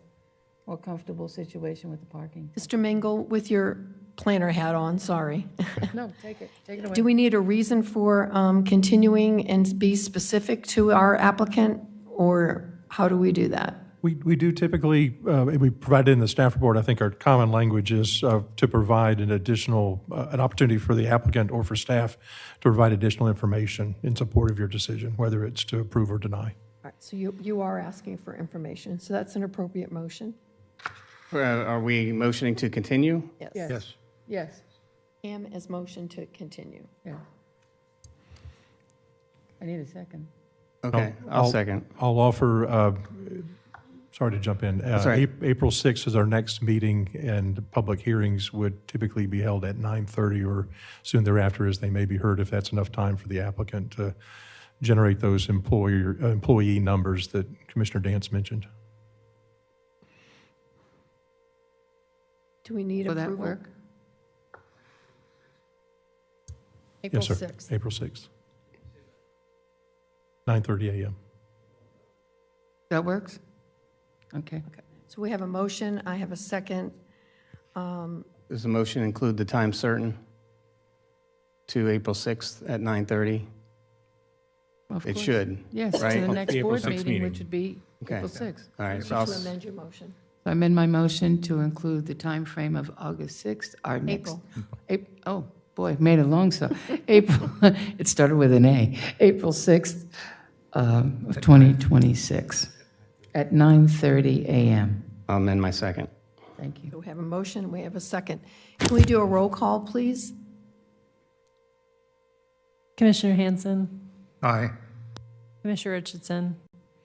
Speaker 21: more comfortable situation with the parking.
Speaker 2: Mr. Mingle, with your planner hat on, sorry.
Speaker 21: No, take it away.
Speaker 2: Do we need a reason for continuing and be specific to our applicant, or how do we do that?
Speaker 6: We do typically, we provide in the staff report, I think our common language is to provide an additional, an opportunity for the applicant or for staff to provide additional information in support of your decision, whether it's to approve or deny.
Speaker 2: All right, so you are asking for information, so that's an appropriate motion?
Speaker 8: Are we motioning to continue?
Speaker 2: Yes.
Speaker 9: Yes.
Speaker 21: Yes,
Speaker 2: Pam is motion to continue.
Speaker 21: yeah. I need a second.
Speaker 8: Okay, I'll second.
Speaker 6: I'll offer, sorry to jump in.
Speaker 8: That's all right.
Speaker 6: April 6th is our next meeting, and public hearings would typically be held at 9:30 or soon thereafter, as they may be heard, if that's enough time for the applicant to generate those employee numbers that Commissioner Dance mentioned.
Speaker 2: Do we need
Speaker 21: Will that
Speaker 2: approval?
Speaker 21: work?
Speaker 2: April
Speaker 6: Yes, sir.
Speaker 2: 6th.
Speaker 6: April 6th. 9:30 a.m.
Speaker 21: That works? Okay.
Speaker 2: So we have a motion, I have a second.
Speaker 8: Does the motion include the time certain to April 6th at 9:30?
Speaker 21: Of
Speaker 8: It
Speaker 21: course.
Speaker 8: should,
Speaker 21: Yes, to
Speaker 8: right?
Speaker 21: the next
Speaker 7: April
Speaker 21: board
Speaker 7: 6th
Speaker 21: meeting, which
Speaker 7: meeting.
Speaker 21: would be
Speaker 8: Okay.
Speaker 21: April 6th.
Speaker 8: All right,
Speaker 2: You
Speaker 8: so I'll
Speaker 2: need to amend your motion.
Speaker 21: So I amend my motion to include the time frame of August 6th, our next. Oh, boy, made it long so. April, it started with an A. April 6th of 2026 at 9:30 a.m.
Speaker 8: I'll amend my second.
Speaker 21: Thank you.
Speaker 2: We have a motion, we have a second. Can we do a roll call, please?
Speaker 4: Commissioner Hanson,
Speaker 9: Aye.
Speaker 4: Commissioner Richardson,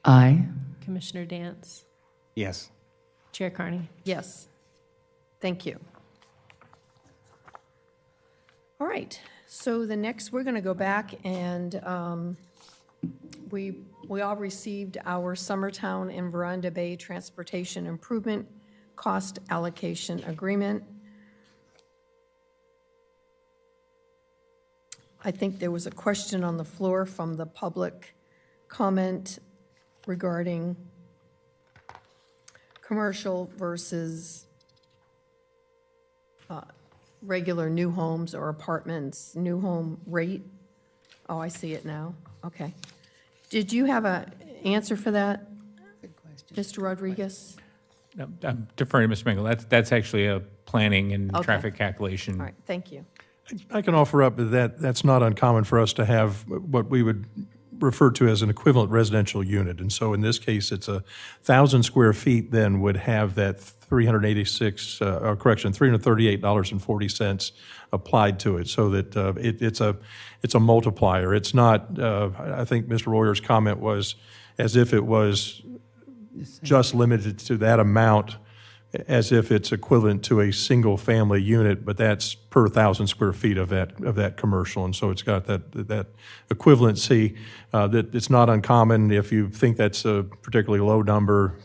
Speaker 21: Aye.
Speaker 4: Commissioner Dance,
Speaker 8: Yes.
Speaker 4: Chair Carney.
Speaker 2: Yes. Thank you. All right, so the next, we're going to go back and we all received our Summertown and Veranda Bay Transportation Improvement Cost Allocation Agreement. I think there was a question on the floor from the public comment regarding commercial versus regular new homes or apartments, new home rate. Oh, I see it now. Okay. Did you have an answer for that, Mr. Rodriguez?
Speaker 7: No, I'm deferring to Mr. Mingle. That's actually a planning and
Speaker 2: Okay.
Speaker 7: traffic calculation.
Speaker 2: All right, thank you.
Speaker 6: I can offer up that that's not uncommon for us to have what we would refer to as an equivalent residential unit. And so in this case, it's 1,000 square feet then would have that $338.40 applied to it, so that it's a multiplier. It's not, I think Mr. Royer's comment was as if it was just limited to that amount, as if it's equivalent to a single-family unit, but that's per 1,000 square feet of that commercial, and so it's got that equivalency that it's not uncommon. If you think that's a particularly low number,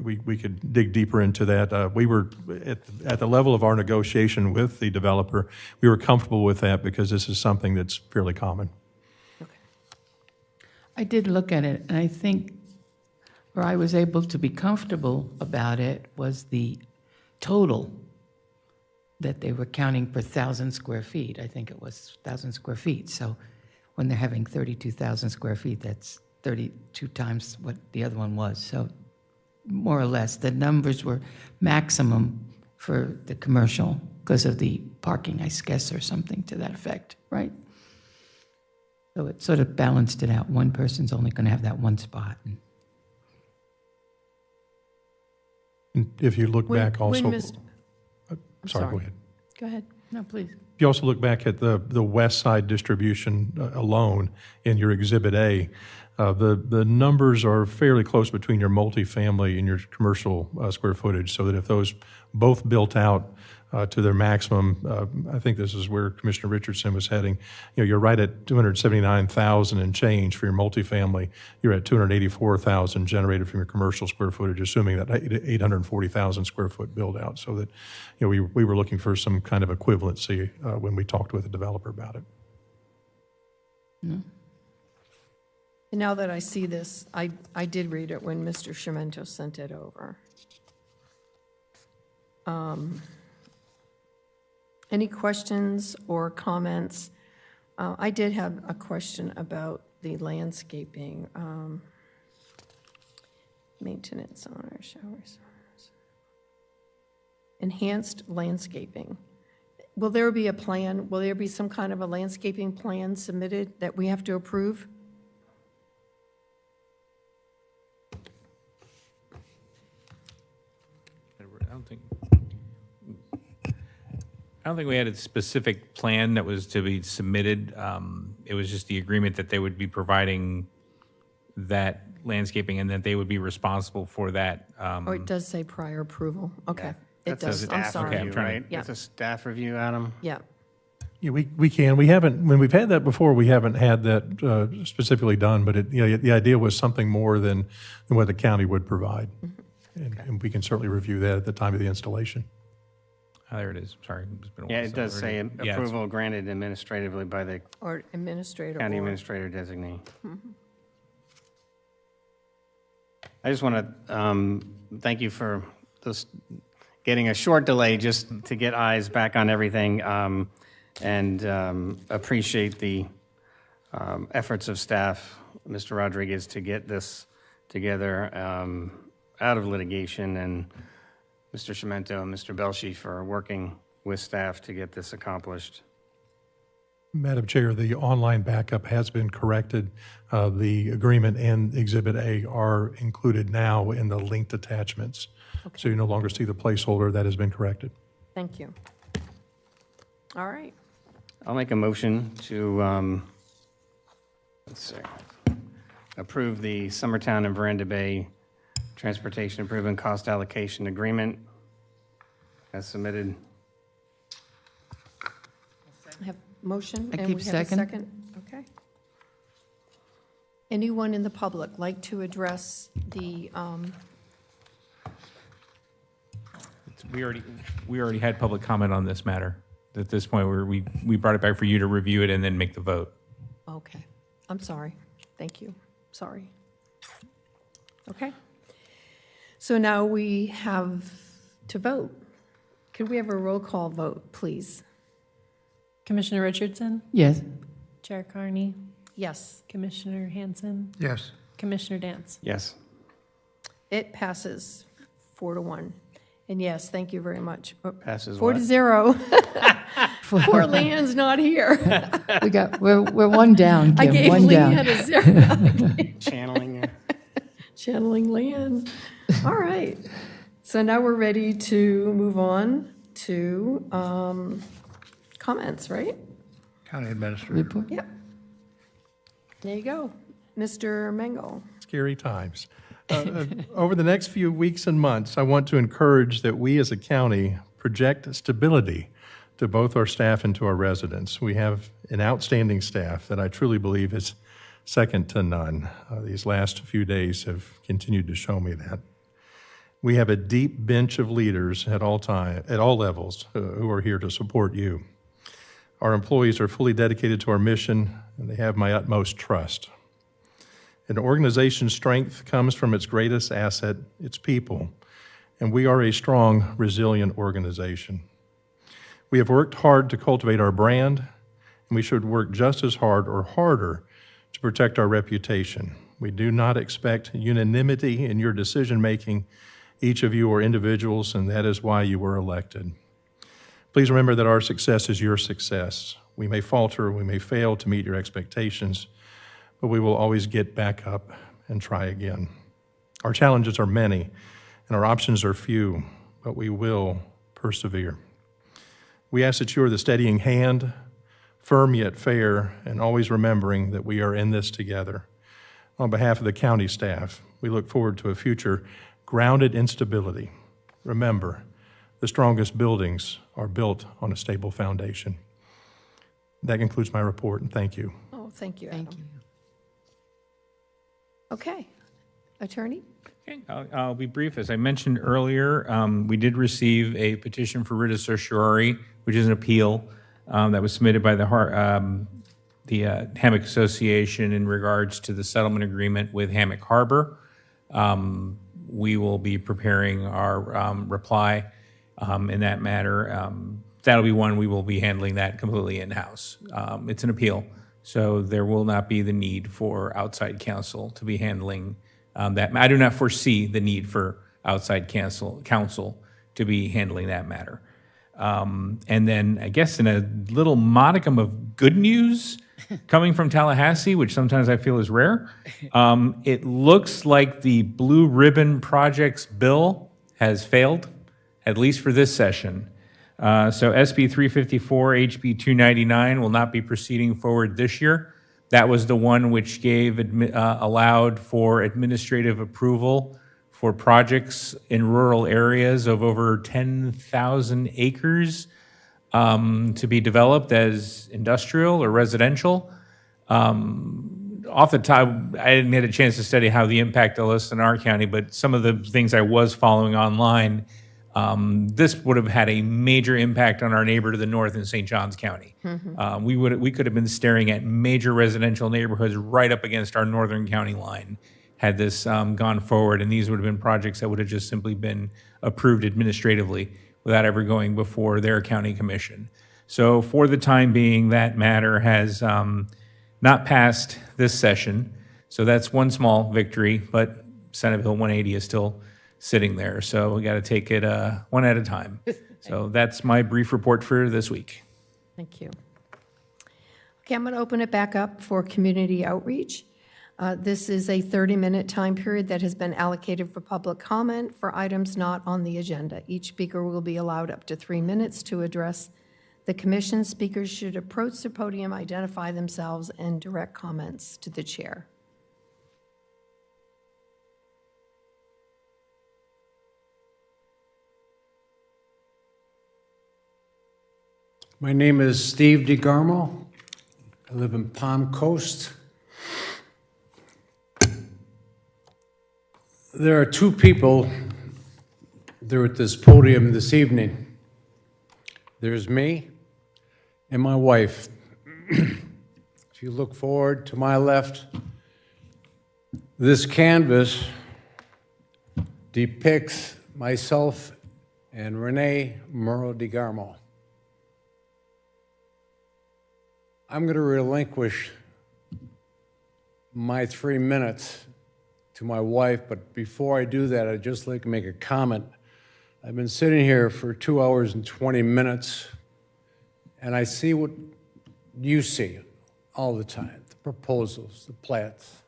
Speaker 6: we could dig deeper into that. We were at the level of our negotiation with the developer, we were comfortable with that because this is something that's fairly common.
Speaker 21: I did look at it, and I think where I was able to be comfortable about it was the total that they were counting per 1,000 square feet. I think it was 1,000 square feet. So when they're having 32,000 square feet, that's 32 times what the other one was. So more or less, the numbers were maximum for the commercial because of the parking, I guess, or something to that effect, right? So it sort of balanced it out. One person's only going to have that one spot.
Speaker 6: And if you look back also,
Speaker 2: When
Speaker 6: sorry, go ahead.
Speaker 2: Go ahead.
Speaker 21: No, please.
Speaker 6: If you also look back at the west side distribution alone in your Exhibit A, the numbers are fairly close between your multifamily and your commercial square footage, so that if those both built out to their maximum, I think this is where Commissioner Richardson was heading. You're right at 279,000 and change for your multifamily. You're at 284,000 generated from your commercial square footage, assuming that 840,000 square foot build out. So that, we were looking for some kind of equivalency when we talked with the developer about it.
Speaker 21: No?
Speaker 2: And now that I see this, I did read it when Mr. Sciamento sent it over. Any questions or comments? I did have a question about the landscaping. Maintenance on our showers. Enhanced landscaping. Will there be a plan? Will there be some kind of a landscaping plan submitted that we have to approve?
Speaker 7: I don't think we had a specific plan that was to be submitted. It was just the agreement that they would be providing that landscaping and that they would be responsible for that.
Speaker 2: Oh, it does say prior approval. Okay. It
Speaker 8: That's a
Speaker 2: does. I'm
Speaker 8: staff
Speaker 2: sorry.
Speaker 8: review, right?
Speaker 2: Yeah.
Speaker 8: It's a staff review, Adam?
Speaker 2: Yeah.
Speaker 6: Yeah, we can. We haven't, when we've had that before, we haven't had that specifically done, but the idea was something more than what the county would provide. And we can certainly review that at the time of the installation.
Speaker 7: There it is, sorry. It's been a while
Speaker 8: Yeah, it
Speaker 7: since
Speaker 8: does
Speaker 7: I've
Speaker 8: say
Speaker 7: heard it. Yeah, it's-
Speaker 8: approval granted administratively by the
Speaker 2: Or administrator
Speaker 8: county
Speaker 2: board.
Speaker 8: administrator designee.
Speaker 2: Mhm.
Speaker 8: I just want to thank you for this, getting a short delay just to get eyes back on everything, and appreciate the efforts of staff, Mr. Rodriguez, to get this together out of litigation, and Mr. Shimento and Mr. Belshi for working with staff to get this accomplished.
Speaker 6: Madam Chair, the online backup has been corrected. The agreement and Exhibit A are included now in the linked attachments. So you no longer see the placeholder. That has been corrected.
Speaker 2: Thank you. All right.
Speaker 8: I'll make a motion to, let's see, approve the Summertown and Veranda Bay Transportation Improvement Cost Allocation Agreement as submitted.
Speaker 2: I have motion.
Speaker 21: I
Speaker 2: and
Speaker 21: keep
Speaker 2: we have a
Speaker 21: second.
Speaker 2: Okay. Anyone in the public like to address the,
Speaker 7: We already had public comment on this matter. At this point, we brought it back for you to review it and then make the vote.
Speaker 2: okay, I'm sorry. Thank you. Sorry. Okay. So now we have to vote. Could we have a roll call vote, please?
Speaker 4: Commissioner Richardson?
Speaker 21: Yes.
Speaker 4: Chair Carney?
Speaker 2: Yes.
Speaker 4: Commissioner Hanson?
Speaker 9: Yes.
Speaker 4: Commissioner Dance?
Speaker 8: Yes.
Speaker 2: It passes 4-1. And yes, thank you very much.
Speaker 8: Passes
Speaker 2: 4-0. Poor Leanne's not here.
Speaker 21: We're one down,
Speaker 2: I
Speaker 21: Kim,
Speaker 2: gave
Speaker 21: one down.
Speaker 2: Leanne a 0.
Speaker 8: Channeling.
Speaker 2: Channeling Leanne. All right. So now we're ready to move on to comments, right?
Speaker 9: County Administrator.
Speaker 21: Report.
Speaker 2: Yep. There you go. Mr. Mengel.
Speaker 6: Scary times. Over the next few weeks and months, I want to encourage that we as a county project stability to both our staff and to our residents. We have an outstanding staff that I truly believe is second to none. These last few days have continued to show me that. We have a deep bench of leaders at all levels who are here to support you. Our employees are fully dedicated to our mission, and they have my utmost trust. An organization's strength comes from its greatest asset, its people, and we are a strong, resilient organization. We have worked hard to cultivate our brand, and we should work just as hard or harder to protect our reputation. We do not expect unanimity in your decision-making. Each of you are individuals, and that is why you were elected. Please remember that our success is your success. We may falter, we may fail to meet your expectations, but we will always get back up and try again. Our challenges are many, and our options are few, but we will persevere. We ask that you are the steadying hand, firm yet fair, and always remembering that we are in this together. On behalf of the county staff, we look forward to a future grounded in stability. Remember, the strongest buildings are built on a stable foundation. That concludes my report, and thank you.
Speaker 2: Oh, thank you, Adam. Okay. Attorney?
Speaker 7: Okay, I'll be brief. As I mentioned earlier, we did receive a petition for writ of certiorari, which is an appeal that was submitted by the Hammock Association in regards to the settlement agreement with Hammock Harbor. We will be preparing our reply in that matter. That'll be one we will be handling that completely in-house. It's an appeal, so there will not be the need for outside counsel to be handling that. I do not foresee the need for outside counsel to be handling that matter. And then I guess in a little modicum of good news coming from Tallahassee, which sometimes I feel is rare, it looks like the Blue Ribbon Projects bill has failed, at least for this session. So SB 354, HB 299 will not be proceeding forward this year. That was the one which allowed for administrative approval for projects in rural areas of over 10,000 acres to be developed as industrial or residential. Off the top, I didn't get a chance to study how the impact will list in our county, but some of the things I was following online, This would have had a major impact on our neighbor to the north in St. Johns County. We could have been staring at major residential neighborhoods right up against our northern county line had this gone forward, and these would have been projects that would have just simply been approved administratively without ever going before their county commission. So for the time being, that matter has not passed this session. So that's one small victory, but Senate Bill 180 is still sitting there. So we got to take it one at a time. So that's my brief report for this week.
Speaker 2: Thank you. Okay, I'm going to open it back up for community outreach. This is a 30-minute time period that has been allocated for public comment for items not on the agenda. Each speaker will be allowed up to 3 minutes to address the commission. Speakers should approach the podium, identify themselves, and direct comments to the chair.
Speaker 1: My name is Steve DeGarmo. I live in Palm Coast. There are two people there at this podium this evening. There's me and my wife. If you look forward to my left, this canvas depicts myself and Renee Murrow DeGarmo. I'm going to relinquish my 3 minutes to my wife, but before I do that, I'd just like to make a comment. I've been sitting here for 2 hours and 20 minutes, and I see what you see all the time, the proposals, the plats.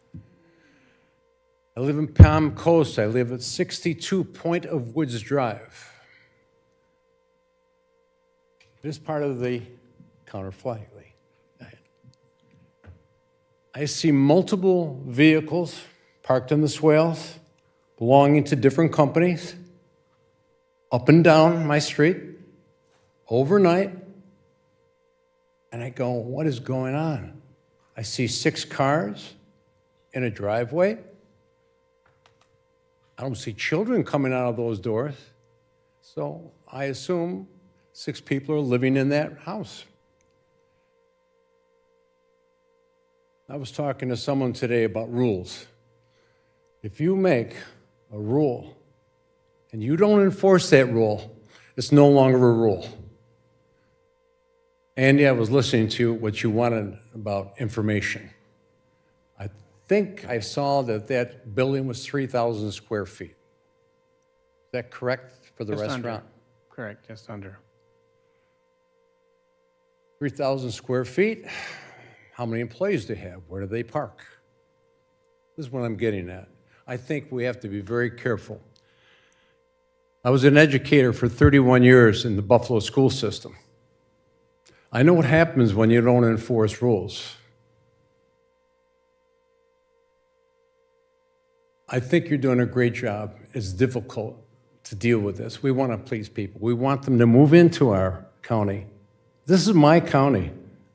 Speaker 1: I live in Palm Coast. I live at 62 Point of Woods Drive. This part of the Counter Flagler. I see multiple vehicles parked in the swales belonging to different companies up and down my street overnight. And I go, what is going on? I see 6 cars in a driveway. I don't see children coming out of those doors. So I assume 6 people are living in that house. I was talking to someone today about rules. If you make a rule and you don't enforce that rule, it's no longer a rule. Andy, I was listening to what you wanted about information. I think I saw that that building was 3,000 square feet. Is that correct for the
Speaker 8: Just
Speaker 1: restaurant?
Speaker 8: under. Correct, just under.
Speaker 1: 3,000 square feet. How many employees do they have? Where do they park? This is what I'm getting at. I think we have to be very careful. I was an educator for 31 years in the Buffalo school system. I know what happens when you don't enforce rules. I think you're doing a great job. It's difficult to deal with this. We want to please people. We want them to move into our county. This is my county.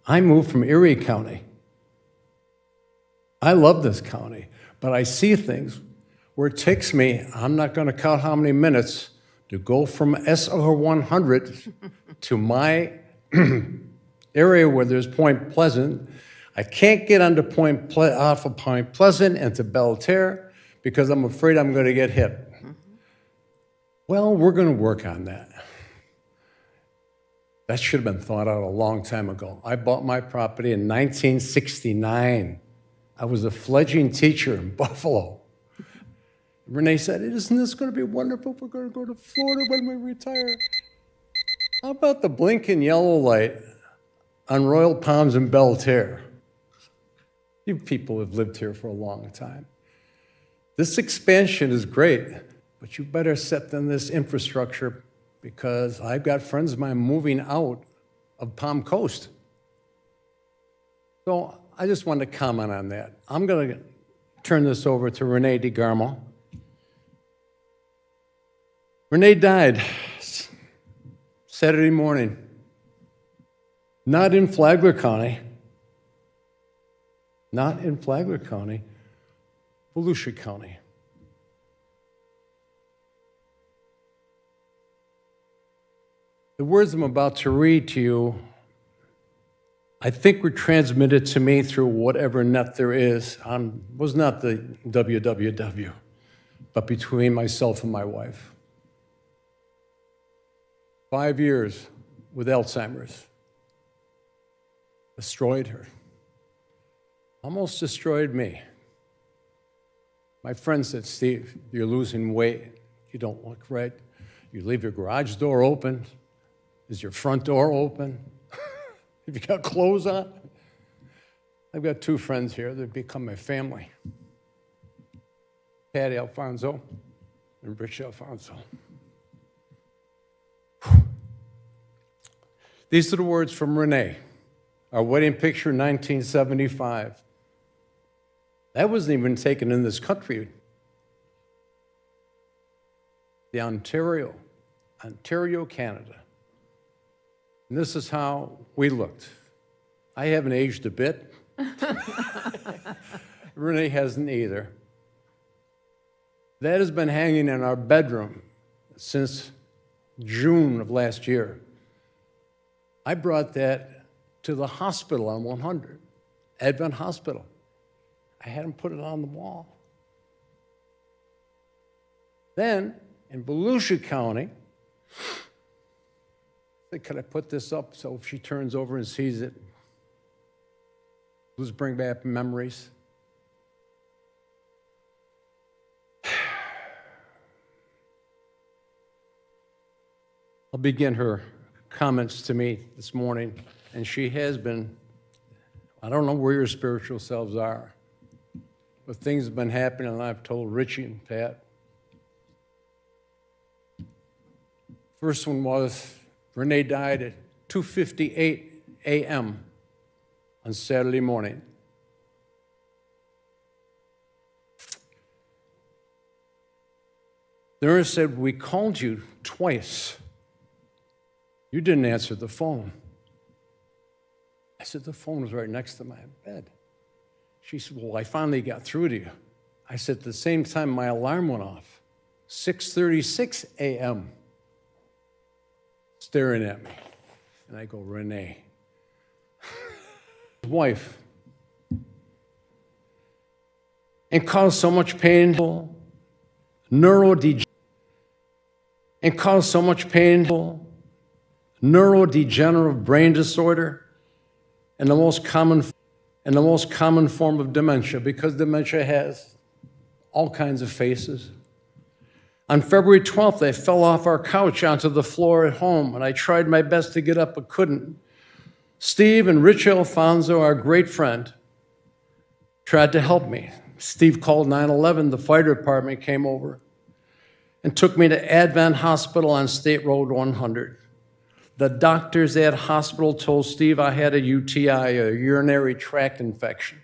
Speaker 1: I moved from Erie County. I love this county, but I see things where it takes me, I'm not going to count how many minutes, to go from SR 100 to my area where there's Point Pleasant. I can't get onto off of Point Pleasant and to Belterre because I'm afraid I'm going to get hit. Well, we're going to work on that. That should have been thought out a long time ago. I bought my property in 1969. I was a fledgling teacher in Buffalo. Renee said, isn't this going to be wonderful? We're going to go to Florida when we retire. How about the blinking yellow light on Royal Palms and Belterre? You people have lived here for a long time. This expansion is great, but you better set in this infrastructure because I've got friends of mine moving out of Palm Coast. So I just wanted to comment on that. I'm going to turn this over to Renee DeGarmo. Renee died Saturday morning, not in Flagler County, Volusia County. The words I'm about to read to you, I think were transmitted to me through whatever net there is was not the www, but between myself and my wife. 5 years with Alzheimer's. Destroyed her. Almost destroyed me. My friend said, Steve, you're losing weight. You don't look right. You leave your garage door open. Is your front door open? Have you got clothes on? I've got two friends here that become my family. Patty Alfonso and Rich Alfonso. These are the words from Renee, our wedding picture, 1975. That wasn't even taken in this country. The Ontario, Canada. And this is how we looked. I haven't aged a bit. Renee hasn't either. That has been hanging in our bedroom since June of last year. I brought that to the hospital on 100, Advent Hospital. I had them put it on the wall. Then, in Volusia County, I said, could I put this up so if she turns over and sees it, let's bring back memories. I'll begin her comments to me this morning, and she has been, I don't know where your spiritual selves are, but things have been happening, and I've told Richie and Pat. First one was, Renee died at 2:58 a.m. on Saturday morning. The nurse said, we called you twice. You didn't answer the phone. I said, the phone was right next to my bed. She said, well, I finally got through to you. I said, at the same time, my alarm went off, 6:36 a.m., staring at me. And I go, Renee. His wife. And caused so much pain, neurodegenerative brain disorder, and the most common form of dementia, because dementia has all kinds of faces. On February 12th, I fell off our couch onto the floor at home, and I tried my best to get up but couldn't. Steve and Rich Alfonso, our great friend, tried to help me. Steve called 911. The fire department came over and took me to Advent Hospital on State Road 100. The doctors at hospital told Steve I had a UTI, a urinary tract infection.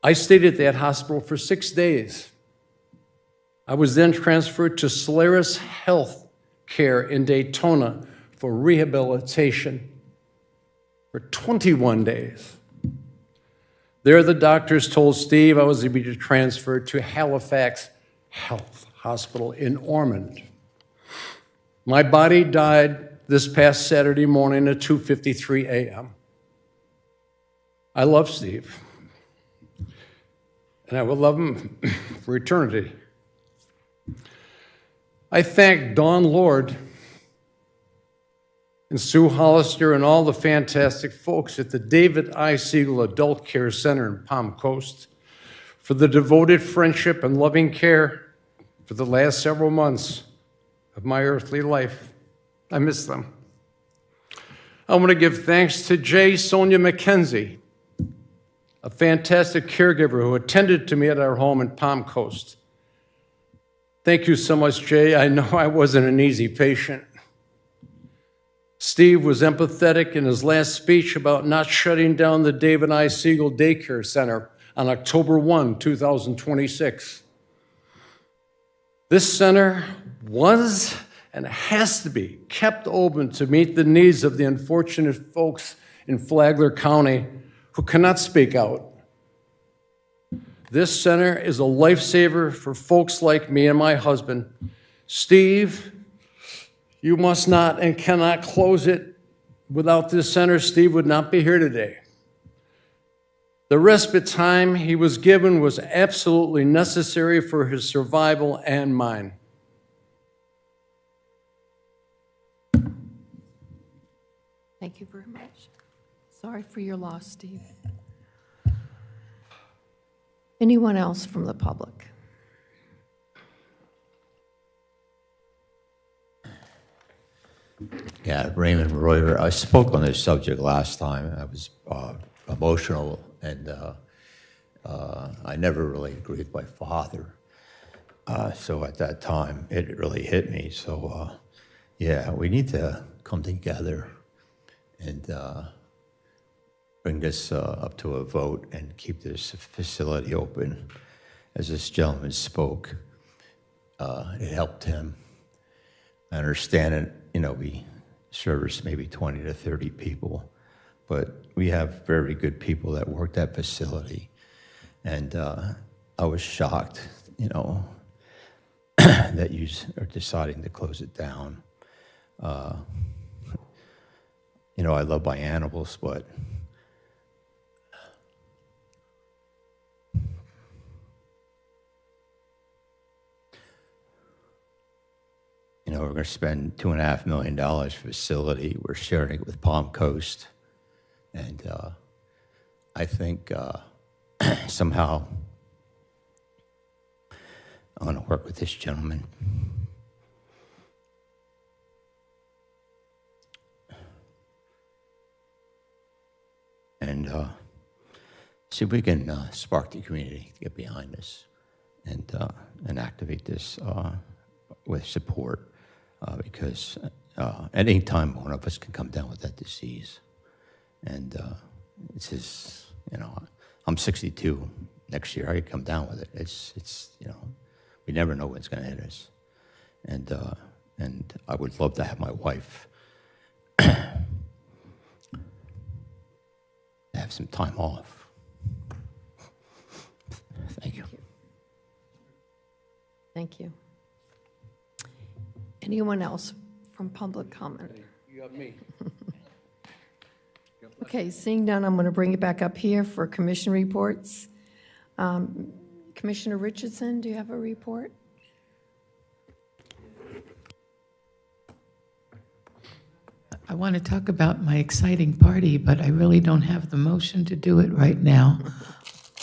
Speaker 1: I stayed at that hospital for 6 days. I was then transferred to Solaris Health Care in Daytona for rehabilitation for 21 days. There, the doctors told Steve I was to be transferred to Halifax Health Hospital in Ormond. My body died this past Saturday morning at 2:53 a.m. I love Steve, and I will love him for eternity. I thank Dawn Lord and Sue Hollister and all the fantastic folks at the David I. Siegel Adult Care Center in Palm Coast for the devoted friendship and loving care for the last several months of my earthly life. I miss them. I want to give thanks to J. Sonia McKenzie, a fantastic caregiver who attended to me at our home in Palm Coast. Thank you so much, Jay. I know I wasn't an easy patient. Steve was empathetic in his last speech about not shutting down the David I. Siegel Daycare Center on October 1, 2026. This center was and has to be kept open to meet the needs of the unfortunate folks in Flagler County who cannot speak out. This center is a lifesaver for folks like me and my husband. Steve You must not and cannot close it. Without this center, Steve would not be here today. The respite time he was given was absolutely necessary for his survival and mine.
Speaker 2: Thank you very much. Sorry for your loss, Steve. Anyone else from the public?
Speaker 14: Yeah, Raymond Reuter. I spoke on this subject last time. I was emotional, and I never really agreed with my father. So at that time, it really hit me. So, yeah, we need to come together and bring this up to a vote and keep this facility open. As this gentleman spoke, it helped him. I understand it, we service maybe 20 to 30 people, but we have very good people that work that facility. And I was shocked, that you are deciding to close it down. I love my animals, but we're going to spend $2.5 million for facility. We're sharing it with Palm Coast. And I think somehow I'm going to work with this gentleman. And see if we can spark the community to get behind this and activate this with support. Because at any time, one of us can come down with that disease. And it's just, I'm 62 next year. I could come down with it. It's we never know when it's going to hit us. And I would love to have my wife have some time off. Thank you.
Speaker 2: Thank you. Anyone else from public comment?
Speaker 1: You got me.
Speaker 2: Okay, seeing none, I'm going to bring it back up here for commission reports. Commissioner Richardson, do you have a report?
Speaker 21: I want to talk about my exciting party, but I really don't have the motion to do it right now.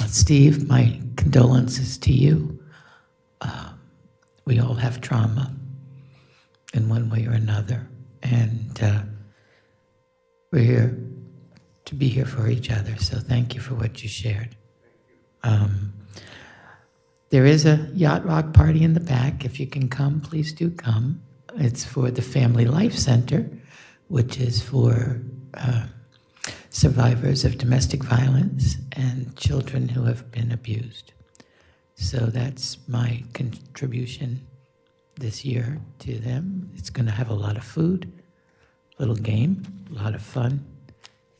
Speaker 21: Steve, my condolences to you. We all have trauma in one way or another, and we're here to be here for each other, so thank you for what you shared. There is a Yacht Rock party in the back. If you can come, please do come. It's for the Family Life Center, which is for survivors of domestic violence and children who have been abused. So that's my contribution this year to them. It's going to have a lot of food, little game, a lot of fun,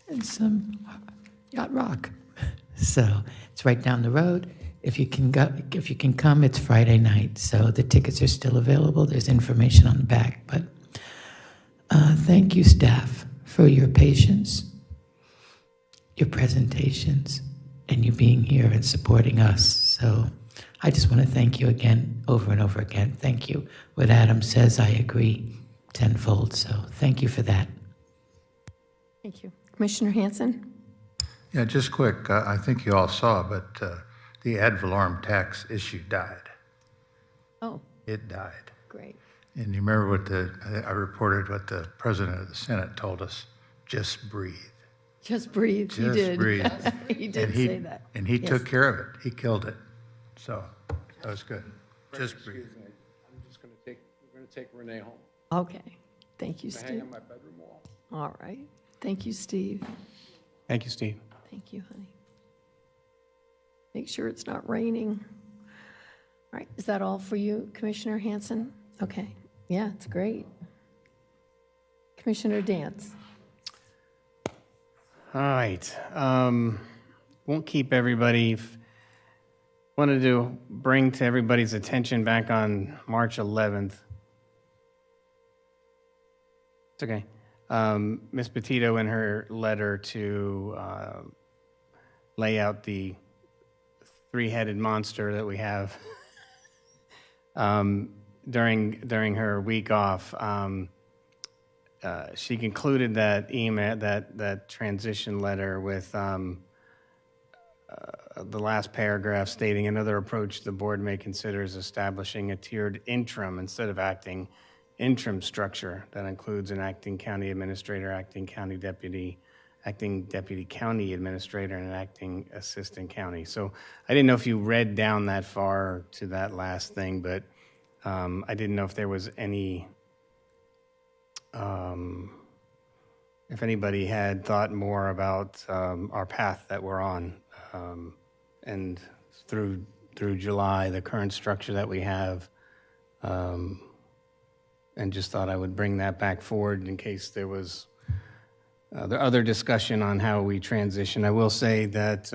Speaker 21: and some yacht rock. So it's right down the road. If you can come, it's Friday night. So the tickets are still available. There's information on the back. But thank you, staff, for your patience, your presentations, and you being here and supporting us. So I just want to thank you again, over and over again. Thank you. What Adam says, I agree tenfold. So thank you for that.
Speaker 2: Thank you. Commissioner Hanson?
Speaker 9: Yeah, just quick, I think you all saw, but the ad valorem tax issue died.
Speaker 2: Oh.
Speaker 9: It died.
Speaker 2: Great.
Speaker 9: And you remember what I reported what the president of the Senate told us, just breathe.
Speaker 2: Just breathe. He
Speaker 9: Just
Speaker 2: did.
Speaker 9: breathe.
Speaker 2: He did say that.
Speaker 9: And he
Speaker 2: Yes.
Speaker 9: took care of it. He killed it. So that was good. Just breathe.
Speaker 1: Excuse me. I'm just going to we're going to take Renee home.
Speaker 2: Okay. Thank you,
Speaker 1: To hang
Speaker 2: Steve.
Speaker 1: on my bedroom wall.
Speaker 2: All right. Thank you, Steve.
Speaker 8: Thank you, Steve.
Speaker 2: Thank you, honey. Make sure it's not raining. All right, is that all for you, Commissioner Hanson? Okay, yeah, it's great. Commissioner Dance.
Speaker 8: All right. Won't keep everybody. Wanted to bring to everybody's attention back on March 11th. It's okay. Ms. Petito, in her letter to lay out the three-headed monster that we have during her week off, she concluded that email, that transition letter with the last paragraph stating another approach the board may consider is establishing a tiered interim instead of acting interim structure that includes an acting county administrator, acting deputy county administrator, and an acting assistant county. So I didn't know if you read down that far to that last thing, but I didn't know if there was any, if anybody had thought more about our path that we're on, and through July, the current structure that we have, and just thought I would bring that back forward in case there was the other discussion on how we transition. I will say that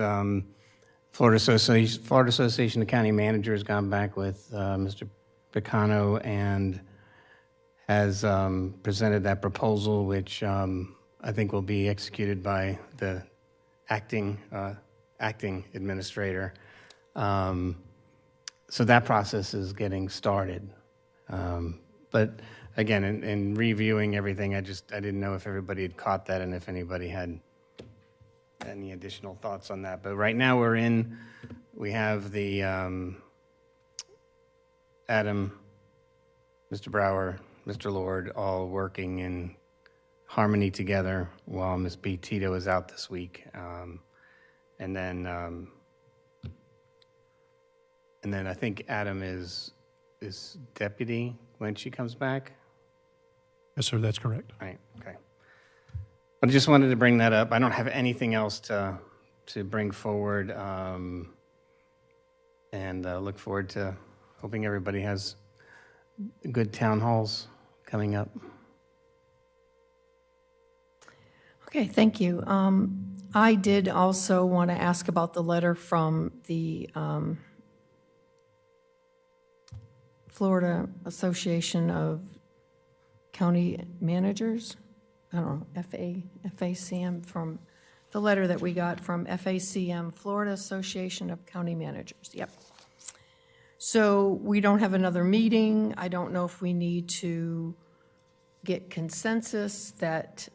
Speaker 8: Florida Association of County Managers gone back with Mr. Picano and has presented that proposal, which I think will be executed by the acting administrator. So that process is getting started. But again, in reviewing everything, I didn't know if everybody had caught that and if anybody had any additional thoughts on that. But right now we have the Adam, Mr. Brower, Mr. Lord, all working in harmony together while Ms. B. Tito is out this week. And then I think Adam is deputy when she comes back.
Speaker 6: Yes, sir, that's correct.
Speaker 8: Right, okay. I just wanted to bring that up. I don't have anything else to bring forward, and look forward to hoping everybody has good town halls coming up.
Speaker 2: Okay, thank you. I did also want to ask about the letter from the Florida Association of County Managers, I don't know, FACM, from the letter that we got from FACM, Florida Association of County Managers, yep. So we don't have another meeting. I don't know if we need to get consensus that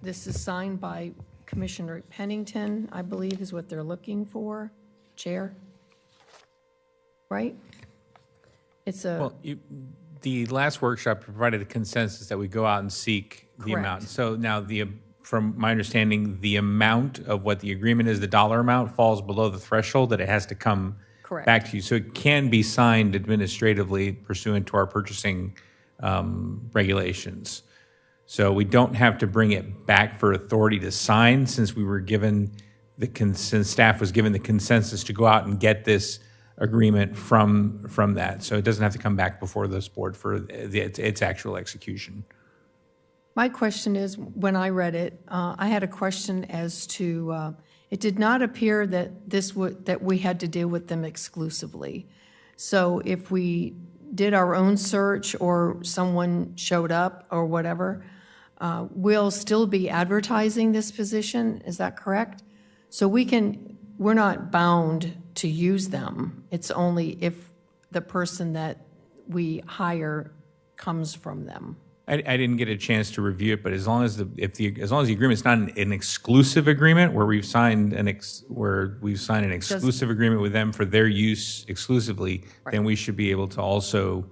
Speaker 2: this is signed by Commissioner Pennington, I believe is what they're looking for, Chair, right? It's a...
Speaker 7: Well, the last workshop provided a consensus that we go out and seek the amount.
Speaker 2: Correct.
Speaker 7: So now from my understanding, the amount of what the agreement is, the dollar amount, falls below the threshold that it has to come
Speaker 2: Correct.
Speaker 7: back to you. So it can be signed administratively pursuant to our purchasing regulations. So we don't have to bring it back for authority to sign since we were given since staff was given the consensus to go out and get this agreement from that. So it doesn't have to come back before this board for its actual execution.
Speaker 2: My question is, when I read it, I had a question as to, it did not appear that that we had to deal with them exclusively. So if we did our own search or someone showed up or whatever, we'll still be advertising this position, is that correct? So we're not bound to use them. It's only if the person that we hire comes from them.
Speaker 7: I didn't get a chance to review it, but as long as the agreement's not an exclusive agreement where we've signed an exclusive agreement with them for their use exclusively, then we should be able to also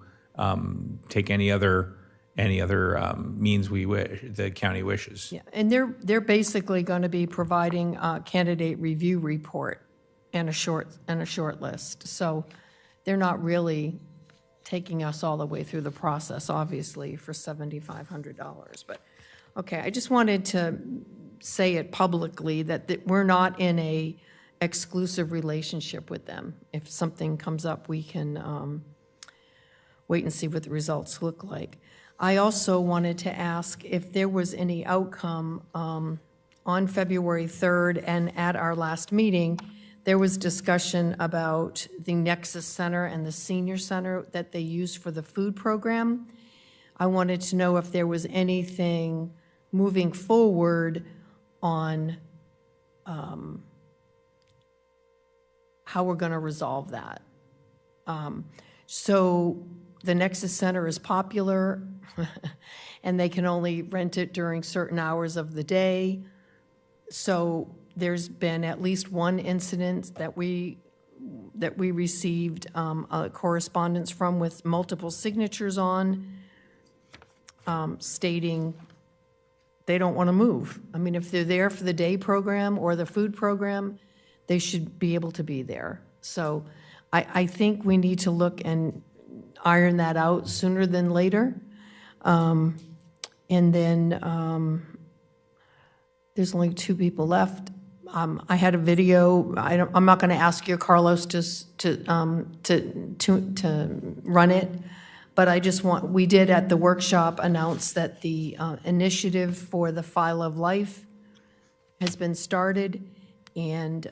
Speaker 7: take any other means the county wishes.
Speaker 2: Yeah, and they're basically going to be providing a candidate review report and a short list. So they're not really taking us all the way through the process, obviously, for $7,500. But, okay, I just wanted to say it publicly that we're not in a exclusive relationship with them. If something comes up, we can wait and see what the results look like. I also wanted to ask if there was any outcome on February 3rd and at our last meeting. There was discussion about the Nexus Center and the Senior Center that they use for the food program. I wanted to know if there was anything moving forward on how we're going to resolve that. So the Nexus Center is popular, and they can only rent it during certain hours of the day. So there's been at least one incident that we received a correspondence from with multiple signatures on, stating they don't want to move. I mean, if they're there for the day program or the food program, they should be able to be there. So I think we need to look and iron that out sooner than later. And then there's only 2 people left. I had a video. I'm not going to ask you, Carlos, to run it, but I just want. We did at the workshop announce that the initiative for the File of Life has been started, and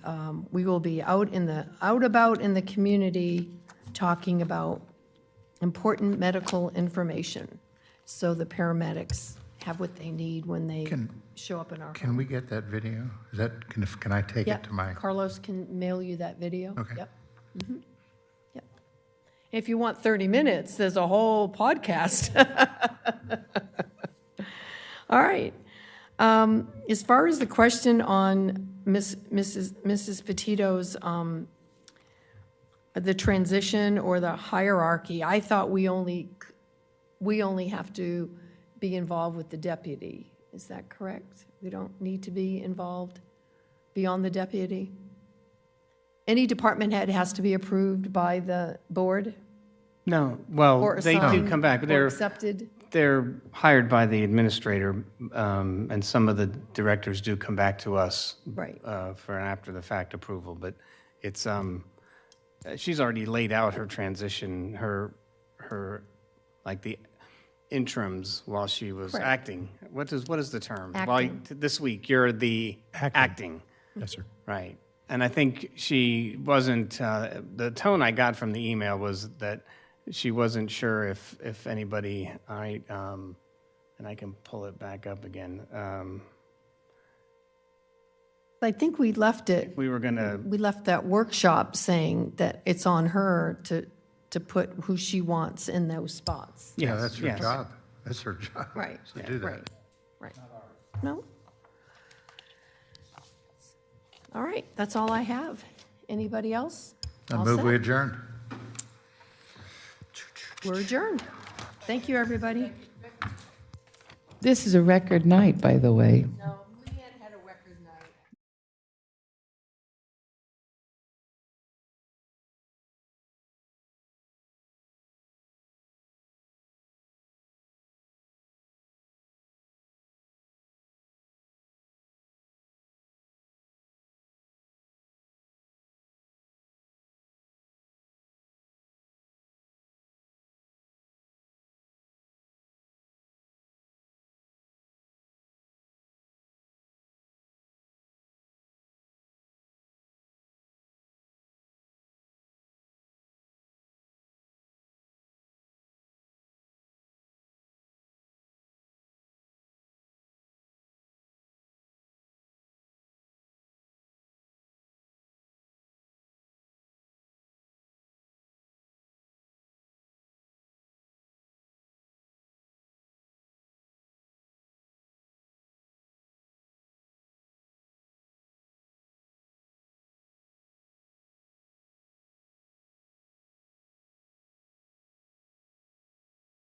Speaker 2: we will be out about in the community talking about important medical information, so the paramedics have what they need when they show up in our
Speaker 9: Can we get that video? Is that, can I take
Speaker 2: Yep.
Speaker 9: it to my?
Speaker 2: Carlos can mail you that video.
Speaker 9: Okay.
Speaker 2: Yep. Mhm. Yep. If you want 30 minutes, there's a whole podcast. All right. As far as the question on Mrs. Petito's, the transition or the hierarchy, I thought we only have to be involved with the deputy. Is that correct? We don't need to be involved beyond the deputy? Any department head has to be approved by the board?
Speaker 8: No, well,
Speaker 2: Or
Speaker 8: they do
Speaker 2: assigned
Speaker 8: come back, but
Speaker 2: or accepted?
Speaker 8: they're hired by the administrator, and some of the directors do come back to us
Speaker 2: Right.
Speaker 8: For an after-the-fact approval, but it's, she's already laid out her transition, her, like the interims while she was
Speaker 2: Correct.
Speaker 8: acting. What is the term?
Speaker 2: Acting.
Speaker 8: This week, you're the acting.
Speaker 6: Yes, sir.
Speaker 8: Right. And I think she wasn't, the tone I got from the email was that she wasn't sure if anybody, and I can pull it back up again.
Speaker 2: I think we left it.
Speaker 8: We were gonna,
Speaker 2: We left that workshop saying that it's on her to put who she wants in those spots.
Speaker 9: Yeah, that's her
Speaker 8: yes.
Speaker 9: job. That's her job.
Speaker 2: Right.
Speaker 9: To do that.
Speaker 2: Right. No? All right, that's all I have. Anybody else?
Speaker 9: I
Speaker 2: All
Speaker 9: move
Speaker 2: set?
Speaker 9: we adjourn.
Speaker 2: We're adjourned. Thank you, everybody.
Speaker 21: This is a record night, by the way.
Speaker 2: No.